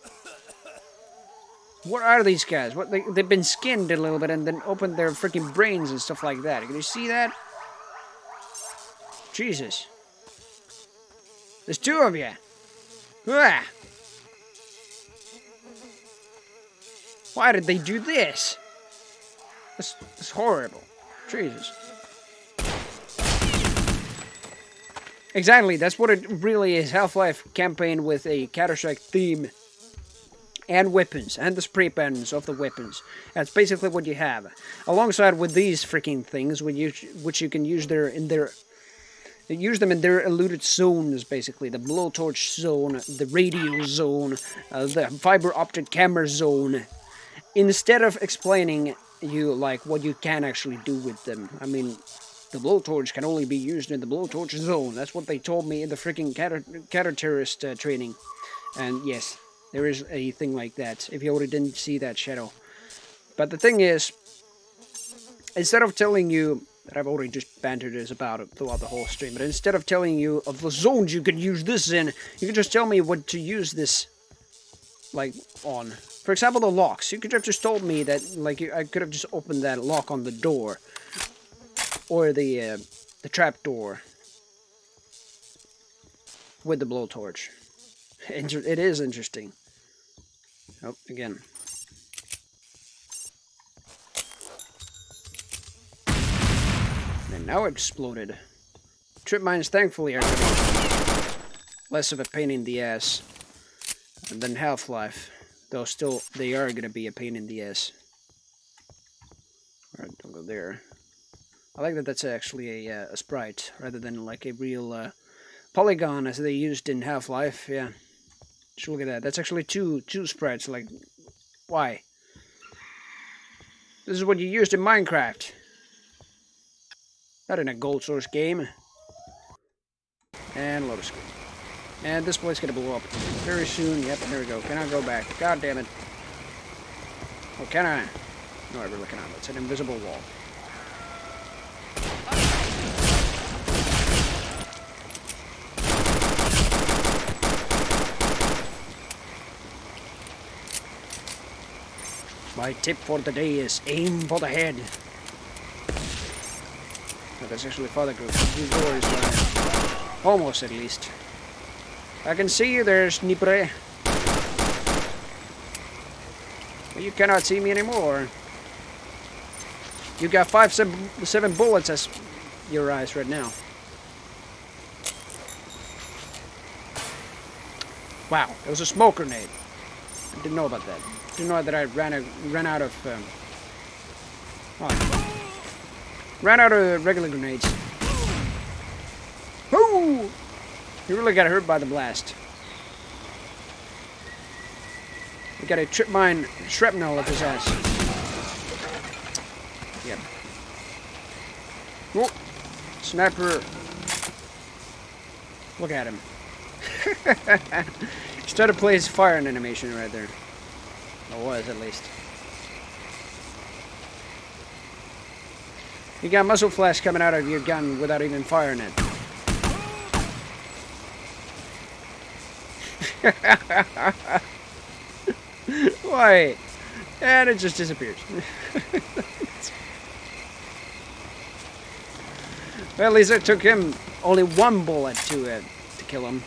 What are these guys? What they've been skinned a little bit and then opened their freaking brains and stuff like that. Can you see that? Jesus. There's two of you. Ah. Why did they do this? It's horrible. Jesus. Exactly, that's what it really is. Half-Life campaign with a Counter-Strike theme. And weapons, and the spray patterns of the weapons. That's basically what you have. Alongside with these freaking things, which you can use use them in their eluded zones, basically. The blowtorch zone, the radio zone, the fiber optic camera zone. Instead of explaining you, like, what you can actually do with them. I mean, the blowtorch can only be used in the blowtorch zone. That's what they told me in the freaking counter-terrorist training. And yes, there is a thing like that, if you already didn't see that, Shadow. But the thing is, instead of telling you, that I've already just bantered this about it throughout the whole stream, but instead of telling you of the zones you could use this in, you could just tell me what to use this, like, on. For example, the locks. You could have just told me that, like, I could have just opened that lock on the door. Or the trap door. With the blowtorch. It is interesting. Oh, again. And now it exploded. Trip mines, thankfully, are less of a pain in the ass than Half-Life. Though still, they are going to be a pain in the ass. Alright, don't go there. I like that that's actually a sprite, rather than like a real polygon as they used in Half-Life, yeah. Just look at that. That's actually two sprites. Like, why? This is what you used in Minecraft. Not in a gold source game. And load screen. And this place gonna blow up very soon. Yep, there we go. Can I go back? God damn it. Oh, can I? No, I really cannot. It's an invisible wall. My tip for the day is aim for the head. No, that's actually Father Group. These doors are almost at least. I can see you there, Snipre. But you cannot see me anymore. You got 7 bullets as your eyes right now. Wow, it was a smoke grenade. I didn't know about that. Didn't know that I ran out of regular grenades. Whoo! He really got hurt by the blast. We got a trip mine shrapnel up his ass. Yep. Whoa! Sniper. Look at him. He's trying to play his firing animation right there. Or was, at least. You got muzzle flash coming out of your gun without even firing it. Why? And it just disappears. Well, at least it took him only 1 bullet to kill him.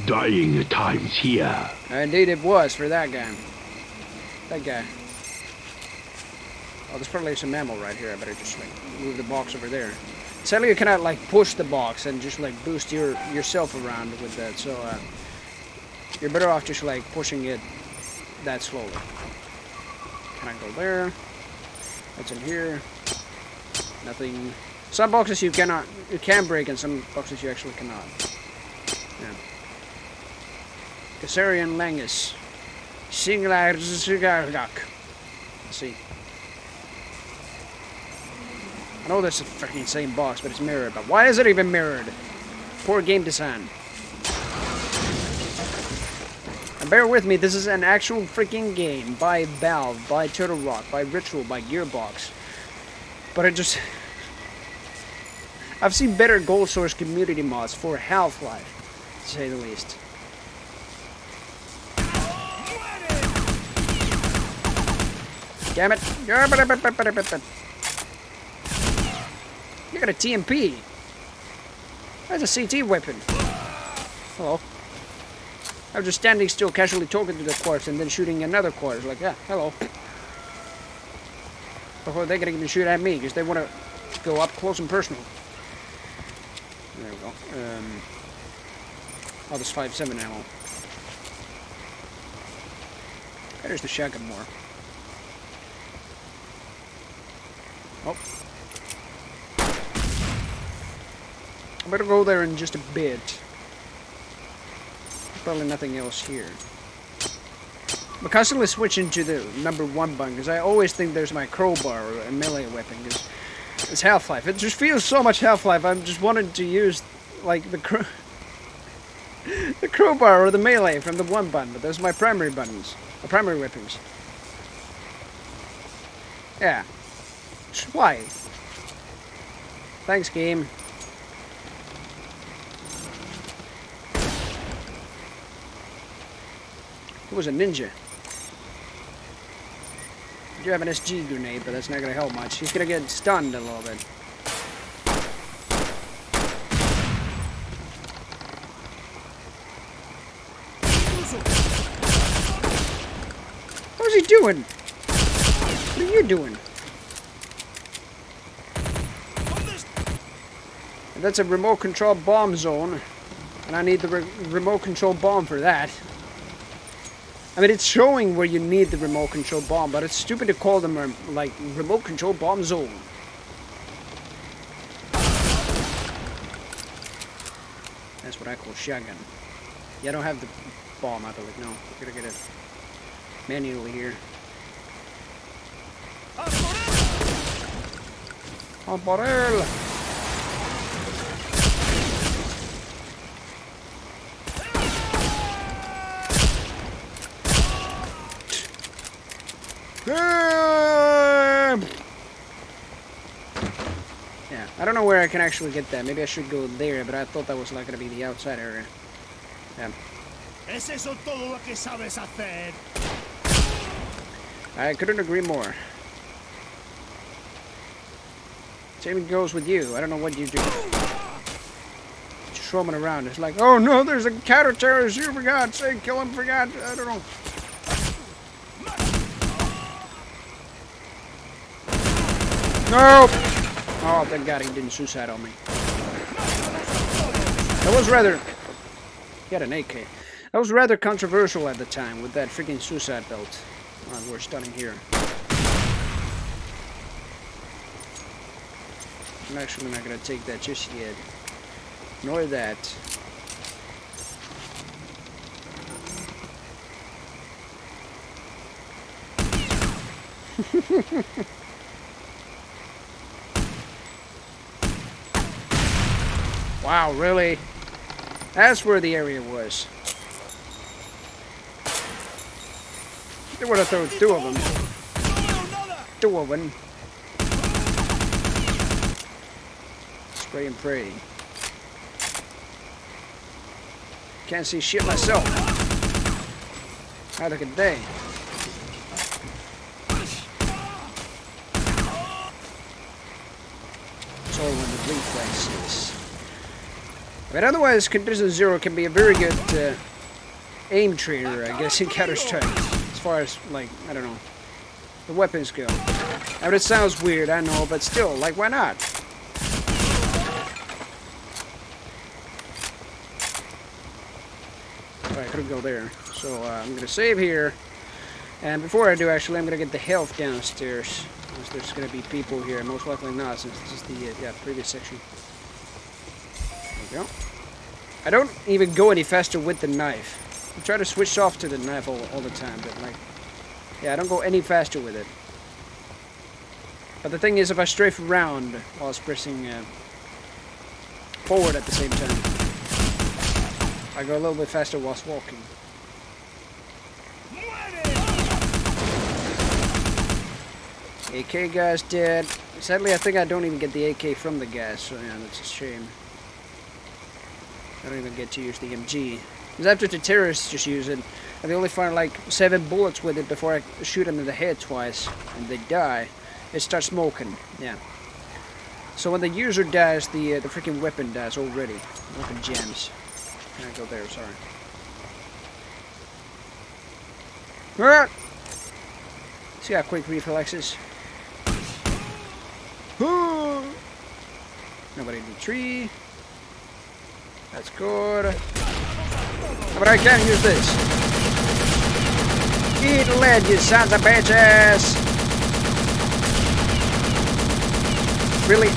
Dying times here. Indeed it was for that guy. That guy. Oh, there's probably some ammo right here. I better just like move the box over there. Sadly, you cannot like push the box and just like boost yourself around with that. So you're better off just like pushing it that slowly. Can I go there? What's in here? Nothing. Some boxes you can break, and some boxes you actually cannot. Yeah. Caesarian Langus. Singular. Let's see. I know that's the fucking same box, but it's mirrored. But why is it even mirrored? Poor game design. And bear with me, this is an actual freaking game by Valve, by Turtle Rock, by Ritual, by Gearbox. But I've seen better Gold Source community mods for Half-Life, to say the least. Damn it. You got a TMP. That's a CT weapon. Hello. I was just standing still, casually talking to the corpse, and then shooting another corpse. Like, yeah, hello. Before they're gonna even shoot at me, because they want to go up close and personal. There we go. Oh, there's 5.7 ammo. There's the shotgun more. Oh. I better go there in just a bit. Probably nothing else here. I'm constantly switching to the #1 button because I always think there's my crowbar or a melee weapon because it's Half-Life. It just feels so much Half-Life. I'm just wanted to use like the crowbar or the melee from the 1 button, but those are my primary buttons, the primary weapons. Yeah. Why? Thanks, game. It was a ninja. I do have an SG grenade, but that's not going to help much. He's going to get stunned a little bit. What's he doing? What are you doing? That's a remote control bomb zone, and I need the remote control bomb for that. I mean, it's showing where you need the remote control bomb, but it's stupid to call them like remote control bomb zone. That's what I call shotgun. Yeah, I don't have the bomb, I believe. No, I gotta get it manually here. Oh, Borel! Yeah, I don't know where I can actually get that. Maybe I should go there, but I thought that was like gonna be the outside area. Yeah. ¿Es eso todo lo que sabes hacer? I couldn't agree more. Same goes with you. I don't know what you do. Just roaming around. It's like, oh no, there's a counter-terrorist here, for God's sake, kill him, for God. I don't know. No! Oh, thank God he didn't suicide on me. That was rather... He had an AK. That was rather controversial at the time with that freaking suicide belt. Oh, we're stunning here. I'm actually not gonna take that just yet. Nor that. Wow, really? That's where the area was. They would have thrown 2 of them. 2 of them. Spray and pray. Can't see shit myself. Neither can they. It's all in the reflexes. But otherwise, Condition Zero can be a very good aim trainer, I guess, in Counter-Strike. As far as, like, I don't know, the weapons go. I mean, it sounds weird, I know, but still, like, why not? Alright, I couldn't go there. So, I'm gonna save here. And before I do, actually, I'm gonna get the health downstairs. Unless there's gonna be people here. Most likely not, since this is the previous section. There we go. I don't even go any faster with the knife. I try to switch off to the knife all the time, but like, yeah, I don't go any faster with it. But the thing is, if I strafe around while pressing forward at the same time, I go a little bit faster whilst walking. AK guy's dead. Sadly, I think I don't even get the AK from the guy, so yeah, that's a shame. I don't even get to use the MG. Because after the terrorists just use it, and they only fire like 7 bullets with it before I shoot them in the head twice, and they die, it starts smoking. Yeah. So when the user dies, the freaking weapon dies already. Weapon jams. Can I go there? Sorry. Ah! See how quick reflexes. Nobody in the tree. That's good. But I can't use this. Eat lead, you sons of bitches! Really?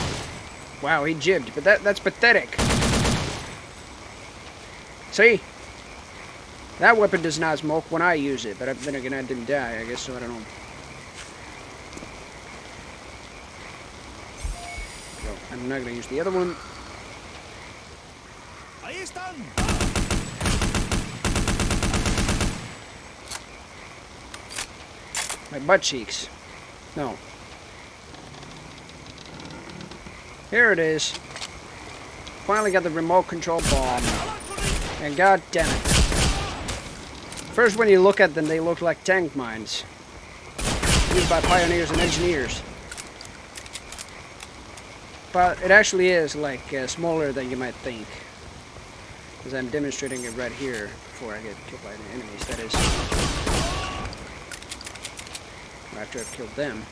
Wow, he jibbed, but that's pathetic. See? That weapon does not smoke when I use it, but then again I didn't die, I guess, so I don't know. So, I'm not gonna use the other one. My butt cheeks. No. Here it is. Finally got the remote control bomb. And god damn it. First when you look at them, they look like tank mines. Used by pioneers and engineers. But it actually is like smaller than you might think. Because I'm demonstrating it right here before I get killed by the enemies, that is. After I've killed them.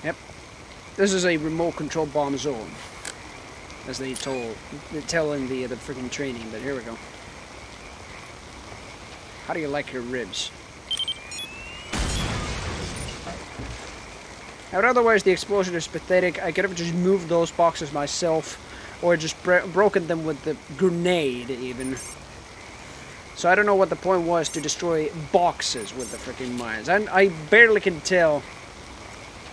Yep. This is a remote control bomb zone. As they tell in the freaking training, but here we go. How do you like your ribs? Now, otherwise the explosion is pathetic. I could have just moved those boxes myself, or just broken them with the grenade, even. So I don't know what the point was to destroy boxes with the freaking mines. I barely can tell.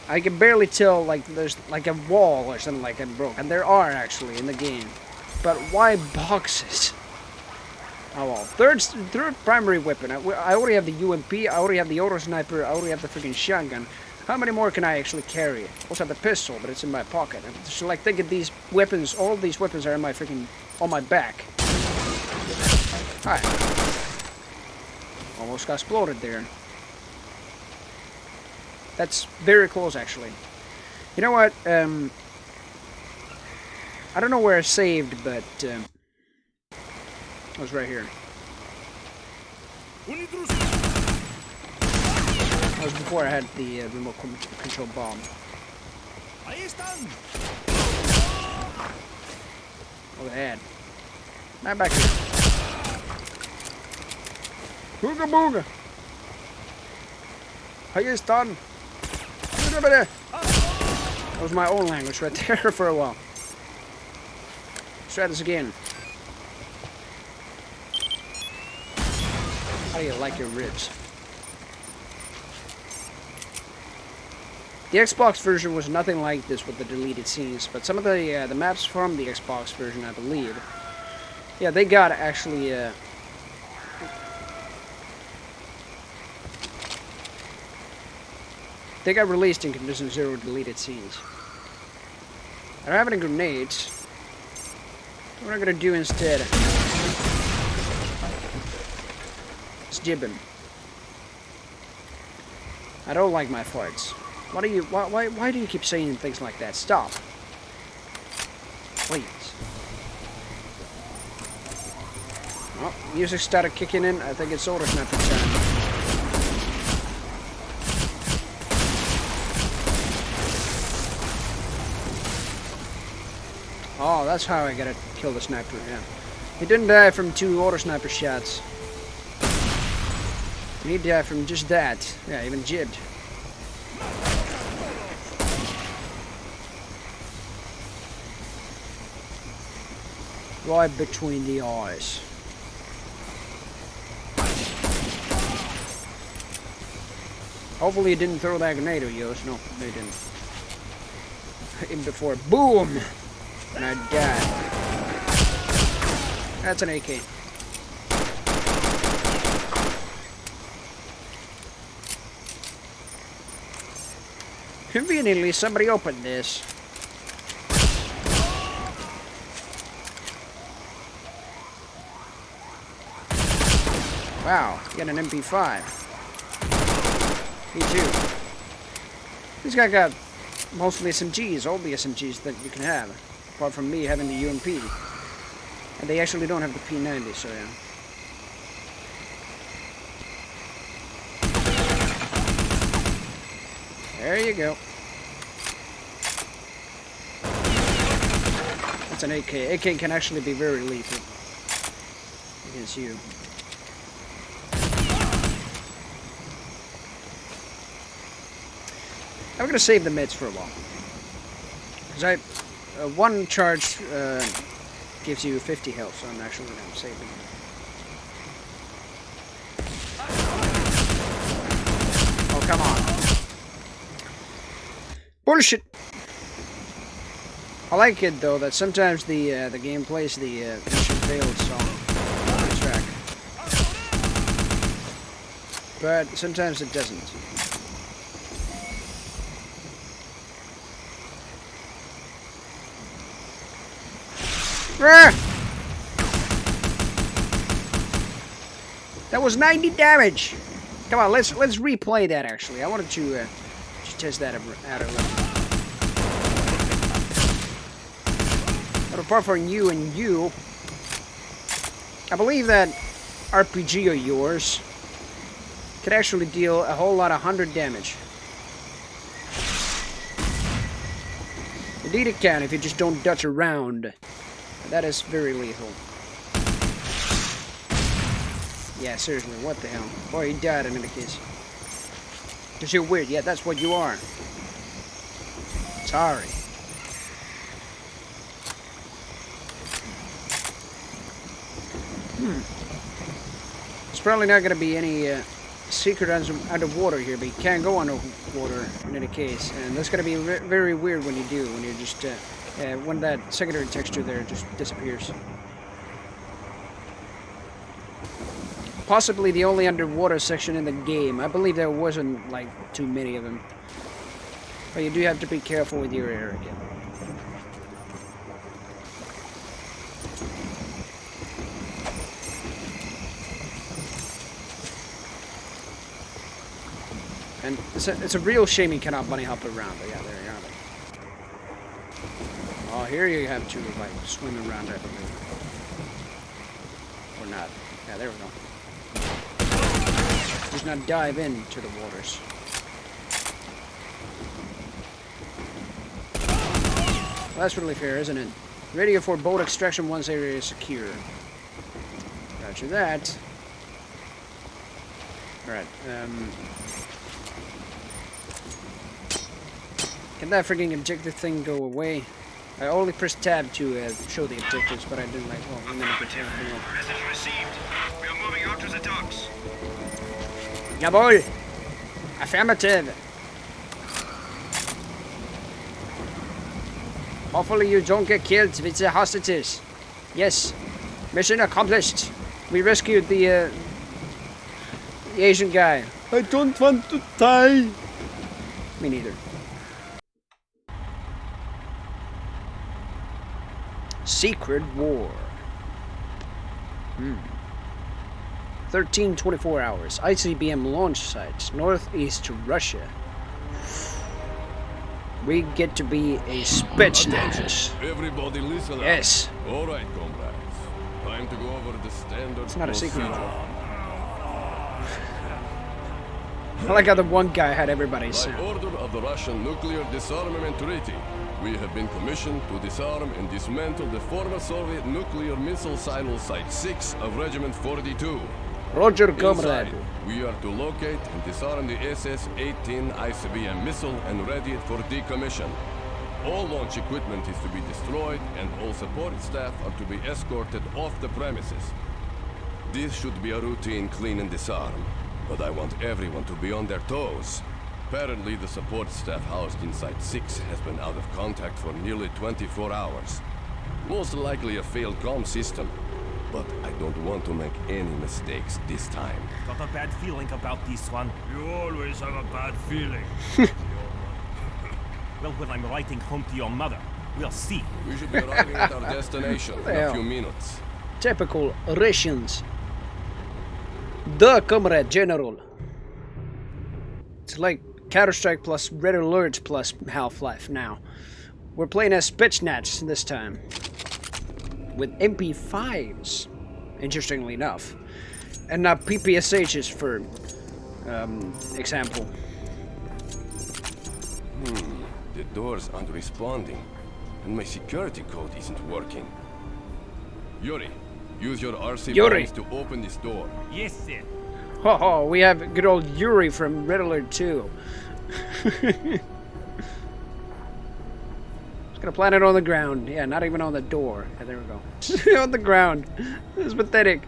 I can barely tell, like, there's like a wall or something like that broke. And there are, actually, in the game. But why boxes? Oh well. Third primary weapon. I already have the UMP, I already have the auto sniper, I already have the freaking shotgun. How many more can I actually carry? I also have the pistol, but it's in my pocket. So, like, think of these weapons, all of these weapons are in my freaking, on my back. Alright. Almost got exploded there. That's very close, actually. You know what? I don't know where I saved, but it was right here. That was before I had the remote control bomb. Look at that. Not back here. Booga booga. How you done? That was my own language right there for a while. Let's try this again. How do you like your ribs? The Xbox version was nothing like this with the deleted scenes, but some of the maps from the Xbox version, I believe, yeah, they got actually they got released in Condition 0 deleted scenes. I don't have any grenades. What am I gonna do instead? Let's jib him. I don't like my farts. Why do you keep saying things like that? Stop. Please. Oh, music started kicking in. I think it's auto sniper time. Oh, that's how I gotta kill the sniper, yeah. He didn't die from 2 auto sniper shots. He died from just that. Yeah, even jibbed. Right between the eyes. Hopefully he didn't throw that grenade at yours. No, he didn't. Hit before. Boom! And I died. That's an AK. Conveniently, somebody opened this. Wow, get an MP5. Me too. This guy got mostly SMGs, all the SMGs that you can have. Apart from me having the UMP. And they actually don't have the P90, so yeah. There you go. That's an AK. AK can actually be very lethal against you. I'm gonna save the meds for a while. Because one charge gives you 50 health, so I'm actually gonna save them. Oh, come on. Bullshit! I like it though that sometimes the game plays the mission failed song on the track, but sometimes it doesn't. Ah! That was 90 damage. Come on, let's replay that. Actually, I wanted to just test that out a little. But apart from you and you, I believe that RPG of yours could actually deal a whole lot of 100 damage. Indeed, it can if you just don't dutch around. That is very lethal. Yeah, seriously, what the hell? Boy, he died in any case. Because you're weird. Yeah, that's what you are. Sorry. There's probably not going to be any secret underwater here, but you can't go underwater in any case. And that's going to be very weird when you do, when you just... when that secondary texture there just disappears. Possibly the only underwater section in the game. I believe there wasn't, like, too many of them. But you do have to be careful with your air again. And it's a real shame you cannot bunny hop around. But yeah, there you are. Oh, here you have to, like, swim around, I believe. Or not. Yeah, there we go. Just not dive into the waters. Well, that's really fair, isn't it? Radio for boat extraction once area is secure. Roger that. Alright, can that freaking objective thing go away? I only pressed tab to show the objectives, but I didn't like. Oh, and then I could tell. Message received. We are moving out to the docks. Jawohl! Affirmative! Hopefully you don't get killed with the hostages. Yes. Mission accomplished. We rescued the Asian guy. I don't want to die. Me neither. Secret War. 13-24 hours. ICBM launch sites. Northeast Russia. We get to be a Spetsnaz. Everybody listen up. Yes. All right, comrades. Time to go over the standard. It's not a secret. I like how the one guy had everybody say. By order of the Russian Nuclear Disarmament Treaty, we have been commissioned to disarm and dismantle the former Soviet nuclear missile silo Site 6 of Regiment 42. Roger, comrade. Inside, we are to locate and disarm the SS-18 ICBM missile and ready it for decommission. All launch equipment is to be destroyed and all support staff are to be escorted off the premises. This should be a routine clean and disarm, but I want everyone to be on their toes. Apparently the support staff housed inside 6 has been out of contact for nearly 24 hours. Most likely a failed comm system, but I don't want to make any mistakes this time. Got a bad feeling about this one. You always have a bad feeling. Well, when I'm writing home to your mother, we'll see. We should be arriving at our destination in a few minutes. Typical Russians. Duh, comrade general. It's like Counter-Strike plus Red Alert plus Half-Life now. We're playing as Spetsnaz this time. With MP5s, interestingly enough. And not PPSHs for example. The doors aren't responding, and my security code isn't working. Yuri, use your RC Yuri. buttons to open this door. Yes, sir. Ho ho, we have good old Yuri from Red Alert 2. Just gonna plant it on the ground. Yeah, not even on the door. Yeah, there we go. On the ground. This is pathetic.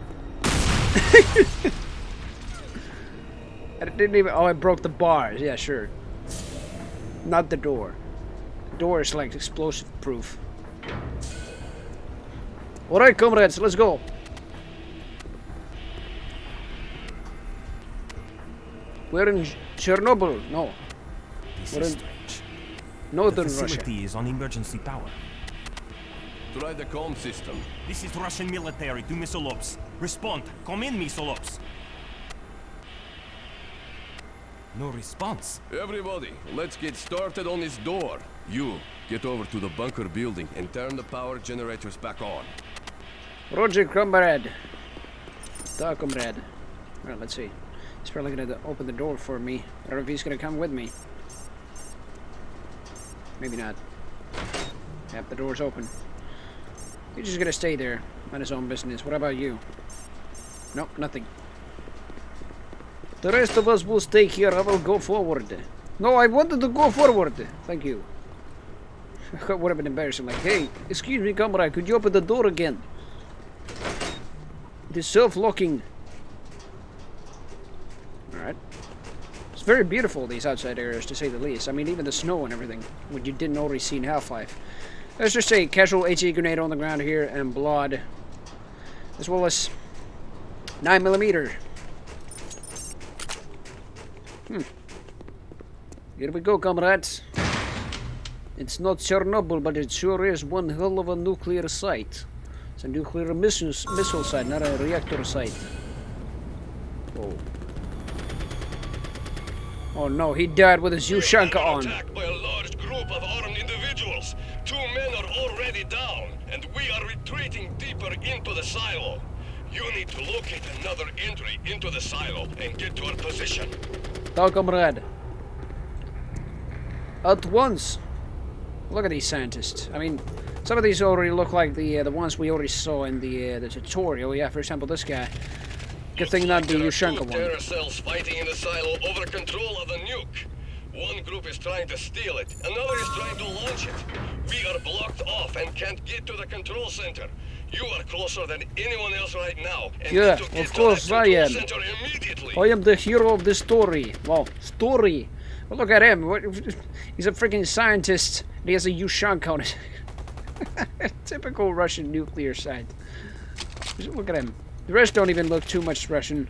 I didn't even. Oh, I broke the bars. Yeah, sure. Not the door. The door is like explosive proof. Alright, comrades, let's go. We're in Chernobyl. No. This We're is in strange. northern The Russia. facility is on emergency power. Try the comm system. This is Russian military to missile ops. Respond. Come in, missile ops. No response. Everybody, let's get started on this door. You, get over to the bunker building and turn the power generators back on. Roger, comrade. Da, comrade. Well, let's see. He's probably gonna open the door for me. I don't know if he's gonna come with me. Maybe not. Yep, the door's open. He's just gonna stay there, mind his own business. What about you? Nope, nothing. The rest of us will stay here. I will go forward. No, I wanted to go forward. Thank you. That would have been embarrassing. Like, hey, excuse me, comrade, could you open the door again? It is self-locking. Alright. It's very beautiful, these outside areas, to say the least. I mean, even the snow and everything, what you didn't already see in Half-Life. Let's just say casual HE grenade on the ground here, and blood. As well as 9mm. Here we go, comrades. It's not Chernobyl, but it sure is one hell of a nuclear site. It's a nuclear missile site, not a reactor site. Whoa. Oh no, he died with his Yushanka on. Attacked by a large group of armed individuals. 2 men are already down, and we are retreating deeper into the silo. You need to locate another entry into the silo and get to our position. Tell comrade. At once. Look at these scientists. I mean, some of these already look like the ones we already saw in the tutorial. Yeah, for example, this guy. Good thing not the Yushanka one. Terror cells fighting in the silo over control of the nuke. One group is trying to steal it, another is trying to launch it. We are blocked off and can't get to the control center. You are closer than anyone else right now. And Yeah, need to get of to course that I control am. center immediately. I am the hero of the story. Well, story. Well, look at him. He's a freaking scientist. And he has a Yushanka on it. Typical Russian nuclear site. Just look at him. The rest don't even look too much Russian.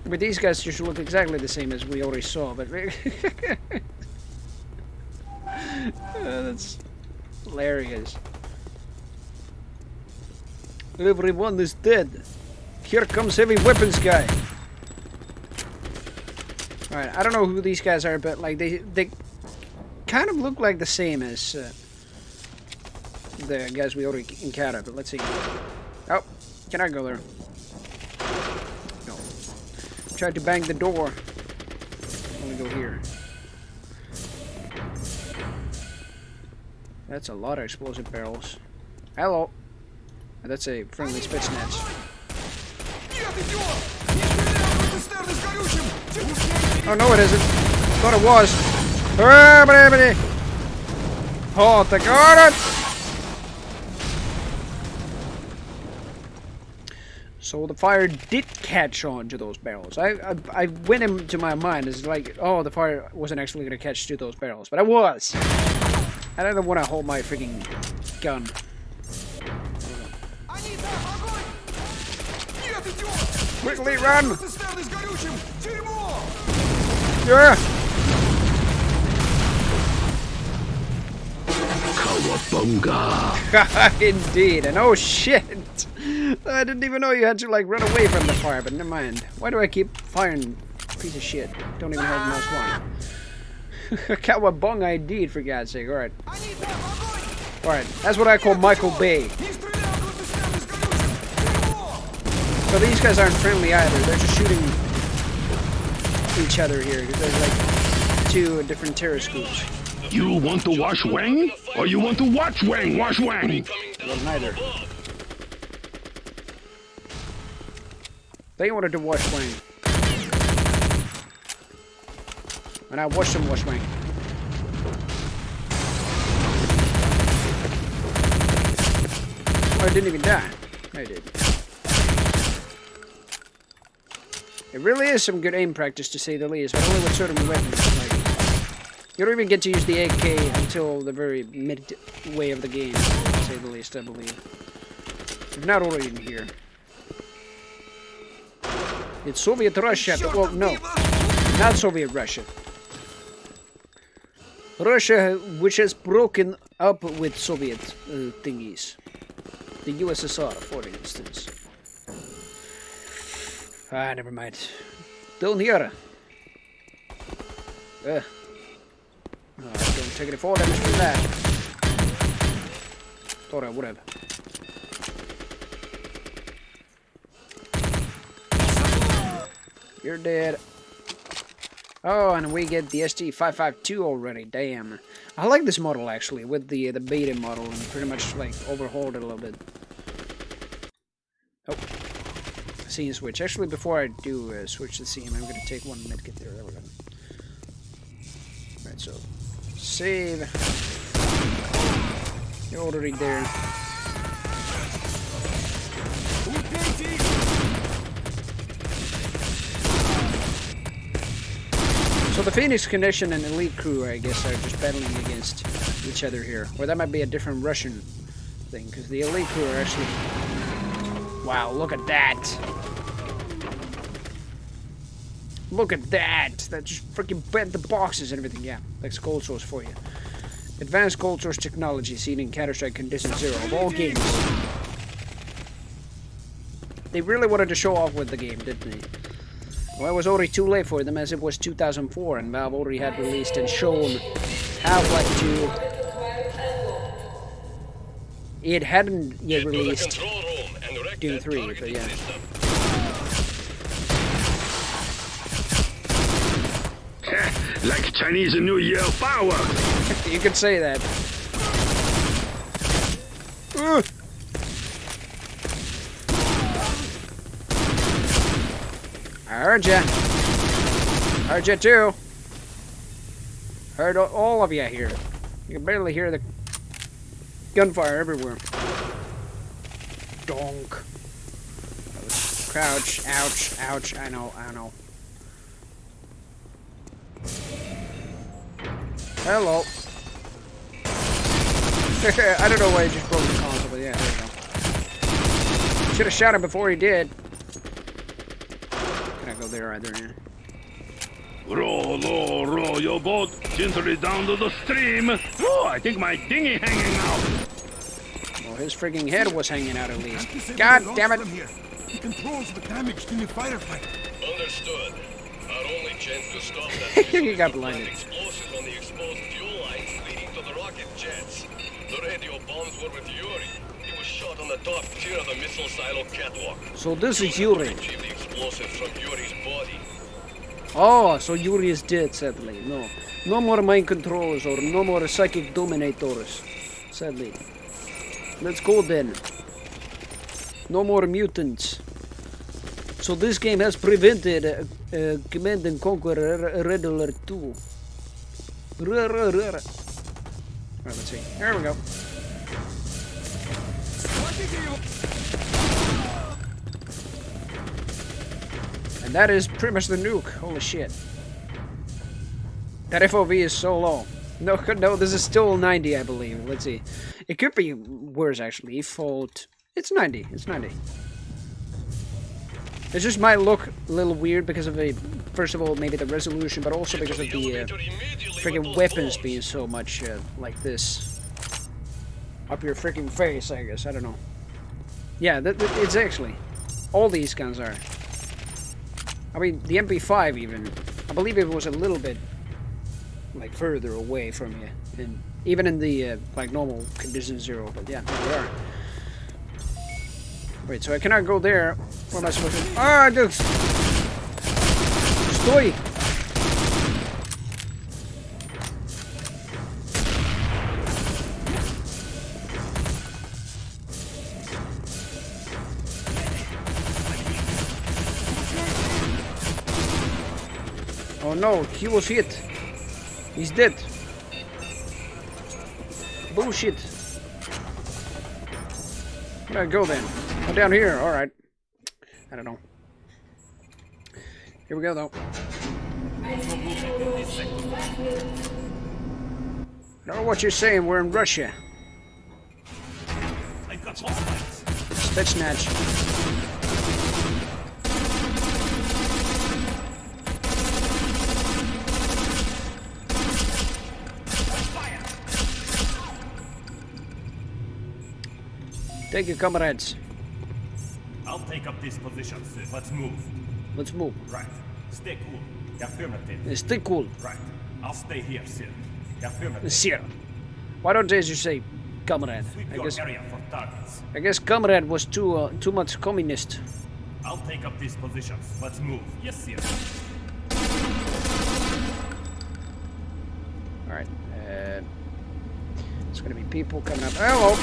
But these guys just look exactly the same as we already saw. But that's hilarious. Everyone is dead. Here comes heavy weapons guy. Alright, I don't know who these guys are, but like they kind of look like the same as the guys we already encountered. But let's see. Oh, can I go there? No. Tried to bang the door. Let me go here. That's a lot of explosive barrels. Hello. That's a friendly Spetsnaz. Oh, no, it isn't. Thought it was. Oh, thank God. So the fire did catch on to those barrels. I went into my mind as like, oh, the fire wasn't actually going to catch to those barrels, but it was. I don't want to hold my freaking gun. Quickly run! Yeah. Cowabunga! Indeed, and oh shit! I didn't even know you had to like run away from the fire, but never mind. Why do I keep firing? Piece of shit. Don't even have the mouse one. Cowabunga indeed, for God's sake. Alright. Alright, that's what I call Michael Bay. So these guys aren't friendly either. They're just shooting each other here because there's like two different terrorist groups. You want to wash Wang? Or you want to watch Wang wash Wang? Well, neither. They wanted to wash Wang. And I watched them wash Wang. Oh, I didn't even die. I did. It really is some good aim practice, to say the least, but only with certain weapons. Like, you don't even get to use the AK until the very midway of the game, to say the least, I believe. If not already in here. It's Soviet Russia. Well, no. Not Soviet Russia. Russia, which has broken up with Soviet thingies. The USSR, for instance. Ah, never mind. Down here. Oh, don't take any fall damage from that. Thought I would have. You're dead. Oh, and we get the ST-552 already. Damn. I like this model actually, with the beta model, and pretty much like overhauled it a little bit. Oh. Scene switch. Actually, before I do switch the scene, I'm gonna take one medkit there. There we go. Right, so save. You're already there. So the Phoenix Condition and Elite Crew, I guess, are just battling against each other here. Or that might be a different Russian thing, because the Elite Crew are actually... Wow, look at that! Look at that! That just freaking bent the boxes and everything. Yeah, that's cold source for you. Advanced cold source technology seen in Counter-Strike Condition Zero of all games. They really wanted to show off with the game, didn't they? Well, it was already too late for them, as it was 2004, and Valve already had released and shown Half-Life 2. It hadn't yet released Doom 3, but yeah. Like Chinese New Year fireworks. You could say that. I heard ya. Heard ya too. Heard all of you here. You can barely hear the gunfire everywhere. Donk. Crouch. Ouch. Ouch. I know. I know. Hello. I don't know why he just broke the console, but yeah, there you go. Should have shot him before he did. Can I go there either? Yeah. Row your boat gently down to the stream. Oh, I think my dinghy hanging out. Well, his freaking head was hanging out at least. God damn it! He controls the damage to the firefight. Understood. Our only chance to stop that He got blinded. explosives on the exposed fuel lines leading to the rocket jets. The radio bombs were with Yuri. He was shot on the top tier of the missile silo catwalk. So this is Yuri. Retrieve the explosives from Yuri's body. Oh, so Yuri is dead, sadly. No. No more mind controllers or no more psychic dominators. Sadly. Let's go then. No more mutants. So this game has prevented Command and Conquer Red Alert 2. Alright, let's see. There we go. And that is pretty much the nuke. Holy shit. That FOV is so low. No, this is still 90, I believe. Let's see. It could be worse, actually. Default. It's 90. It's 90. It just might look a little weird because of the, first of all, maybe the resolution, but also because of the freaking weapons being so much like this. Up your freaking face, I guess. I don't know. Yeah, it's actually. All these guns are. I mean, the MP5 even. I believe it was a little bit like further away from you, and even in the like normal condition 0. But yeah, there we are. Wait, so I cannot go there. What am I supposed to do? Ah, just Stoy! Oh no, he was hit. He's dead. Bullshit. Where'd I go then? Oh, down here. Alright. I don't know. Here we go, though. I don't know what you're saying. We're in Russia. Spetsnaz. Thank you, comrades. I'll take up this position, sir. Let's move. Let's move. Right. Stay cool. Affirmative. Stay cool. Right. I'll stay here, sir. Affirmative. Sir. Why don't they just say comrade? Sweep your area for targets. I guess comrade was too much communist. I'll take up these positions. Let's move. Yes, sir. Alright. It's gonna be people coming up. Hello!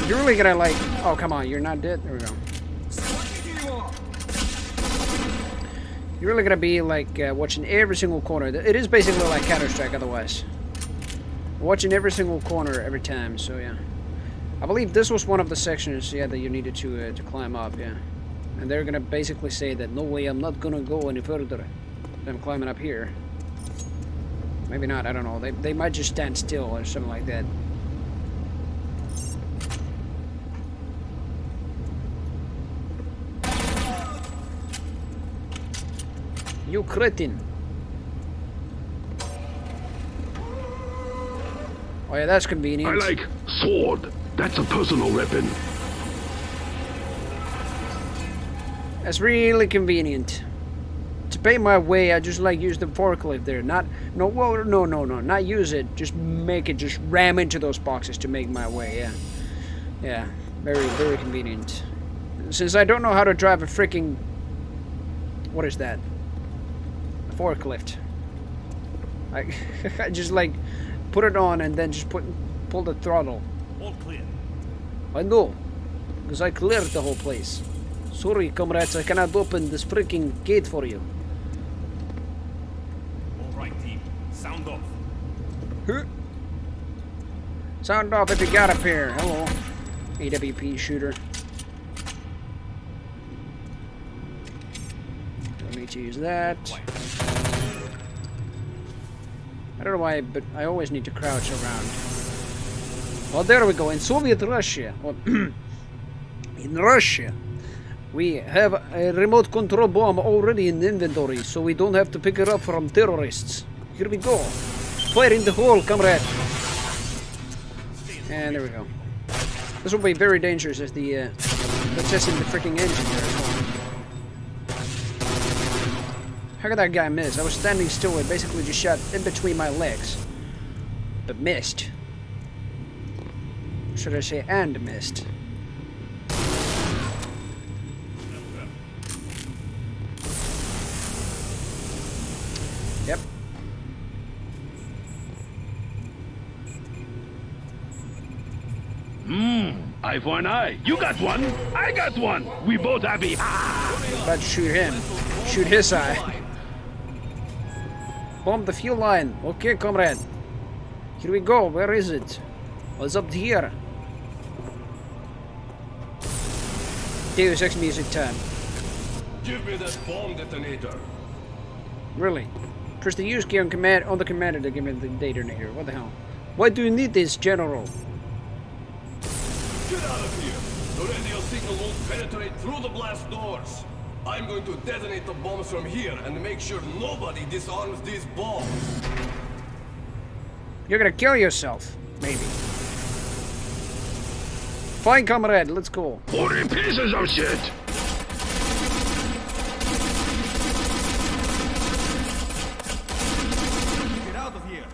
You're really gonna like... Oh, come on, you're not dead? There we go. You're really gonna be like watching every single corner. It is basically like Counter-Strike otherwise. Watching every single corner every time, so yeah. I believe this was one of the sections, yeah, that you needed to climb up, yeah. And they're gonna basically say that, no way, I'm not gonna go any further. I'm climbing up here. Maybe not, I don't know. They might just stand still or something like that. You cretin. Oh yeah, that's convenient. I like sword. That's a personal weapon. That's really convenient. To pay my way, I just like use the forklift there. Not use it. Just make it. Just ram into those boxes to make my way. Yeah, yeah. Very, very convenient. Since I don't know how to drive a freaking... What is that? Forklift. I just like put it on and then just pull the throttle. All clear. I know, because I cleared the whole place. Sorry, comrades, I cannot open this freaking gate for you. All right, team. Sound off. Huh? Sound off if you got up here. Hello, AWP shooter. Don't need to use that. I don't know why, but I always need to crouch around. Well, there we go. In Soviet Russia, or in Russia, we have a remote control bomb already in inventory, so we don't have to pick it up from terrorists. Here we go. Fire in the hole, comrade. And there we go. This will be very dangerous as the that's in the freaking engine there as well. How could that guy miss? I was standing still and basically just shot in between my legs. But missed. Should I say and missed? Yep. Eye for an eye. You got one. I got one. We both happy. About to shoot him. Shoot his eye. Bomb the fuel line. Okay, comrade. Here we go. Where is it? What's up here? Deus Ex music time. Give me that bomb detonator. Really? Press the use key on the commander to give me the detonator. What the hell? Why do you need this, General? Get out of here! The radio signal won't penetrate through the blast doors. I'm going to detonate the bombs from here and make sure nobody disarms these bombs. You're gonna kill yourself, maybe. Fine, comrade, let's go. 40 pieces of shit! Get out of here!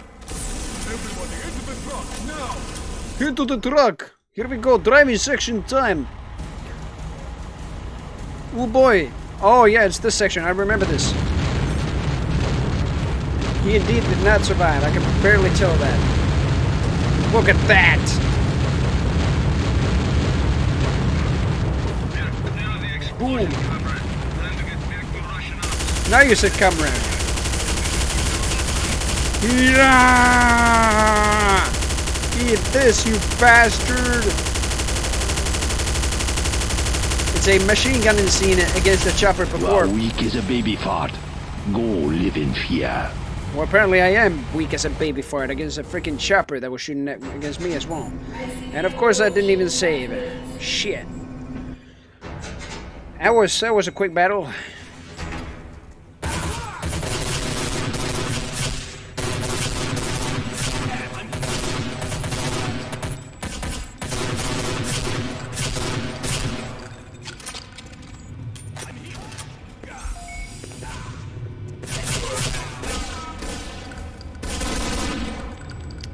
Everybody into the truck, now! Into the truck! Here we go, driving section time! Oh boy! Oh yeah, it's this section, I remember this. He indeed did not survive, I can barely tell that. Look at that! Boom! Now you said comrade. Yeah! Eat this, you bastard! It's a machine gunning scene against the chopper before. You are weak as a baby fart. Go live in fear. Well, apparently I am weak as a baby fart against a freaking chopper that was shooting against me as well. And of course I didn't even save. Shit. That was a quick battle.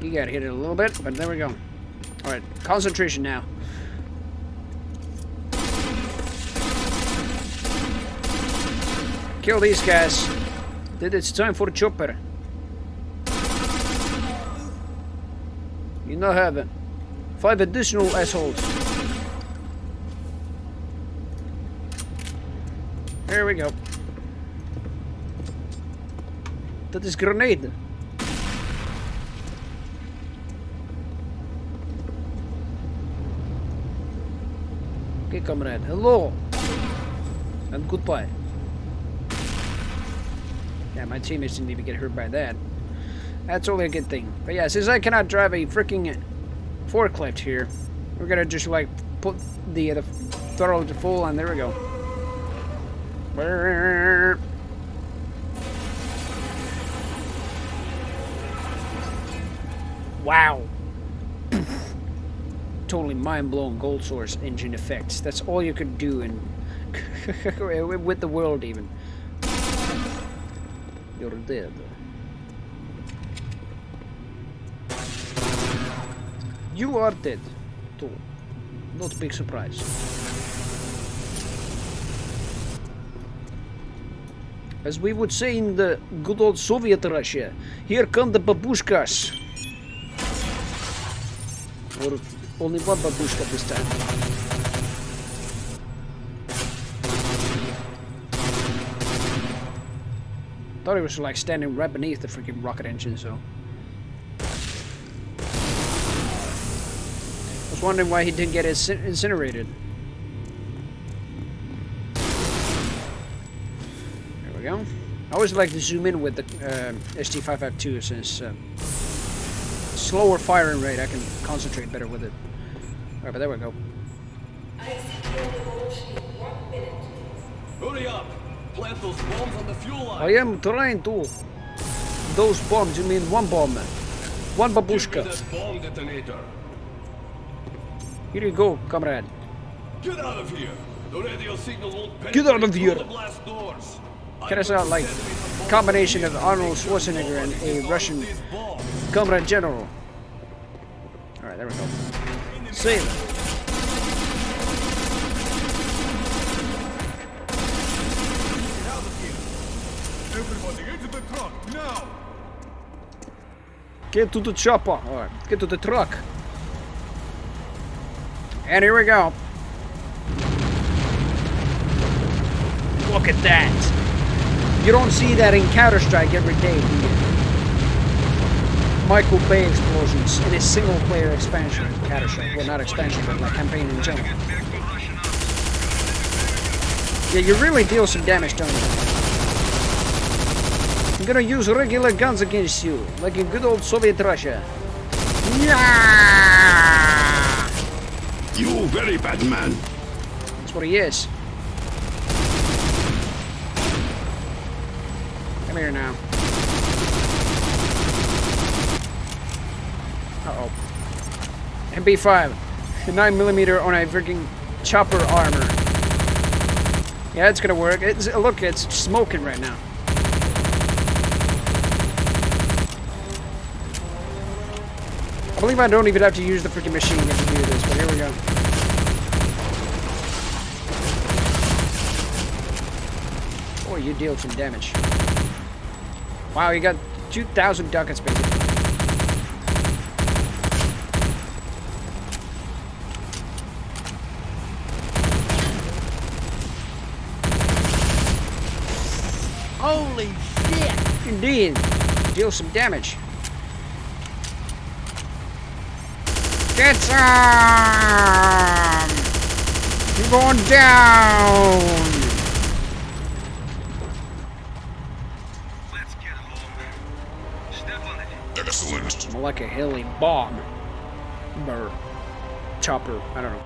You got hit it a little bit, but there we go. Alright, concentration now. Kill these guys. Then it's time for the chopper. You now have 5 additional assholes. There we go. That is grenade. Okay, comrade. Hello. And goodbye. Yeah, my teammates didn't even get hurt by that. That's only a good thing. But yeah, since I cannot drive a freaking forklift here, we're gonna just like put the throttle to full, and there we go. Wow. Totally mind-blowing gold source engine effects. That's all you could do in with the world even. You're dead. You are dead, too. Not a big surprise. As we would say in the good old Soviet Russia, here come the babushkas. Or only one babushka this time. Thought he was like standing right beneath the freaking rocket engine, so. I was wondering why he didn't get incinerated. There we go. I always like to zoom in with the ST552 since slower firing rate, I can concentrate better with it. Alright, but there we go. Hurry up! Plant those bombs on the fuel line. I am trying to. Those bombs, you mean one bomb. One babushka. Give me that bomb detonator. Here you go, comrade. Get out of here! The radio signal won't Get out of penetrate here! through the blast doors. Can I sound like combination of Arnold Schwarzenegger and a Russian comrade general? Alright, there we go. Save it. Everybody into the truck, now! Get to the chopper. Alright, get to the truck. And here we go. Look at that. You don't see that in Counter-Strike every day, do you? Michael Bay explosions in a single-player expansion of Counter-Strike. Well, not expansion, but like campaign in general. Yeah, you really deal some damage, don't you? I'm gonna use regular guns against you, like in good old Soviet Russia. Yeah! You very bad man. That's what he is. Come here now. Uh-oh. MP5. 9mm on a freaking chopper armor. Yeah, it's gonna work. Look, it's smoking right now. I believe I don't even have to use the freaking machine gun to do this, but here we go. Oh, you deal some damage. Wow, you got 2,000 ducats, basically. Holy shit! Indeed. Deal some damage. Get some! You're going down! Let's get home. Step on it. Excellent. More like a hilly bomb. Or chopper. I don't know.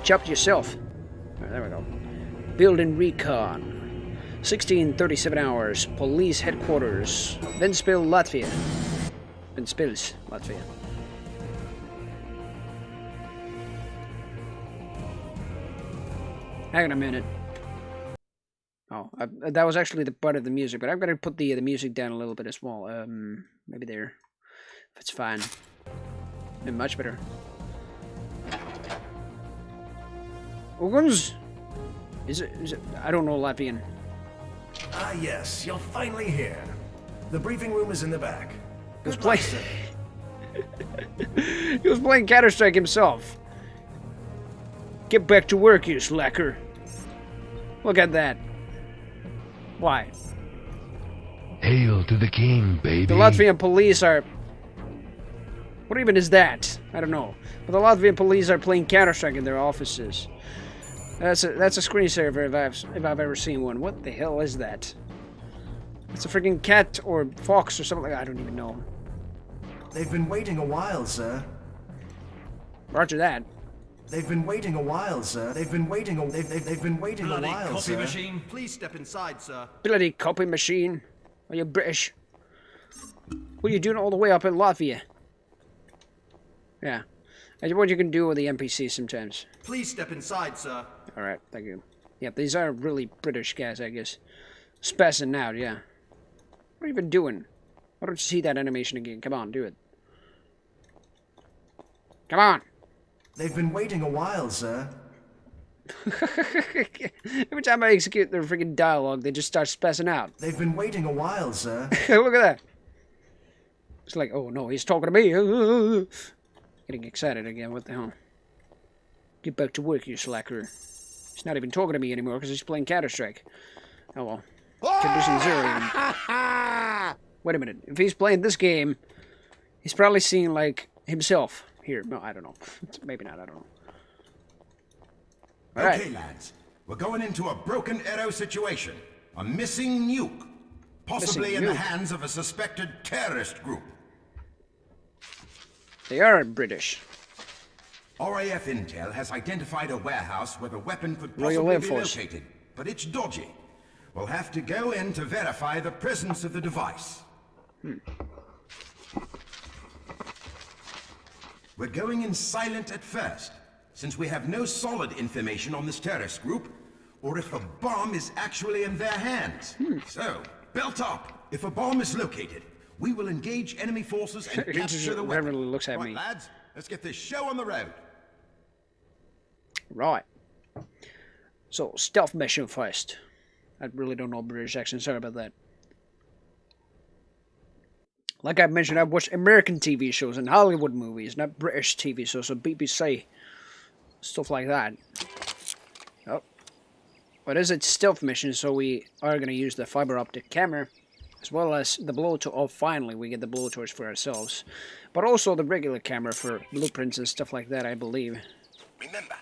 Chopped yourself. Right, there we go. Building recon. 1637 hours. Police headquarters. Ventspils, Latvia. Ventspils, Latvia. Hang on a minute. Oh, that was actually the part of the music, but I've got to put the music down a little bit as well. Maybe there. If it's fine. Maybe much better. Organs? Is it? I don't know Latvian. Ah, yes, you're finally here. The briefing room is in the back. He was playing. He was playing Counter-Strike himself. Get back to work, you slacker. Look at that. Why? Hail to the king, baby. The Latvian police are... What even is that? I don't know. But the Latvian police are playing Counter-Strike in their offices. That's a screensaver if I've ever seen one. What the hell is that? It's a freaking cat or fox or something like that. I don't even know. They've been waiting a while, sir. Roger that. They've been waiting a while, sir. They've been waiting a Bloody while, copy sir. machine, please step inside, sir. Bloody copy machine. Are you British? What are you doing all the way up in Latvia? Yeah. That's what you can do with the NPC sometimes. Please step inside, sir. Alright, thank you. Yep, these are really British guys, I guess. Spazzing out, yeah. What are you even doing? Why don't you see that animation again? Come on, do it. Come on! They've been waiting a while, sir. Every time I execute their freaking dialogue, they just start spazzing out. They've been waiting a while, sir. Look at that. It's like, oh no, he's talking to me. Getting excited again, what the hell? Get back to work, you slacker. He's not even talking to me anymore because he's playing Counter-Strike. Oh well. Condition 0 even. Wait a minute. If he's playing this game, he's probably seeing, like, himself here. No, I don't know. Maybe not, I don't know. Alright. Okay, lads. We're going into a broken arrow situation. A missing nuke. Possibly in the hands of a suspected terrorist group. They are British. RAF Intel has identified a warehouse where the weapon could Royal possibly Air be Force. located, but it's dodgy. We'll have to go in to verify the presence of the device. We're going in silent at first, since we have no solid information on this terrorist group, or if the bomb is actually in their hands. So, belt up. If a bomb is located, we will engage enemy forces and capture the weapon. Really looks at Right, me. lads, let's get this show on the road. Right. So, stealth mission first. I really don't know British accent, sorry about that. Like I mentioned, I've watched American TV shows and Hollywood movies, not British TV shows, so BBC. stuff like that. Oh. But it's a stealth mission, so we are going to use the fiber optic camera, as well as the blowtorch. Oh, finally, we get the blowtorch for ourselves. But also the regular camera for blueprints and stuff like that, I believe. Remember,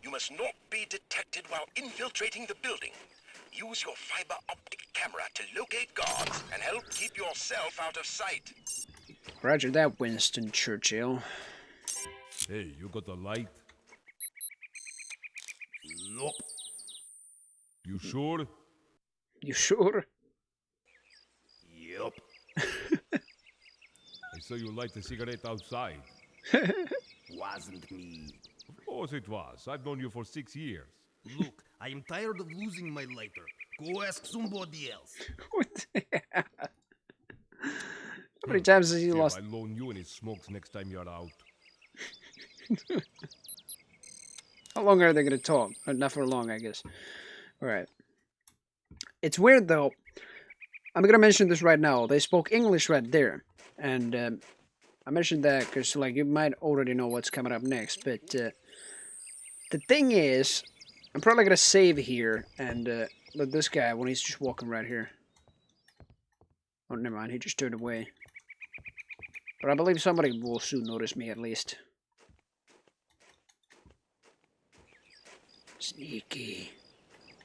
you must not be detected while infiltrating the building. Use your fiber optic camera to locate guards and help keep yourself out of sight. Roger that, Winston Churchill. Hey, you got a light? Nope. You sure? You sure? Yup. I saw you light a cigarette outside. Wasn't me. Of course it was. I've known you for 6 years. Look, I am tired of losing my lighter. Go ask somebody else. What the hell? How many times has he lost? I loan you any smokes next time you're out. How long are they going to talk? Not for long, I guess. Alright. It's weird, though. I'm going to mention this right now. They spoke English right there. And I mentioned that because, like, you might already know what's coming up next. But the thing is, I'm probably going to save here. And let this guy, when he's just walking right here. Oh, never mind. He just turned away. But I believe somebody will soon notice me, at least. Sneaky.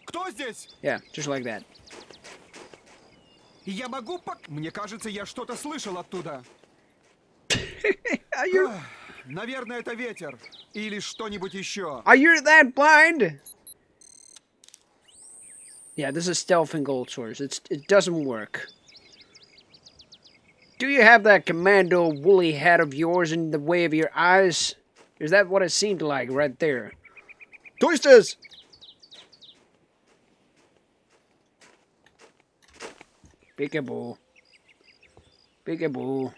Кто здесь? Yeah, just like that. Я могу Мне кажется, я что-то слышал оттуда. Are you... Наверное, это ветер. Или что-нибудь еще. Are you that blind? Yeah, this is stealth and gold source. It doesn't work. Do you have that commando woolly hat of yours in the way of your eyes? Is that what it seemed like right there? Toasters! Peekaboo. Peekaboo.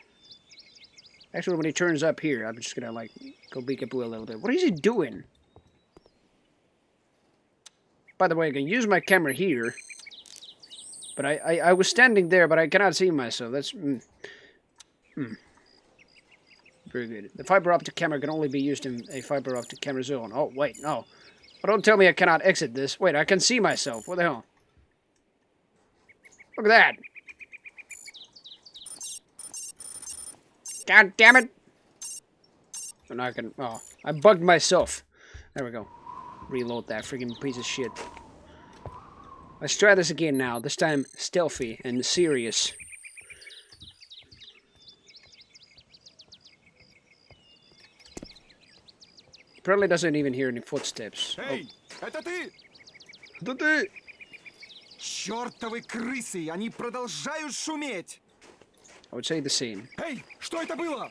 Actually, when he turns up here, I'm just gonna, like, go peekaboo a little bit. What is he doing? By the way, I can use my camera here. But I was standing there, but I cannot see myself. That's... Very good. The fiber optic camera can only be used in a fiber optic camera zone. Oh, wait, no. But don't tell me I cannot exit this. Wait, I can see myself. What the hell? Look at that. God damn it. And I can... Oh, I bugged myself. There we go. Reload that freaking piece of shit. Let's try this again now. This time stealthy and serious. Probably doesn't even hear any footsteps. Эй, это ты? Это ты? Чёртовы крысы, они продолжают шуметь. I would say the same. Эй, что это было?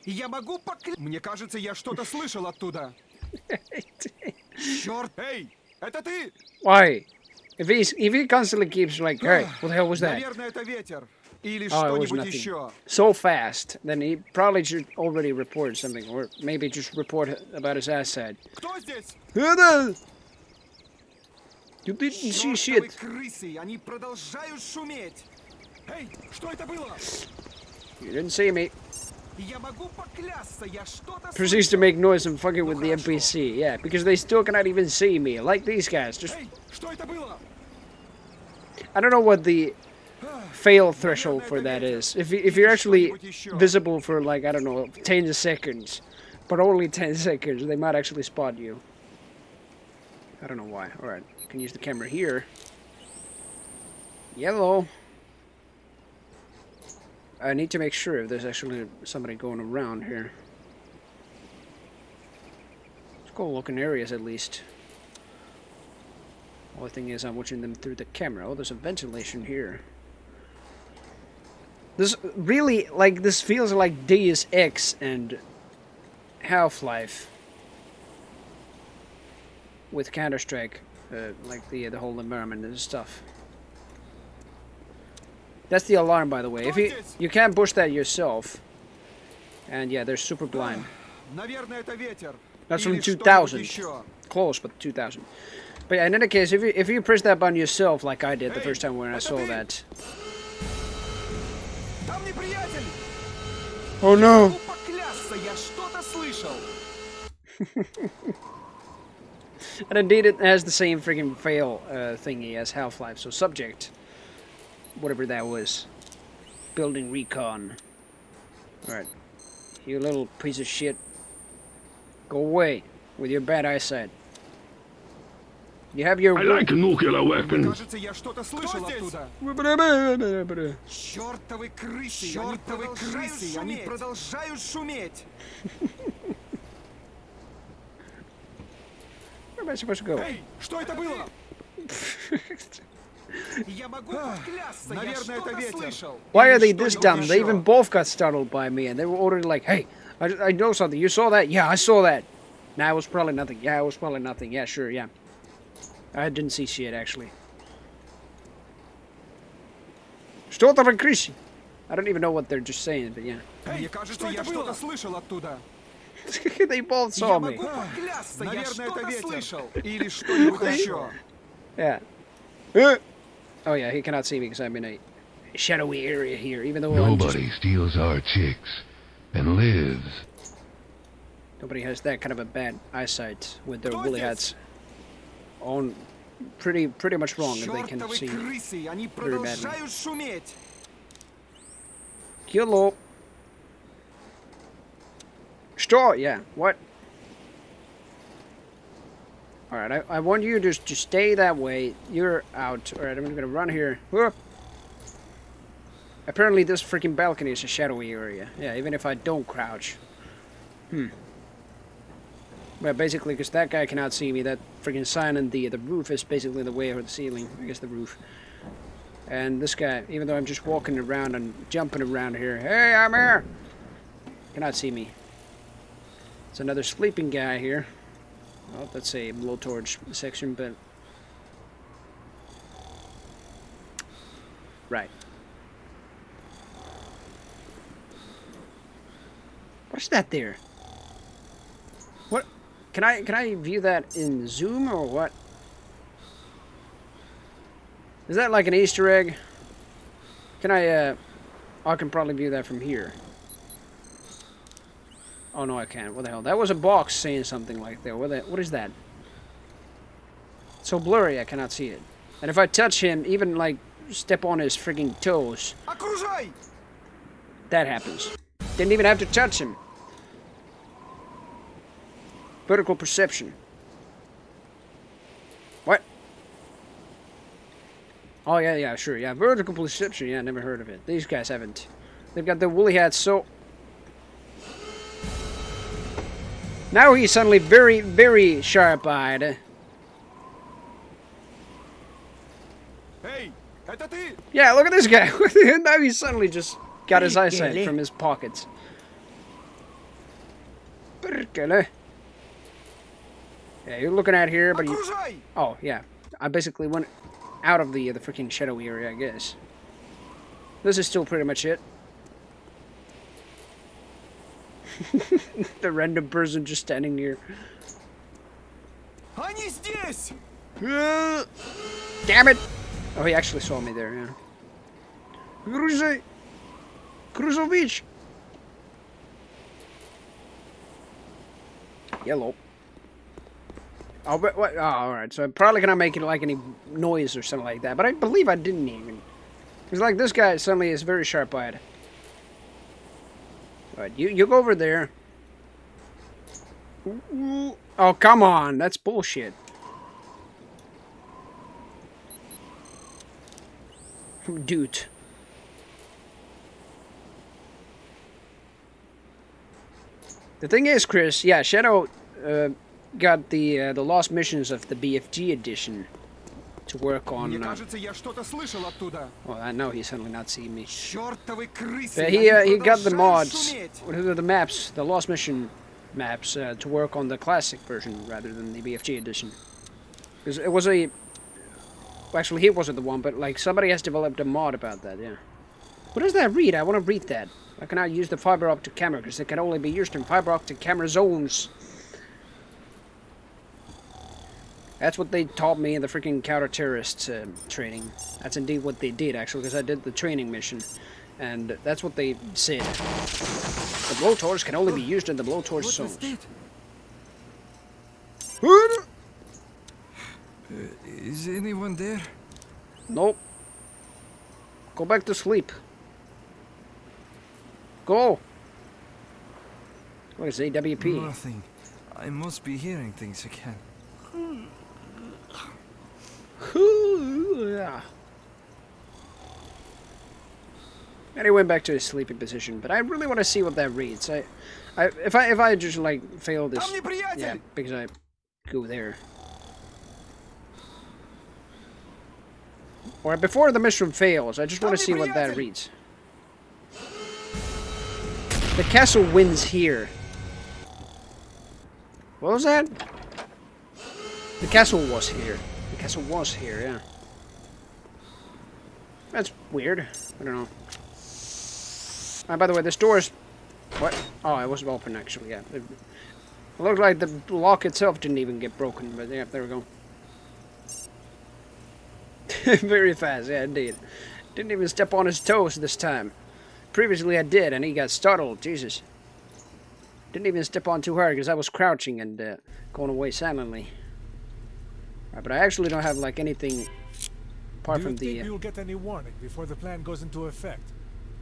Я могу Мне кажется, я что-то слышал оттуда. Чёрт! Эй, это ты? Why? If he constantly keeps like, hey, what the hell was that? Наверное, это ветер. Или Oh, it was что-нибудь nothing. еще. So fast, then he probably should already report something, or maybe just report about his asshat. Кто здесь? You didn't see Чёртовы shit. крысы, они продолжают шуметь. Эй, что это было? You didn't see me. Я могу поклясться, я что-то Proceeds to make noise and fucking with the NPC. Yeah, because they still cannot even see me. Like these guys. Just... Эй, что это было? I don't know what the fail threshold for that is. If you're actually visible for like, I don't know, 10 seconds, but only 10 seconds, they might actually spot you. I don't know why. Alright, I can use the camera here. Yellow. I need to make sure if there's actually somebody going around here. Let's go look in areas at least. Only thing is I'm watching them through the camera. Oh, there's a ventilation here. This really, like, this feels like Deus Ex and Half-Life with Counter-Strike, like the whole environment and stuff. That's the alarm, by the way. If you can't push that yourself, and yeah, they're super blind. Наверное, это ветер. That's from Или 2000. что-нибудь еще. Close, but 2000. But yeah, in any case, if you press that button yourself, like I did the first time when I saw that. Там неприятель. Oh no! And indeed, it has the same freaking fail thingy as Half-Life. So subject, whatever that was, building recon. All right, you little piece of shit. Go away with your bad eyesight. You have your... I like nuclear weapons. Чёртовы крысы, они продолжают шуметь. Where am I supposed to go? Эй, что это было? Я могу поклясться, я что-то слышал. Why are they this dumb? They even both got startled by me, and they were already like, "Hey, I know something. You saw that? Yeah, I saw that. Nah, it was probably nothing. Yeah, it was probably nothing. Yeah, sure, yeah. I didn't see shit actually." Что-то в крыше. I don't even know what they're just saying, but yeah. Мне кажется, я что-то слышал оттуда. They both saw me. Я могу поклясться, я что-то слышал. Или что-нибудь еще. Yeah. Oh yeah, he cannot see me because I'm in a shadowy area here, even though Nobody steals our chicks and lives. Nobody has that kind of a bad eyesight with their woolly hats on. Pretty much wrong if they can see very badly. Hello. Что? Yeah. What? Alright, I want you to stay that way. You're out. Alright, I'm gonna run here. Whoop. Apparently this freaking balcony is a shadowy area. Yeah, even if I don't crouch. Well, basically, because that guy cannot see me, that freaking sign on the roof is basically the way over the ceiling. I guess the roof. And this guy, even though I'm just walking around and jumping around here. Hey, I'm here! Cannot see me. It's another sleeping guy here. Oh, that's a blowtorch section, but... Right. What's that there? What? Can I view that in zoom or what? Is that like an Easter egg? Can I can probably view that from here. Oh no, I can't. What the hell? That was a box saying something like that. What is that? It's so blurry, I cannot see it. And if I touch him, even like step on his freaking toes, that happens. Didn't even have to touch him. Vertical perception. What? Oh yeah, sure, yeah. Vertical perception, yeah, never heard of it. These guys haven't. They've got the woolly hats, so... Now he's suddenly very, very sharp-eyed. Hey, это ты? Yeah, look at this guy. Now he suddenly just got his eyesight from his pockets. Perkele. Yeah, you're looking at here, but you... Oh, yeah. I basically went out of the freaking shadowy area, I guess. This is still pretty much it. The random person just standing here. Они здесь! Damn it! Oh, he actually saw me there, yeah. Cruzovich! Yellow. Oh, but what? Oh, alright. So I'm probably gonna make it like any noise or something like that. But I believe I didn't even. It's like this guy suddenly is very sharp-eyed. Alright, you go over there. Oh, come on. That's bullshit. Dude. The thing is, Chris, yeah, Shadow got the lost missions of the BFG edition to work on. Well, I know he's suddenly not seeing me. But he got the mods, the maps, the lost mission maps to work on the classic version rather than the BFG edition. Because it was a... Well, actually, he wasn't the one, but like somebody has developed a mod about that, yeah. What does that read? I want to read that. I cannot use the fiber optic camera because it can only be used in fiber optic camera zones. That's what they taught me in the freaking counter-terrorist training. That's indeed what they did, actually, because I did the training mission. And that's what they said. The The blowtorch can only be used in the blowtorch zones. Is anyone there? Nope. Go back to sleep. Go. What is AWP? Nothing. I must be hearing things again. And he went back to his sleeping position, but I really want to see what that reads. If I just like fail this, yeah, because I go there. Or before the mission fails, I just want to see what that reads. The castle wins here. What was that? The castle was here. The castle was here, yeah. That's weird. I don't know. By the way, this door is... What? Oh, it was open, actually, yeah. It looked like the lock itself didn't even get broken, but yeah, there we go. Very fast, yeah, indeed. Didn't even step on his toes this time. Previously I did, and he got startled. Jesus. Didn't even step on too hard, because I was crouching and going away silently. Right, but I actually don't have, like, anything apart from the... Do you think you'll get any warning before the plan goes into effect?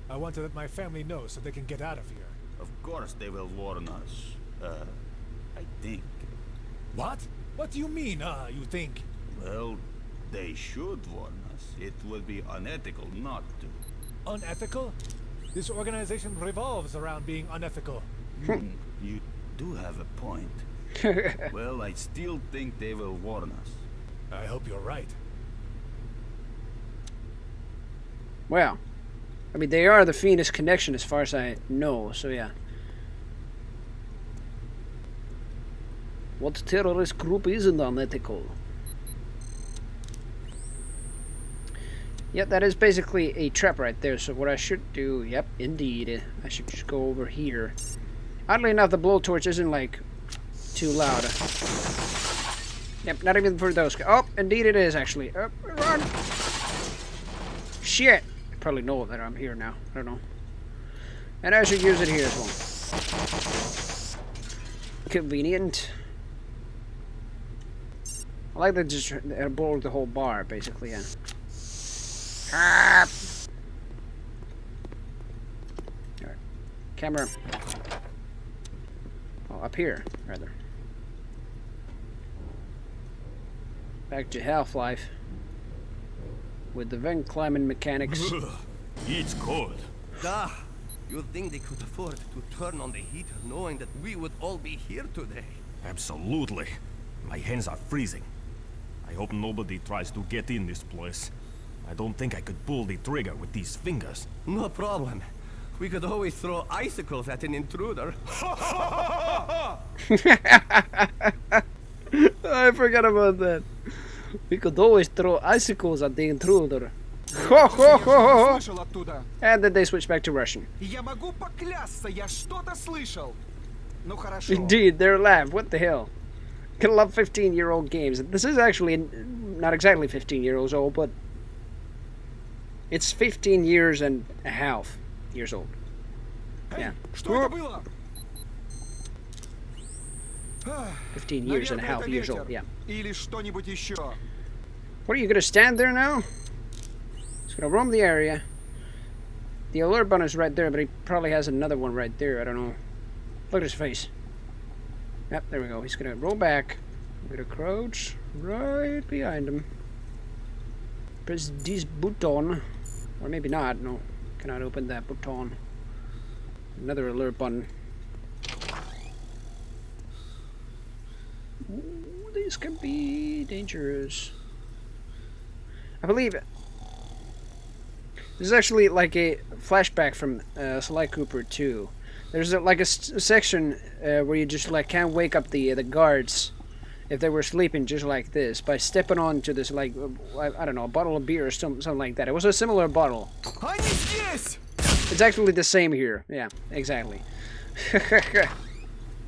I want to let my family know so they can get out of here. Of course they will warn us. I think. What? What do you mean, you think? Well, they should warn us. It would be unethical not to. Unethical? This organization revolves around being unethical. You do have a point. Well, I still think they will warn us. I hope you're right. Well, I mean, they are the Phoenix Connection as far as I know, so yeah. What terrorist group isn't unethical? Yep, that is basically a trap right there, so what I should do, yep, indeed, I should just go over here. Oddly enough, the blowtorch isn't, like, too loud. Yep, not even for those guys. Oh, indeed it is, actually. Run! Shit! You probably know that I'm here now. I don't know. And I should use it here as well. Convenient. I like that just blow the whole bar, basically, yeah. Alright. Camera. Oh, up here, rather. Back to Half-Life. With the vent climbing mechanics. It's cold. You'd think they could afford to turn on the heater knowing that we would all be here today. Absolutely. My hands are freezing. I hope nobody tries to get in this place. I don't think I could pull the trigger with these fingers. No problem. We could always throw icicles at an intruder. I forgot about that. We could always throw icicles at the intruder. Ho, ho, ho, ho, ho. And then they switch back to Russian. Indeed, they're alive. What the hell? Gotta love 15-year-old games. This is actually not exactly 15 years old, but it's 15 years and a half years old. Yeah. 15 years and a half years old, yeah. What are you gonna stand there now? He's gonna roam the area. The alert button is right there, but he probably has another one right there. I don't know. Look at his face. Yep, there we go. He's gonna roll back. We're gonna crouch right behind him. Press this button. Or maybe not. No, cannot open that button. Another alert button. Ooh, these can be dangerous. I believe it. This is actually like a flashback from Sly Cooper 2. There's like a section where you just like can't wake up the guards if they were sleeping just like this by stepping onto this like I don't know, a bottle of beer or something like that. It was a similar bottle. It's actually the same here. Yeah, exactly.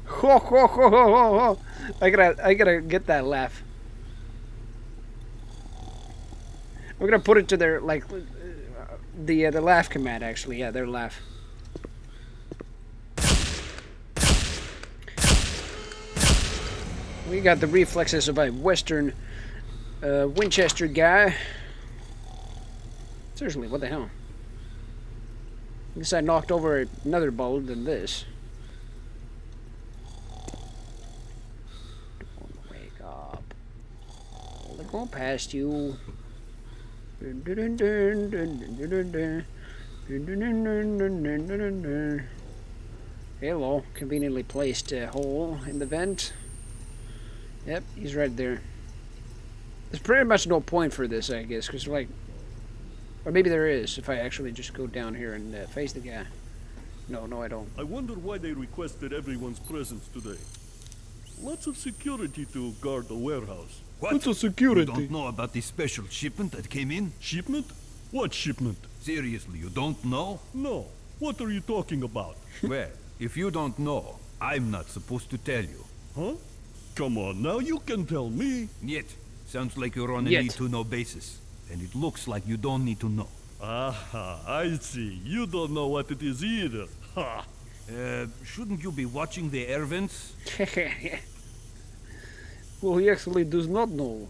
Ho, ho, ho, ho, ho, ho. I gotta get that laugh. I'm gonna put it to their like the laugh command actually. Yeah, their laugh. We got the reflexes of a Western Winchester guy. Seriously, what the hell? I guess I knocked over another bullet than this. Don't wake up. They're going past you. Hello, conveniently placed hole in the vent. Yep, he's right there. There's pretty much no point for this, I guess, because like, or maybe there is if I actually just go down here and face the guy. No, I don't. I wonder why they requested everyone's presence today. Lots of security to guard the warehouse. What? Lots of security. You don't know about the special shipment that came in? Shipment? What shipment? Seriously, you don't know? No. What are you talking about? Well, if you don't know, I'm not supposed to tell you. Huh? Come on, now you can tell me. Yet. Sounds like you're on a Yet. need-to-know basis. And it looks like you don't need to know. Aha, I see. You don't know what it is either. Ha! Shouldn't you be watching the air vents? Well, he actually does not know.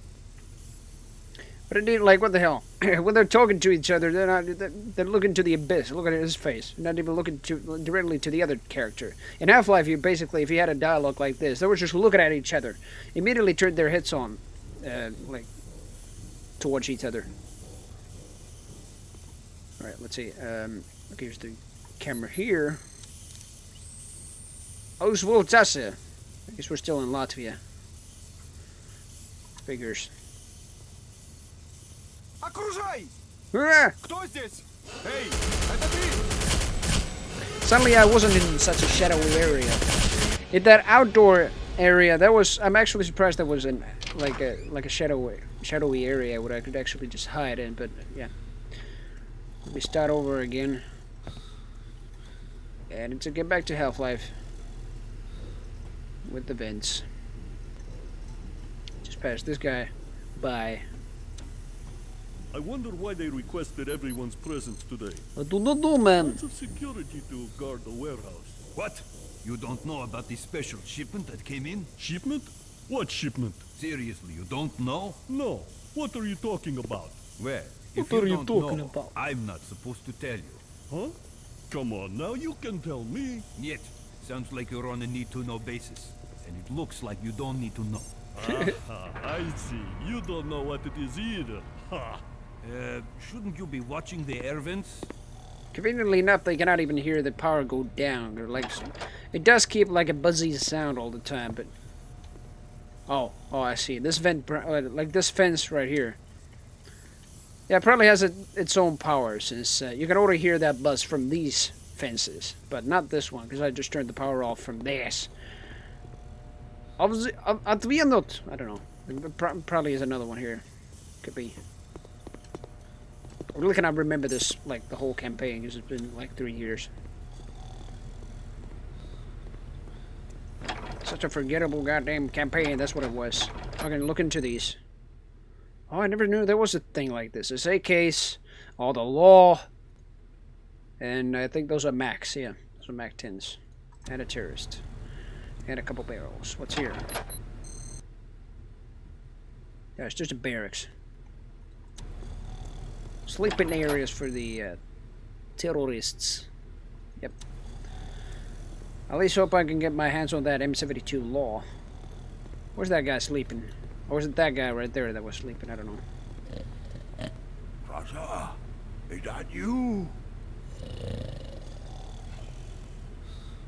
But indeed, like, what the hell? When they're talking to each other, they're looking to the abyss. Look at his face. Not even looking directly to the other character. In Half-Life, you basically, if you had a dialogue like this, they were just looking at each other. Immediately turned their heads on, like, towards each other. Alright, let's see. Okay, here's the camera here. Ozvoltase. I guess we're still in Latvia. Figures. Окружай! Кто здесь? Эй, это ты! Suddenly I wasn't in such a shadowy area. In that outdoor area, that was, I'm actually surprised that was in like a shadowy area where I could actually just hide in, but yeah. Let me start over again. And to get back to Half-Life with the vents. Just pass this guy by. I wonder why they requested everyone's presence today. I do not know, man. Lots of security to guard the warehouse. What? You don't know about the special shipment that came in? Shipment? What shipment? Seriously, you don't know? No. What are you talking about? Well, What if are you you don't talking know, about? I'm not supposed to tell you. Huh? Come on, now you can tell me. Yet. Sounds like you're on a need-to-know basis. And it looks like you don't need to know. Aha, I see. You don't know what it is either. Ha! Shouldn't you be watching the air vents? Conveniently enough, they cannot even hear the power go down. Or like, it does keep like a buzzy sound all the time, but... Oh, I see. This vent, like this fence right here. Yeah, it probably has its own power, since you can only hear that buzz from these fences, but not this one, because I just turned the power off from this. I don't know. There probably is another one here. Could be. I really cannot remember this, like, the whole campaign, because it's been, like, 3 years. Such a forgettable goddamn campaign, that's what it was. Okay, look into these. Oh, I never knew there was a thing like this. This AKs, all the law, and I think those are Macs, yeah. Those are Mac 10s. And a terrorist. And a couple barrels. What's here? Yeah, it's just a barracks. Sleeping areas for the terrorists. Yep. At least hope I can get my hands on that M72 law. Where's that guy sleeping? Or was it that guy right there that was sleeping? I don't know. Sasha, is that you?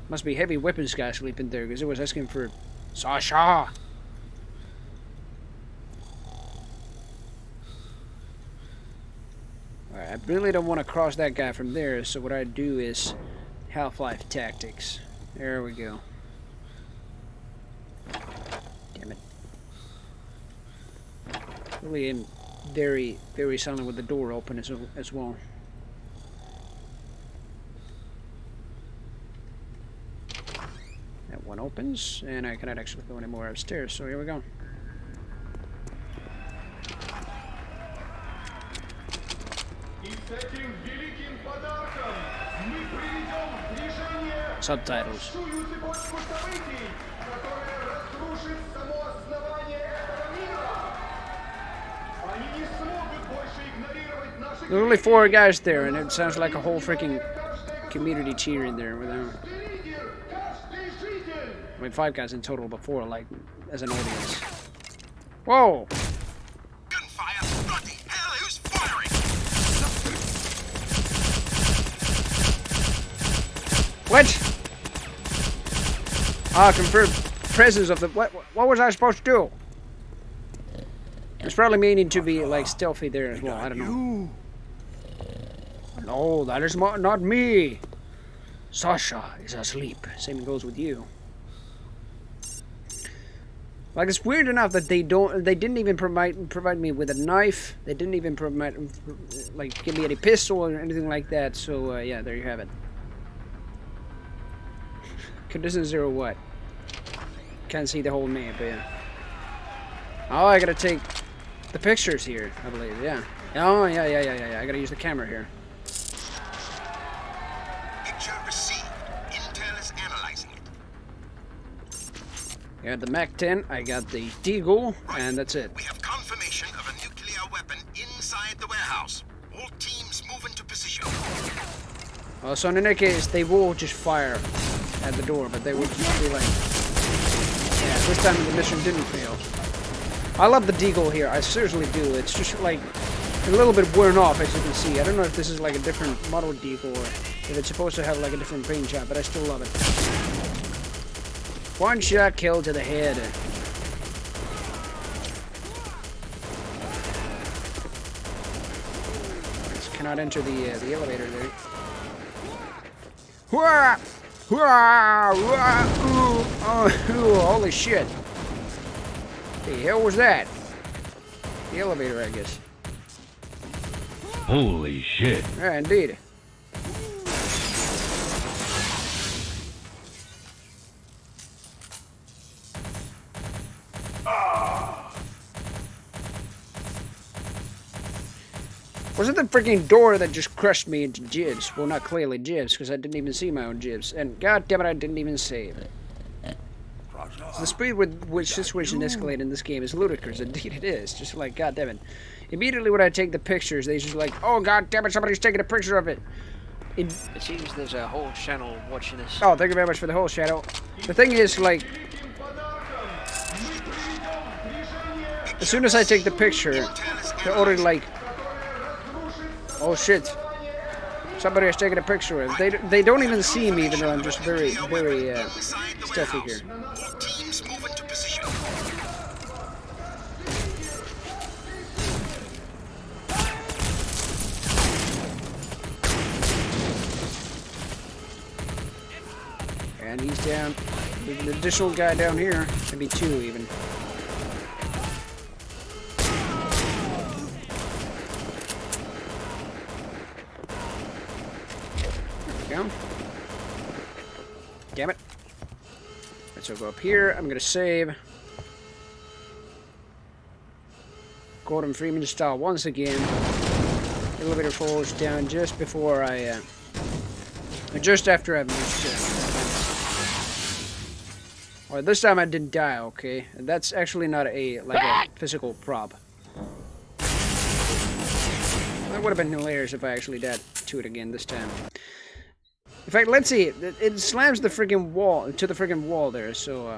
Must be heavy weapons guy sleeping there, because it was asking for Sasha. Alright, I really don't want to cross that guy from there, so what I do is Half-Life tactics. There we go. Damn it. Really am very, very silent with the door open as well. That one opens, and I cannot actually go any more upstairs, so here we go. Subtitles. There's only 4 guys there, and it sounds like a whole freaking community cheering there. Without, I mean, 5 guys in total, but 4 like as an audience. Whoa! Gunfire! Bloody hell, who's firing? What? Ah, confirmed presence of the. What was I supposed to do? It's probably meaning to be like stealthy there as well. I don't know. No, that is not me. Sasha is asleep. Same goes with you. Like, it's weird enough that they didn't even provide me with a knife. They didn't even like give me any pistol or anything like that. So yeah, there you have it. Condition 0 what? Can't see the whole name, but yeah. Oh, I gotta take the pictures here, I believe, yeah. Oh, yeah. I gotta use the camera here. Picture received. Intel is analyzing it. I got the MAC-10, I got the Deagle, and that's it. We have confirmation of a nuclear weapon inside the warehouse. All teams move into position. Oh, so in any case, they will just fire at the door, but they would just be like... Yeah, this time the mission didn't fail. I love the Deagle here, I seriously do. It's just like a little bit worn off, as you can see. I don't know if this is like a different model Deagle or if it's supposed to have like a different paint job, but I still love it. 1 shot kill to the head. Just cannot enter the elevator there. Hurrah! Hurrah! Oh, holy shit. The hell was that? The elevator, I guess. Holy shit. Yeah, indeed. Was it the freaking door that just crushed me into jibs? Well, not clearly jibs, because I didn't even see my own jibs. And god damn it, I didn't even save. The speed with which situation escalate in this game is ludicrous. Indeed it is. Just like, god damn it. Immediately when I take the pictures, they just like, oh god damn it, somebody's taking a picture of it. It seems there's a whole channel watching this. Oh, thank you very much for the whole shadow. The thing is, like, as soon as I take the picture, they're already like, oh shit, somebody is taking a picture of it. They don't even see me, even though I'm just very stealthy here. And he's down. There's an additional guy down here. Maybe 2 even. There we go. Damn it. Let's go up here. I'm gonna save. Gordon Freeman style once again. Elevator falls down just before just after I've reached Alright, this time I didn't die, okay? And that's actually not a physical prop. That would have been hilarious if I actually died to it again this time. In fact, let's see. It slams the freaking wall to the freaking wall there. So,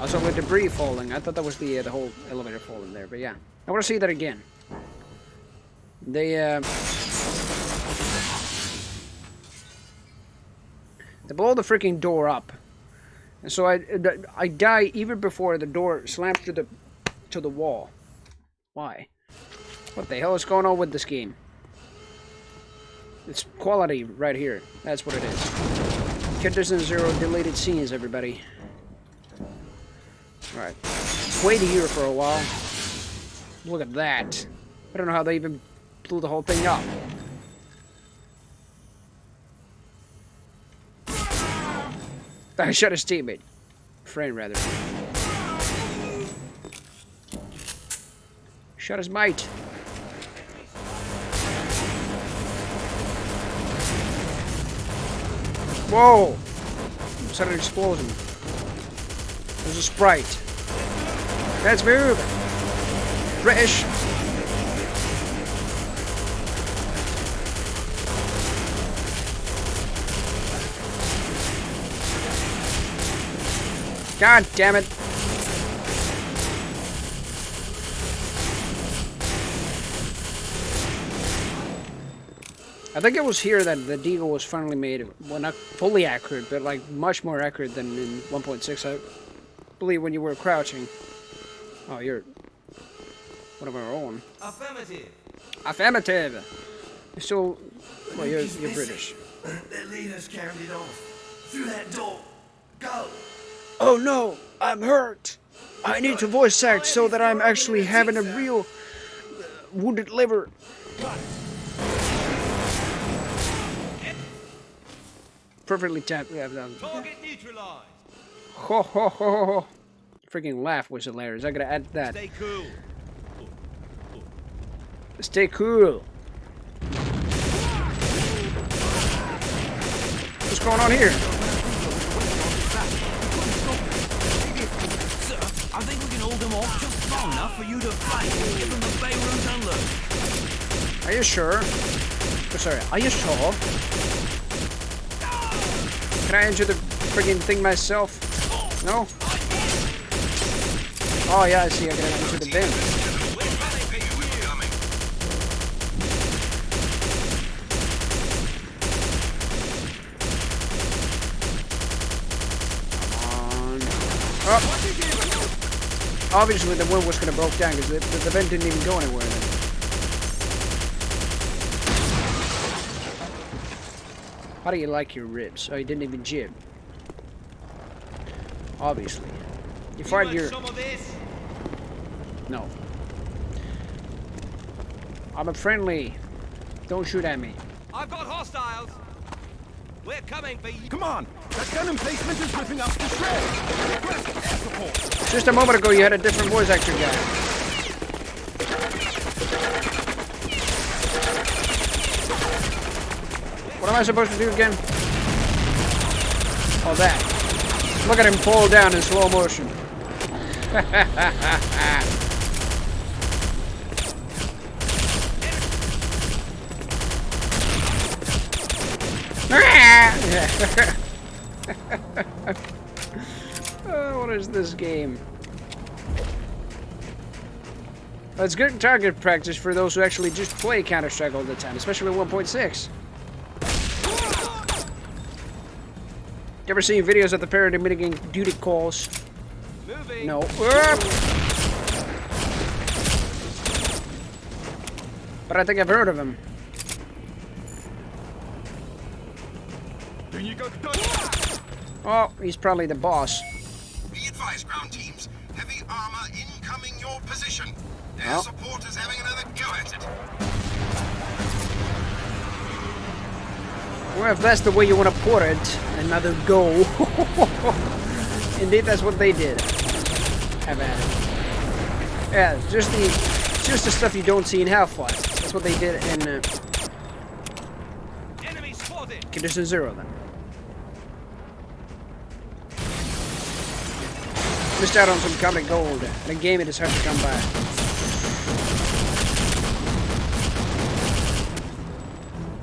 also with debris falling. I thought that was the whole elevator falling there, but yeah, I want to see that again. They blow the freaking door up, and so I die even before the door slams to the wall. Why? What the hell is going on with this game? It's quality right here. That's what it is. Condition 0 deleted scenes, everybody. Alright. Let's wait here for a while. Look at that. I don't know how they even blew the whole thing up. I shot his teammate. Friend, rather. Shot his mate. Whoa! Sudden explosion. There's a sprite. Let's move! British! God damn it. I think it was here that the deagle was finally made. Well, not fully accurate, but like much more accurate than in 1.6. I believe when you were crouching. Oh, you're one of our own. Affirmative. Affirmative. You're still, well, you're British. Their leaders carried it off. Through that door. Go. Oh no, I'm hurt. I need to voice act so that I'm actually having a real wounded liver. Perfectly tapped. Yeah, Target neutralized. ho ho ho ho ho. Freaking laugh was hilarious. I gotta add that. Stay cool. Stay cool. What's going on here? Sir, I think we can hold them off just long enough for you to fight and give them the bay room to unload. Are you sure? Oh, sorry. Are you sure? Can I enter the friggin' thing myself? No? Oh yeah, I see. I gotta enter the bin. Come on. Oh. Obviously the wind was gonna broke down because the vent didn't even go anywhere then. How do you like your ribs? Oh, you didn't even jib. Obviously. You fired your... No. I'm a friendly. Don't shoot at me. I've got hostiles. We're coming for you. Come on! That gun emplacement is ripping up to shreds! Request air support! Just a moment ago you had a different voice actor guy. What am I supposed to do again? Oh, that. Look at him fall down in slow motion. Oh, what is this game? Well, it's good target practice for those who actually just play Counter-Strike all the time, especially 1.6. You ever seen videos of the parrot emitting duty calls? Moving. No. But I think I've heard of him. Oh, he's probably the boss. Be advised, ground teams. Heavy armor incoming your position. Air support is having another go at it. Well, if that's the way you want to put it, another go. Indeed, that's what they did. Have at it. Yeah, just the stuff you don't see in Half-Life. That's what they did in Enemy spotted. Condition Zero. Then missed out on some comic gold. In a game, it is hard to come by.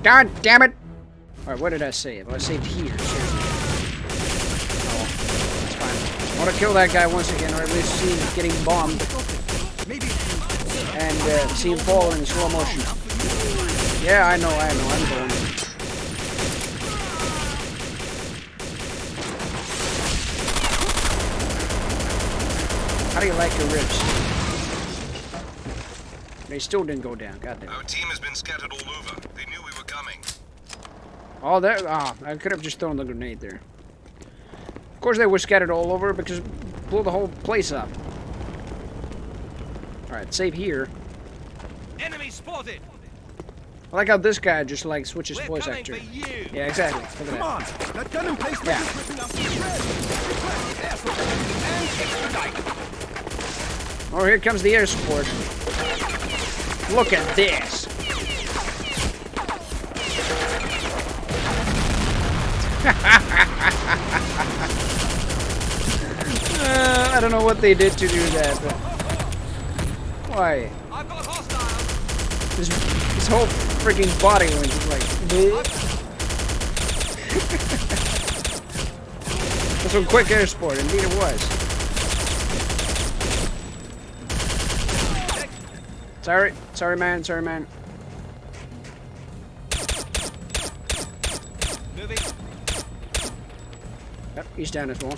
God damn it! Alright, what did I save? I saved here. Oh, that's fine. I want to kill that guy once again, or at least see him getting bombed. And see him fall in slow motion. Yeah, I know, I'm going. How do you like your ribs? They still didn't go down, goddamn. Our team has been scattered all over. They knew we were coming. Oh, that. Ah, I could have just thrown the grenade there. Of course, they were scattered all over because it blew the whole place up. All right, save here. Enemy spotted. I like how this guy just like switches We're voice coming actor. for you. Yeah, exactly. Look at Come that. on! That gun emplacement Yeah. is ripping up to shreds! Request air support and expedite! Oh, here comes the air support. Look at this. I don't know what they did to do that, but why? I've got hostiles. His whole freaking body was just like. The some quick air support, indeed it was. Sorry man, Yep, he's down as well.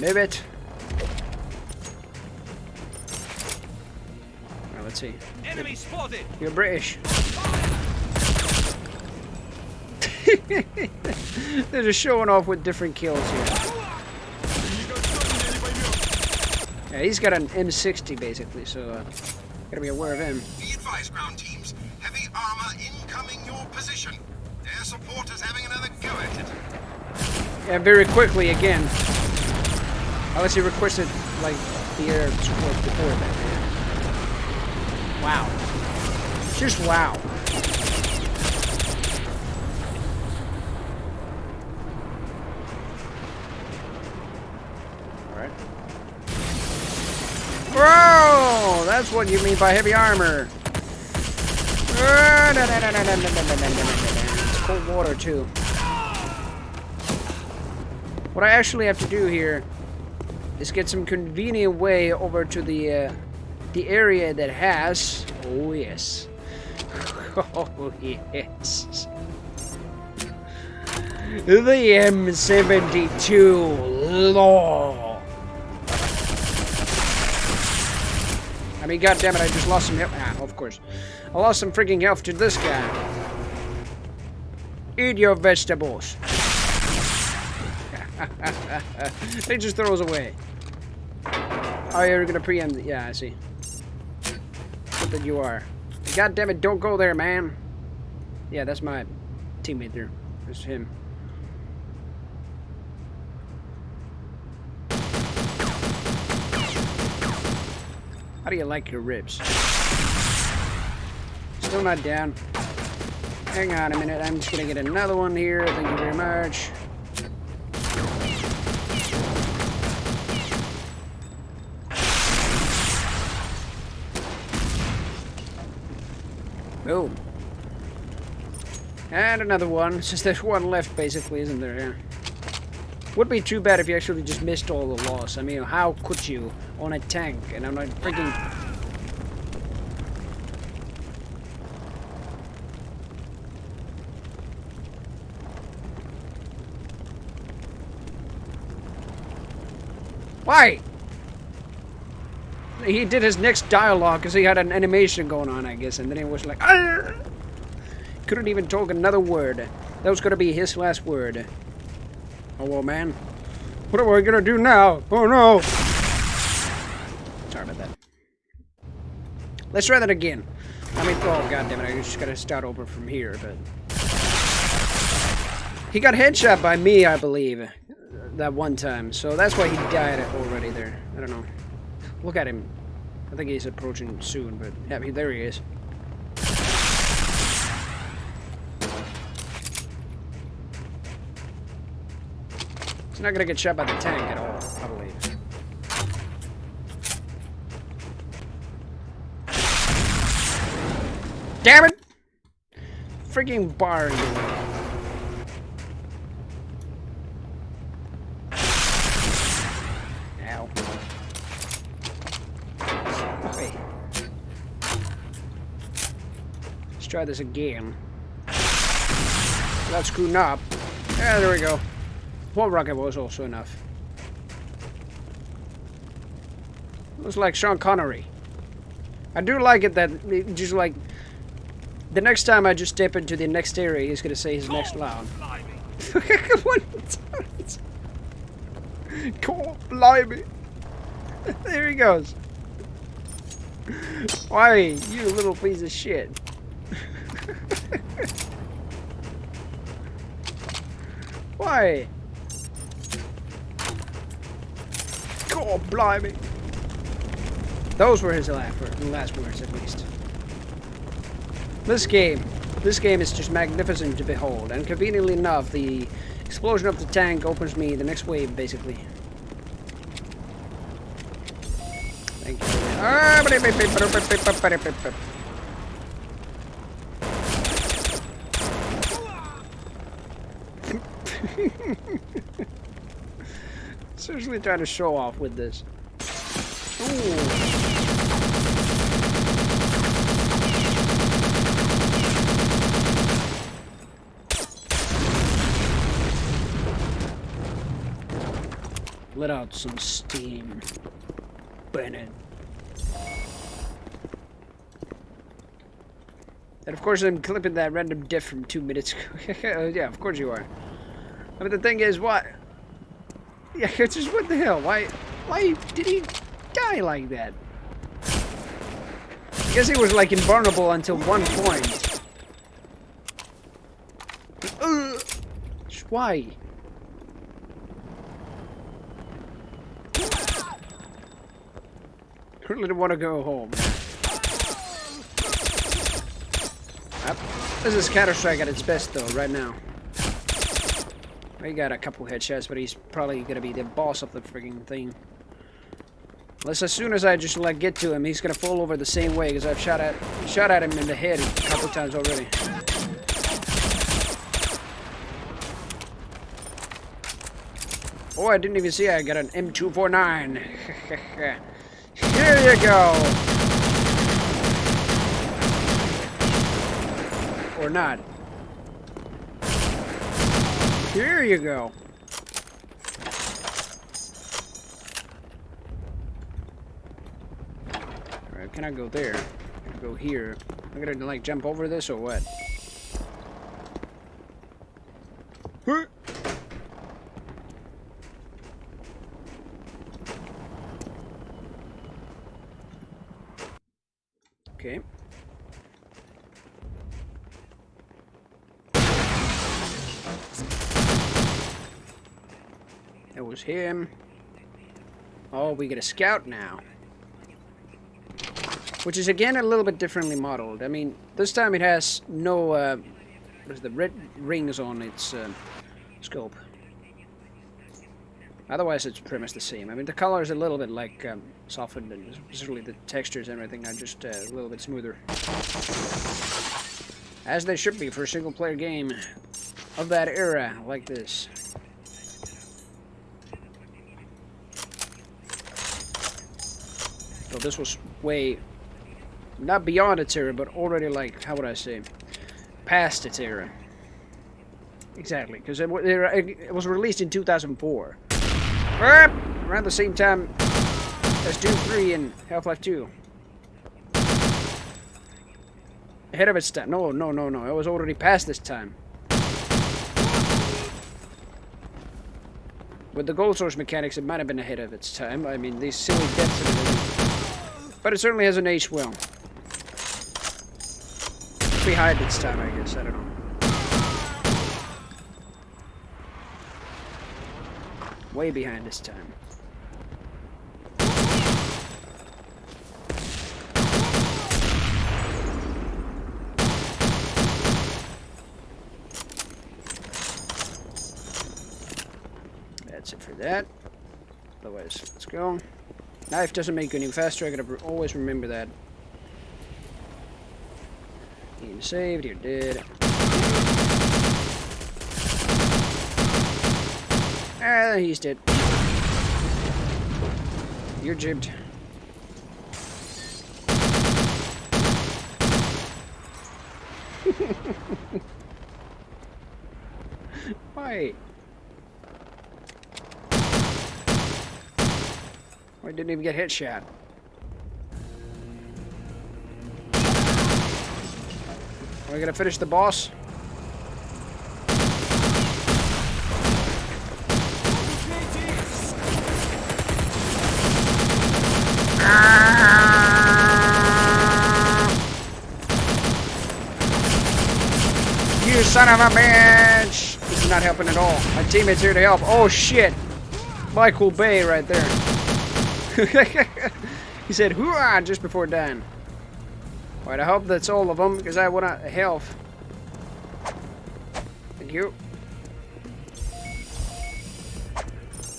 Move it. Well, let's see. Enemy spotted. You're British. They're just showing off with different kills here. Yeah, he's got an M60 basically, so gotta be aware of him. Be advised, ground teams. Heavy armor incoming your position. Air support is having another go at it. Yeah, very quickly again. Unless he requested like the air support before that. Man. Wow. Just wow. Alright. Bro! That's what you mean by heavy armor. It's cold water too. What I actually have to do here is get some convenient way over to the area that has... Oh yes. Oh yes. The M72 Law. I mean, goddammit, I just lost some health. Ah, of course. I lost some freaking health to this guy. Eat your vegetables. He just throws away. Oh, you're gonna preempt. Yeah, I see. What that you are. God damn it, don't go there, man. Yeah, that's my teammate there. It's him. How do you like your ribs? Still not down. Hang on a minute, I'm just gonna get another one here. Thank you very much. Boom. And another one. It's just there's one left, basically, isn't there? Yeah. Would be too bad if you actually just missed all the loss. I mean, how could you on a tank? And I'm not freaking... Why? He did his next dialogue because he had an animation going on, I guess, and then he was like, argh! Couldn't even talk another word. That was going to be his last word. Oh, well, man. What are we going to do now? Oh, no. Sorry about that. Let's try that again. I mean, oh, goddammit, I just got to start over from here, but... He got headshot by me, I believe, that one time, so that's why he died already there. I don't know. Look at him. I think he's approaching soon, but yeah, there he is. He's not gonna get shot by the tank at all, I believe. Damn it! Freaking bar in the way. Ow. Okay. Let's try this again. Without screwing up. Yeah, there we go. One rocket was also enough. Looks like Sean Connery. I do like it that it just like the next time I just step into the next area, he's gonna say his next line. What? God blimey. There he goes. Why, you little piece of shit. Why? God blimey. Those were his last words, at least. This game is just magnificent to behold, and conveniently enough, the explosion of the tank opens me the next wave, basically. Thank you. Seriously trying to show off with this. Ooh. Let out some steam. Burn it. And of course I'm clipping that random diff from 2 minutes ago. Yeah, of course you are. I mean, the thing is, what? Yeah, it's just, what the hell? Why did he die like that? I guess he was, like, invulnerable until one point. Why? I really don't want to go home. Yep. This is Counter-Strike at its best, though, right now. He got a couple headshots, but he's probably gonna be the boss of the frigging thing. Unless as soon as I just like get to him, he's gonna fall over the same way, because I've shot at him in the head a couple times already. Oh, I didn't even see I got an M249. Here you go. Or not. Here you go. Alright, can I go there? Can I go here? I'm gonna like jump over this or what? Okay. That was him. Oh, we get a scout now. Which is again a little bit differently modeled. I mean, this time it has no, there's the red rings on its scope. Otherwise it's pretty much the same. I mean, the color is a little bit like softened, and especially the textures and everything are just a little bit smoother. As they should be for a single player game of that era like this. So this was way, not beyond its era, but already like, how would I say, past its era. Exactly, because it was released in 2004. Around the same time as Doom 3 and Half-Life 2. Ahead of its time. No. It was already past this time. With the gold source mechanics, it might have been ahead of its time. I mean, these silly deaths and everything. But it certainly hasn't aged well. Behind its time, I guess. I don't know. Way behind its time. That's it for that. Otherwise, let's go. Knife doesn't make you any faster. I gotta always remember that. Game saved. You're dead. Ah, he's dead. You're jibbed. Why? I didn't even get headshot. Are we gonna finish the boss? You son of a bitch! This is not helping at all. My teammate's here to help. Oh shit! Michael Bay right there. He said "hoo-ah" just before dying. Alright, I hope that's all of them, because I want health. Thank you.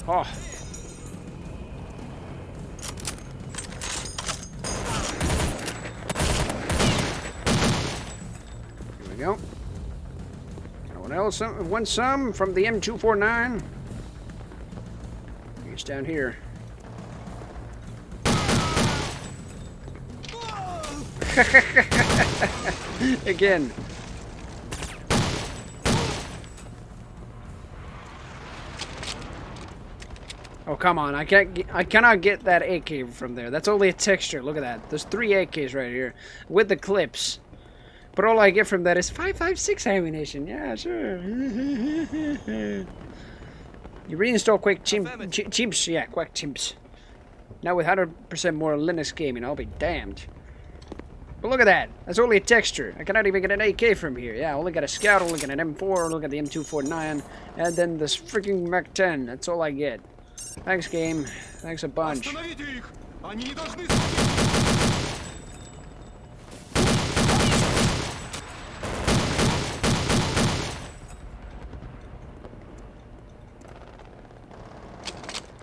Oh. Here we go. Anyone else want some from the M249? It's down here. Again. Oh, come on. I cannot get that AK from there. That's only a texture. Look at that. There's 3 AKs right here with the clips. But all I get from that is 5.56 ammunition. Yeah, sure. You reinstall Quake Chimps. Yeah, Quake Chimps. Now with 100% more Linux gaming, I'll be damned. But look at that. That's only a texture. I cannot even get an AK from here. Yeah, I only got a Scout, only got an M4, only got the M249, and then this freaking Mac 10. That's all I get. Thanks, game. Thanks a bunch.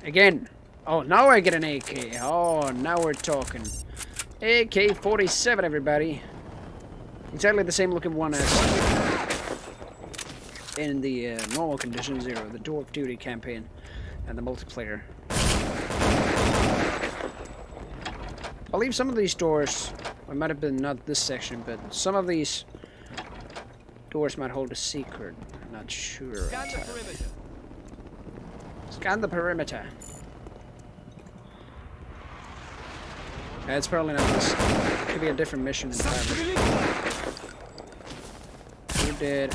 Again. Oh, now I get an AK. Oh, now we're talking. AK-47, everybody. Exactly the same looking one as in the normal condition 0, the Door of Duty campaign, and the multiplayer. I believe some of these doors, it might have been not this section, but some of these doors might hold a secret. I'm not sure. Scan the perimeter. Scan the perimeter. It's probably not this. It could be a different mission entirely. You're dead.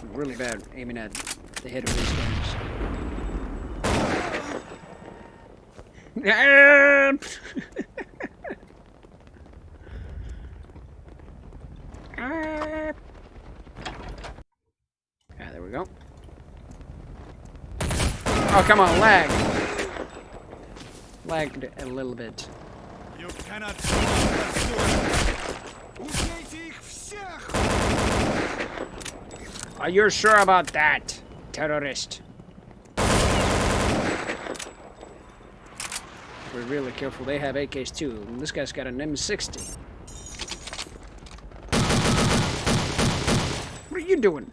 I'm really bad aiming at the head of these things. Ah, there we go. Oh, come on, lag. Lagged a little bit. You cannot. Are you sure about that, terrorist? We're really careful. They have AKs too. And this guy's got an M60. What are you doing?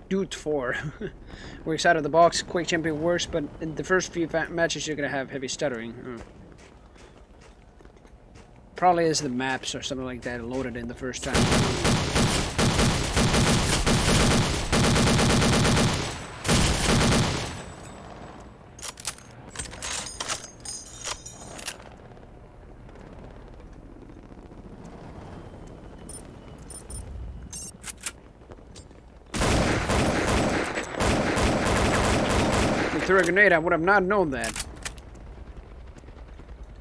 Dude 4. Works out of the box. Quake Champion works, but in the first few matches you're gonna have heavy stuttering. Probably is the maps or something like that loaded in the first time. Threw a grenade, I would have not known that.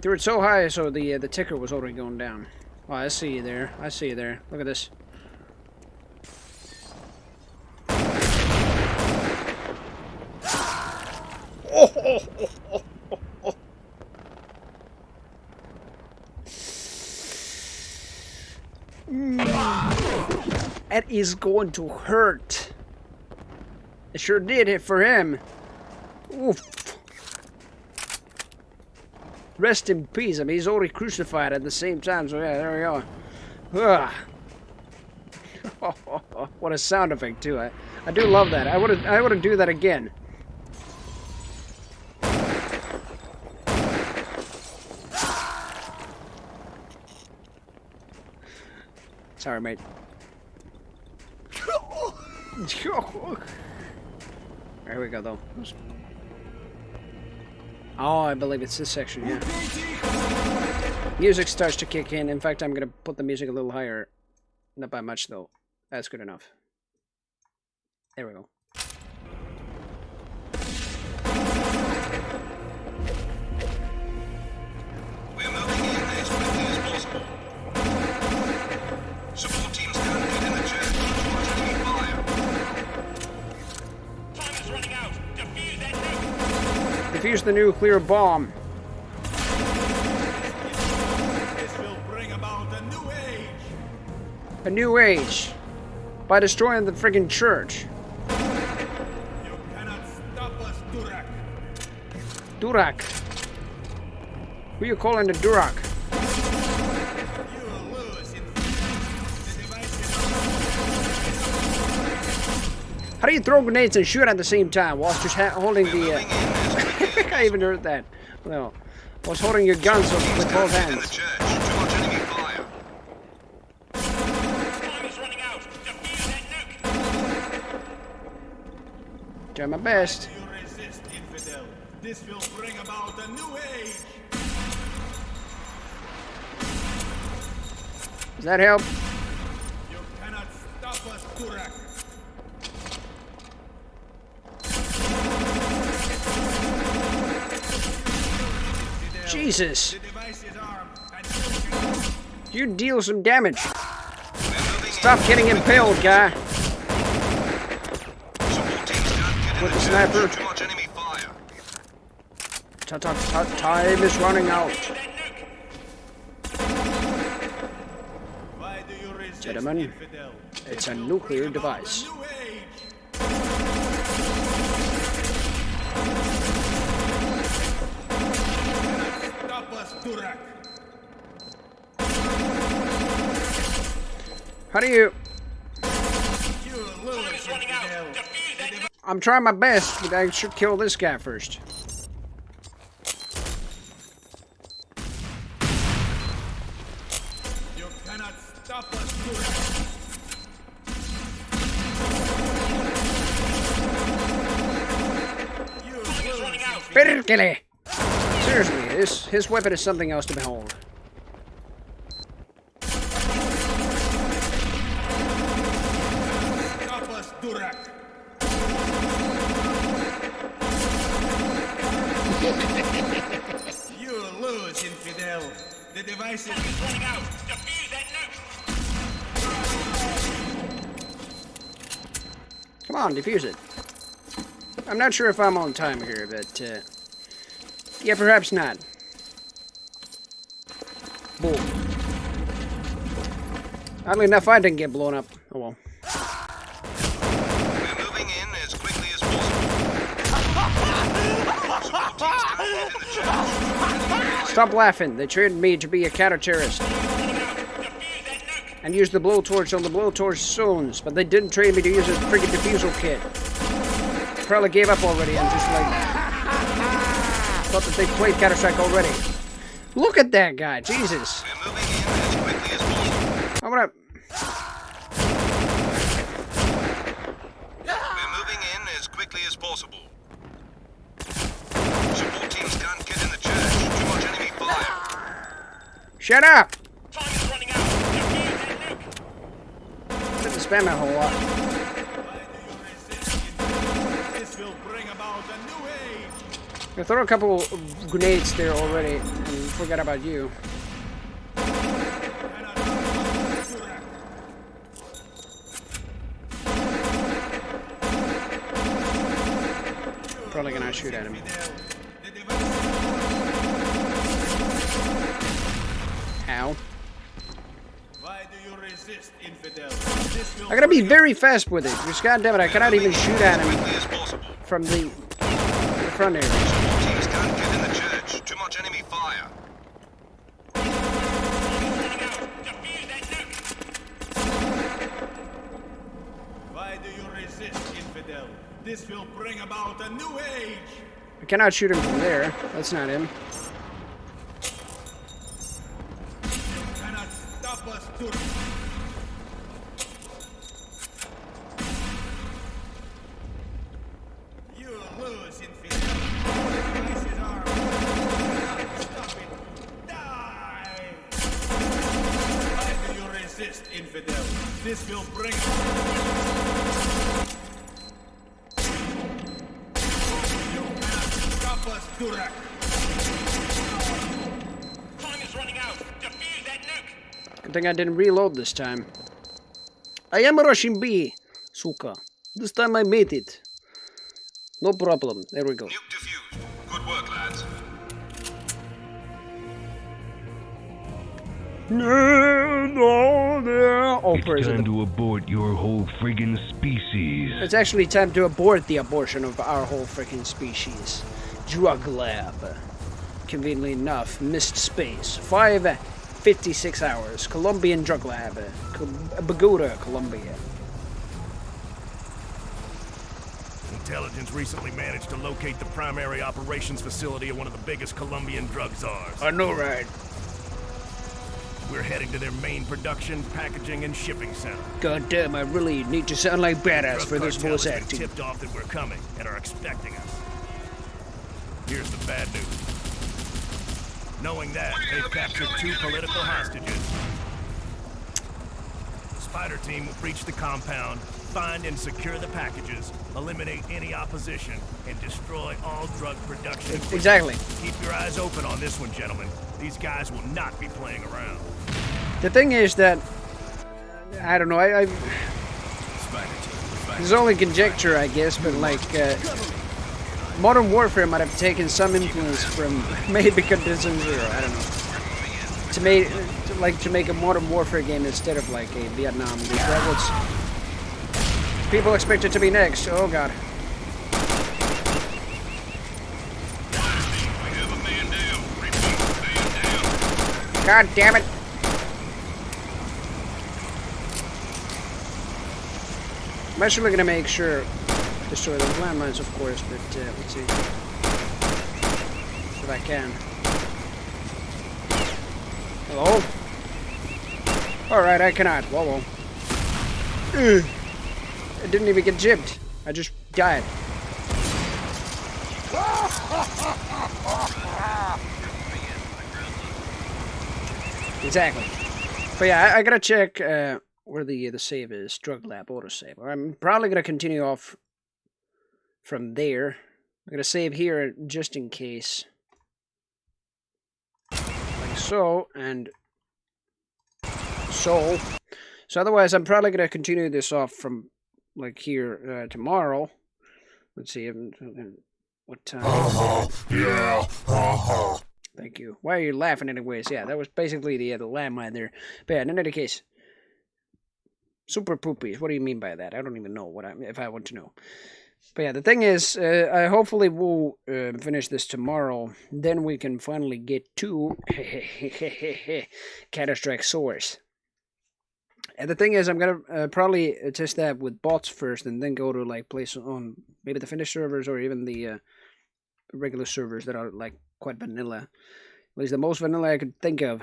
Threw it so high, so the ticker was already going down. Oh, I see you there. I see you there. Look at this. Oh, oh, oh, oh, oh, oh. That is going to hurt. It sure did hit for him. Oof. Rest in peace. I mean, he's already crucified at the same time, so yeah, there we are. What a sound effect, too. I do love that. I would do that again. Sorry, mate. There we go, though. Oh, I believe it's this section, yeah. Music starts to kick in. In fact, I'm going to put the music a little higher. Not by much, though. That's good enough. There we go. We're moving in as quickly as possible. Support teams currently in the church towards enemy fire. Time is running out. Defuse that nuke. Defuse the nuclear bomb. This will bring about a new age. A new age. By destroying the friggin' church. You cannot stop us, Durak. Durak. Who you calling the Durak? You will lose in the device How do you throw grenades and shoot at the same time whilst just holding the... I even heard that. Well, whilst holding your guns with both hands. Try my best. This will bring about a new age. Does that help? You cannot stop us, Turak. Jesus. You deal some damage. Stop getting impaled, guy. With the sniper. Time is running out. Gentlemen, it's a nuclear device. How do you... I'm trying my best, but I should kill this guy first. You cannot stop us, Perkele! Seriously, his weapon is something else to behold. Stop us, Durak. You lose, infidel. The device is running out. Defuse that nuke. Come on, defuse it. I'm not sure if I'm on time here, but yeah, perhaps not. Boom. Oddly enough, I didn't get blown up. Oh well. We're moving in as quickly as possible. Stop laughing. They trained me to be a counter-terrorist. And use the blowtorch on the blowtorch zones, but they didn't train me to use a freaking defusal kit. Probably gave up already and just like thought that they played Counter-Strike already. Look at that guy, Jesus. We're moving in as quickly as possible. I'm gonna... We're moving in as quickly as possible. Support teams can't get in the church. Too much enemy fire. Shut up! Time is running out. Didn't spam that whole lot. This will bring about a new age. I threw a couple of grenades there already and forgot about you. Probably gonna shoot at him. How? Why do you resist, infidel? I gotta be very fast with it, because goddammit, I cannot even shoot at him from the front area. Teams can't get in the church. Too much enemy fire. Why do you resist, infidel? This will bring about a new age. I cannot shoot him from there. That's not him. You cannot stop us, Turk. You lose, infidel. Devices are... Stop it. Die! Why do you resist, infidel? This will bring... You cannot stop us, Durak. Time is running out. Defuse that nuke. Good thing I didn't reload this time. I am rushing B, suka. This time I made it. No problem. There we go. Nuke defused. Good work, lads. Oh, it's time to abort your whole friggin' species. It's actually time to abort the abortion of our whole freaking species. Drug lab. Conveniently enough, missed space. 5:56 hours. Colombian drug lab. Bogota, Colombia. intelligence recently managed to locate the primary operations facility of one of the biggest Colombian drug czars. I know, right? We're heading to their main production, packaging, and shipping center. God damn, I really need to sound like badass Drug for this cartel voice has been acting. tipped off that we're coming and are expecting us. Here's the bad news. Knowing that, they've captured 2 political hostages. The Spider team will breach the compound, find and secure the packages, eliminate any opposition, and destroy all drug production. Exactly. Keep your eyes open on this one, gentlemen. These guys will not be playing around. The thing is that, I don't know, I there's only conjecture, I guess, but like, Modern Warfare might have taken some influence from maybe Condition Zero, I don't know. To make a Modern Warfare game instead of like a Vietnam. That was people expect it to be next. Oh god. God damn it. I'm actually gonna make sure destroy those landmines, of course, but let's see if I can. Hello? Alright, I cannot. Whoa, whoa. I didn't even get jibbed. I just died. Exactly. But yeah, I gotta check where the save is. Drug lab autosave. I'm probably gonna continue off from there. I'm gonna save here just in case. Like so, and so. So otherwise, I'm probably gonna continue this off from like here tomorrow. Let's see what time. Yeah. Thank you. Why are you laughing anyways? Yeah, that was basically the landmine there. But yeah, in any case, super poopies. What do you mean by that? I don't even know if I want to know. But yeah, the thing is, I hopefully will finish this tomorrow. Then we can finally get to Counter-Strike Source. And the thing is, I'm gonna probably test that with bots first, and then go to like place on maybe the Finnish servers or even the regular servers that are like quite vanilla. At least the most vanilla I could think of.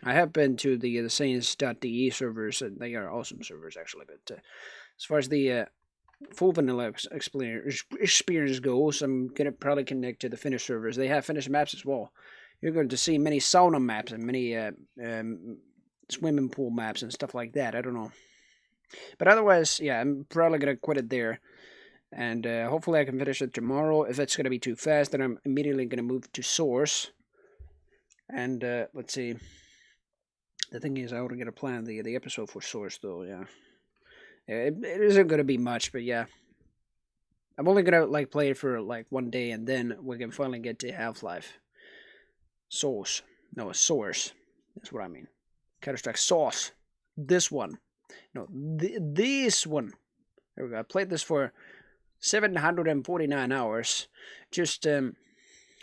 I have been to the Saints.de servers, and they are awesome servers actually. But as far as the full vanilla experience goes, I'm gonna probably connect to the Finnish servers. They have Finnish maps as well. You're going to see many sauna maps and many swimming pool maps and stuff like that. I don't know. But otherwise, yeah, I'm probably gonna quit it there. And hopefully I can finish it tomorrow. If it's going to be too fast, then I'm immediately going to move to Source. And let's see. The thing is, I already got to plan the episode for Source, though, yeah. It isn't going to be much, but yeah. I'm only going to like play it for like one day, and then we can finally get to Half-Life. Source. No, Source. That's what I mean. Counter-Strike Source. This one. No, this one. There we go. I played this for 749 hours. Just, how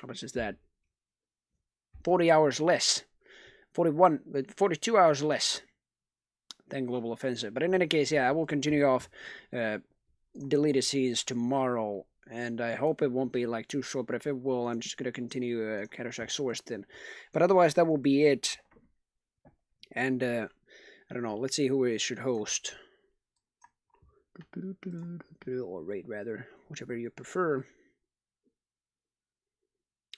much is that? 40 hours less. 42 hours less than Global Offensive. But in any case, yeah, I will continue off deleted scenes tomorrow. And I hope it won't be like too short, but if it will, I'm just going to continue Counter-Strike Source then. But otherwise, that will be it. And, I don't know, let's see who it should host. Or rate, rather, whichever you prefer.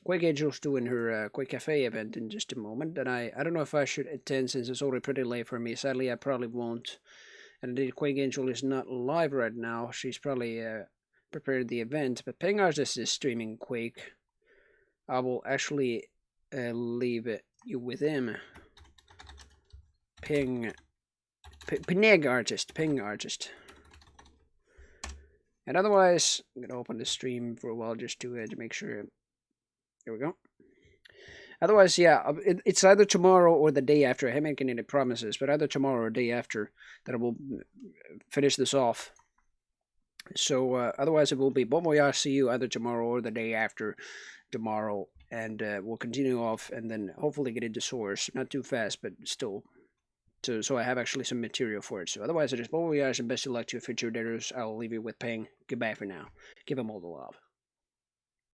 Quake Angel's doing her Quake Cafe event in just a moment, and I don't know if I should attend since it's already pretty late for me. Sadly, I probably won't. And indeed, Quake Angel is not live right now. She's probably prepared the event, but Ping Artist is streaming Quake. I will actually leave you with him. Ping Artist. And otherwise, I'm going to open the stream for a while just to make sure. There we go. Otherwise, yeah, it's either tomorrow or the day after. I haven't making any promises, but either tomorrow or the day after that I will finish this off. So, otherwise it will be Bon Voyage, see you either tomorrow or the day after tomorrow. And we'll continue off and then hopefully get into Source. Not too fast, but still so I have actually some material for it. So otherwise, it is both of you guys, and best of luck to your future endeavors. I'll leave you with Ping. Goodbye for now. Give them all the love.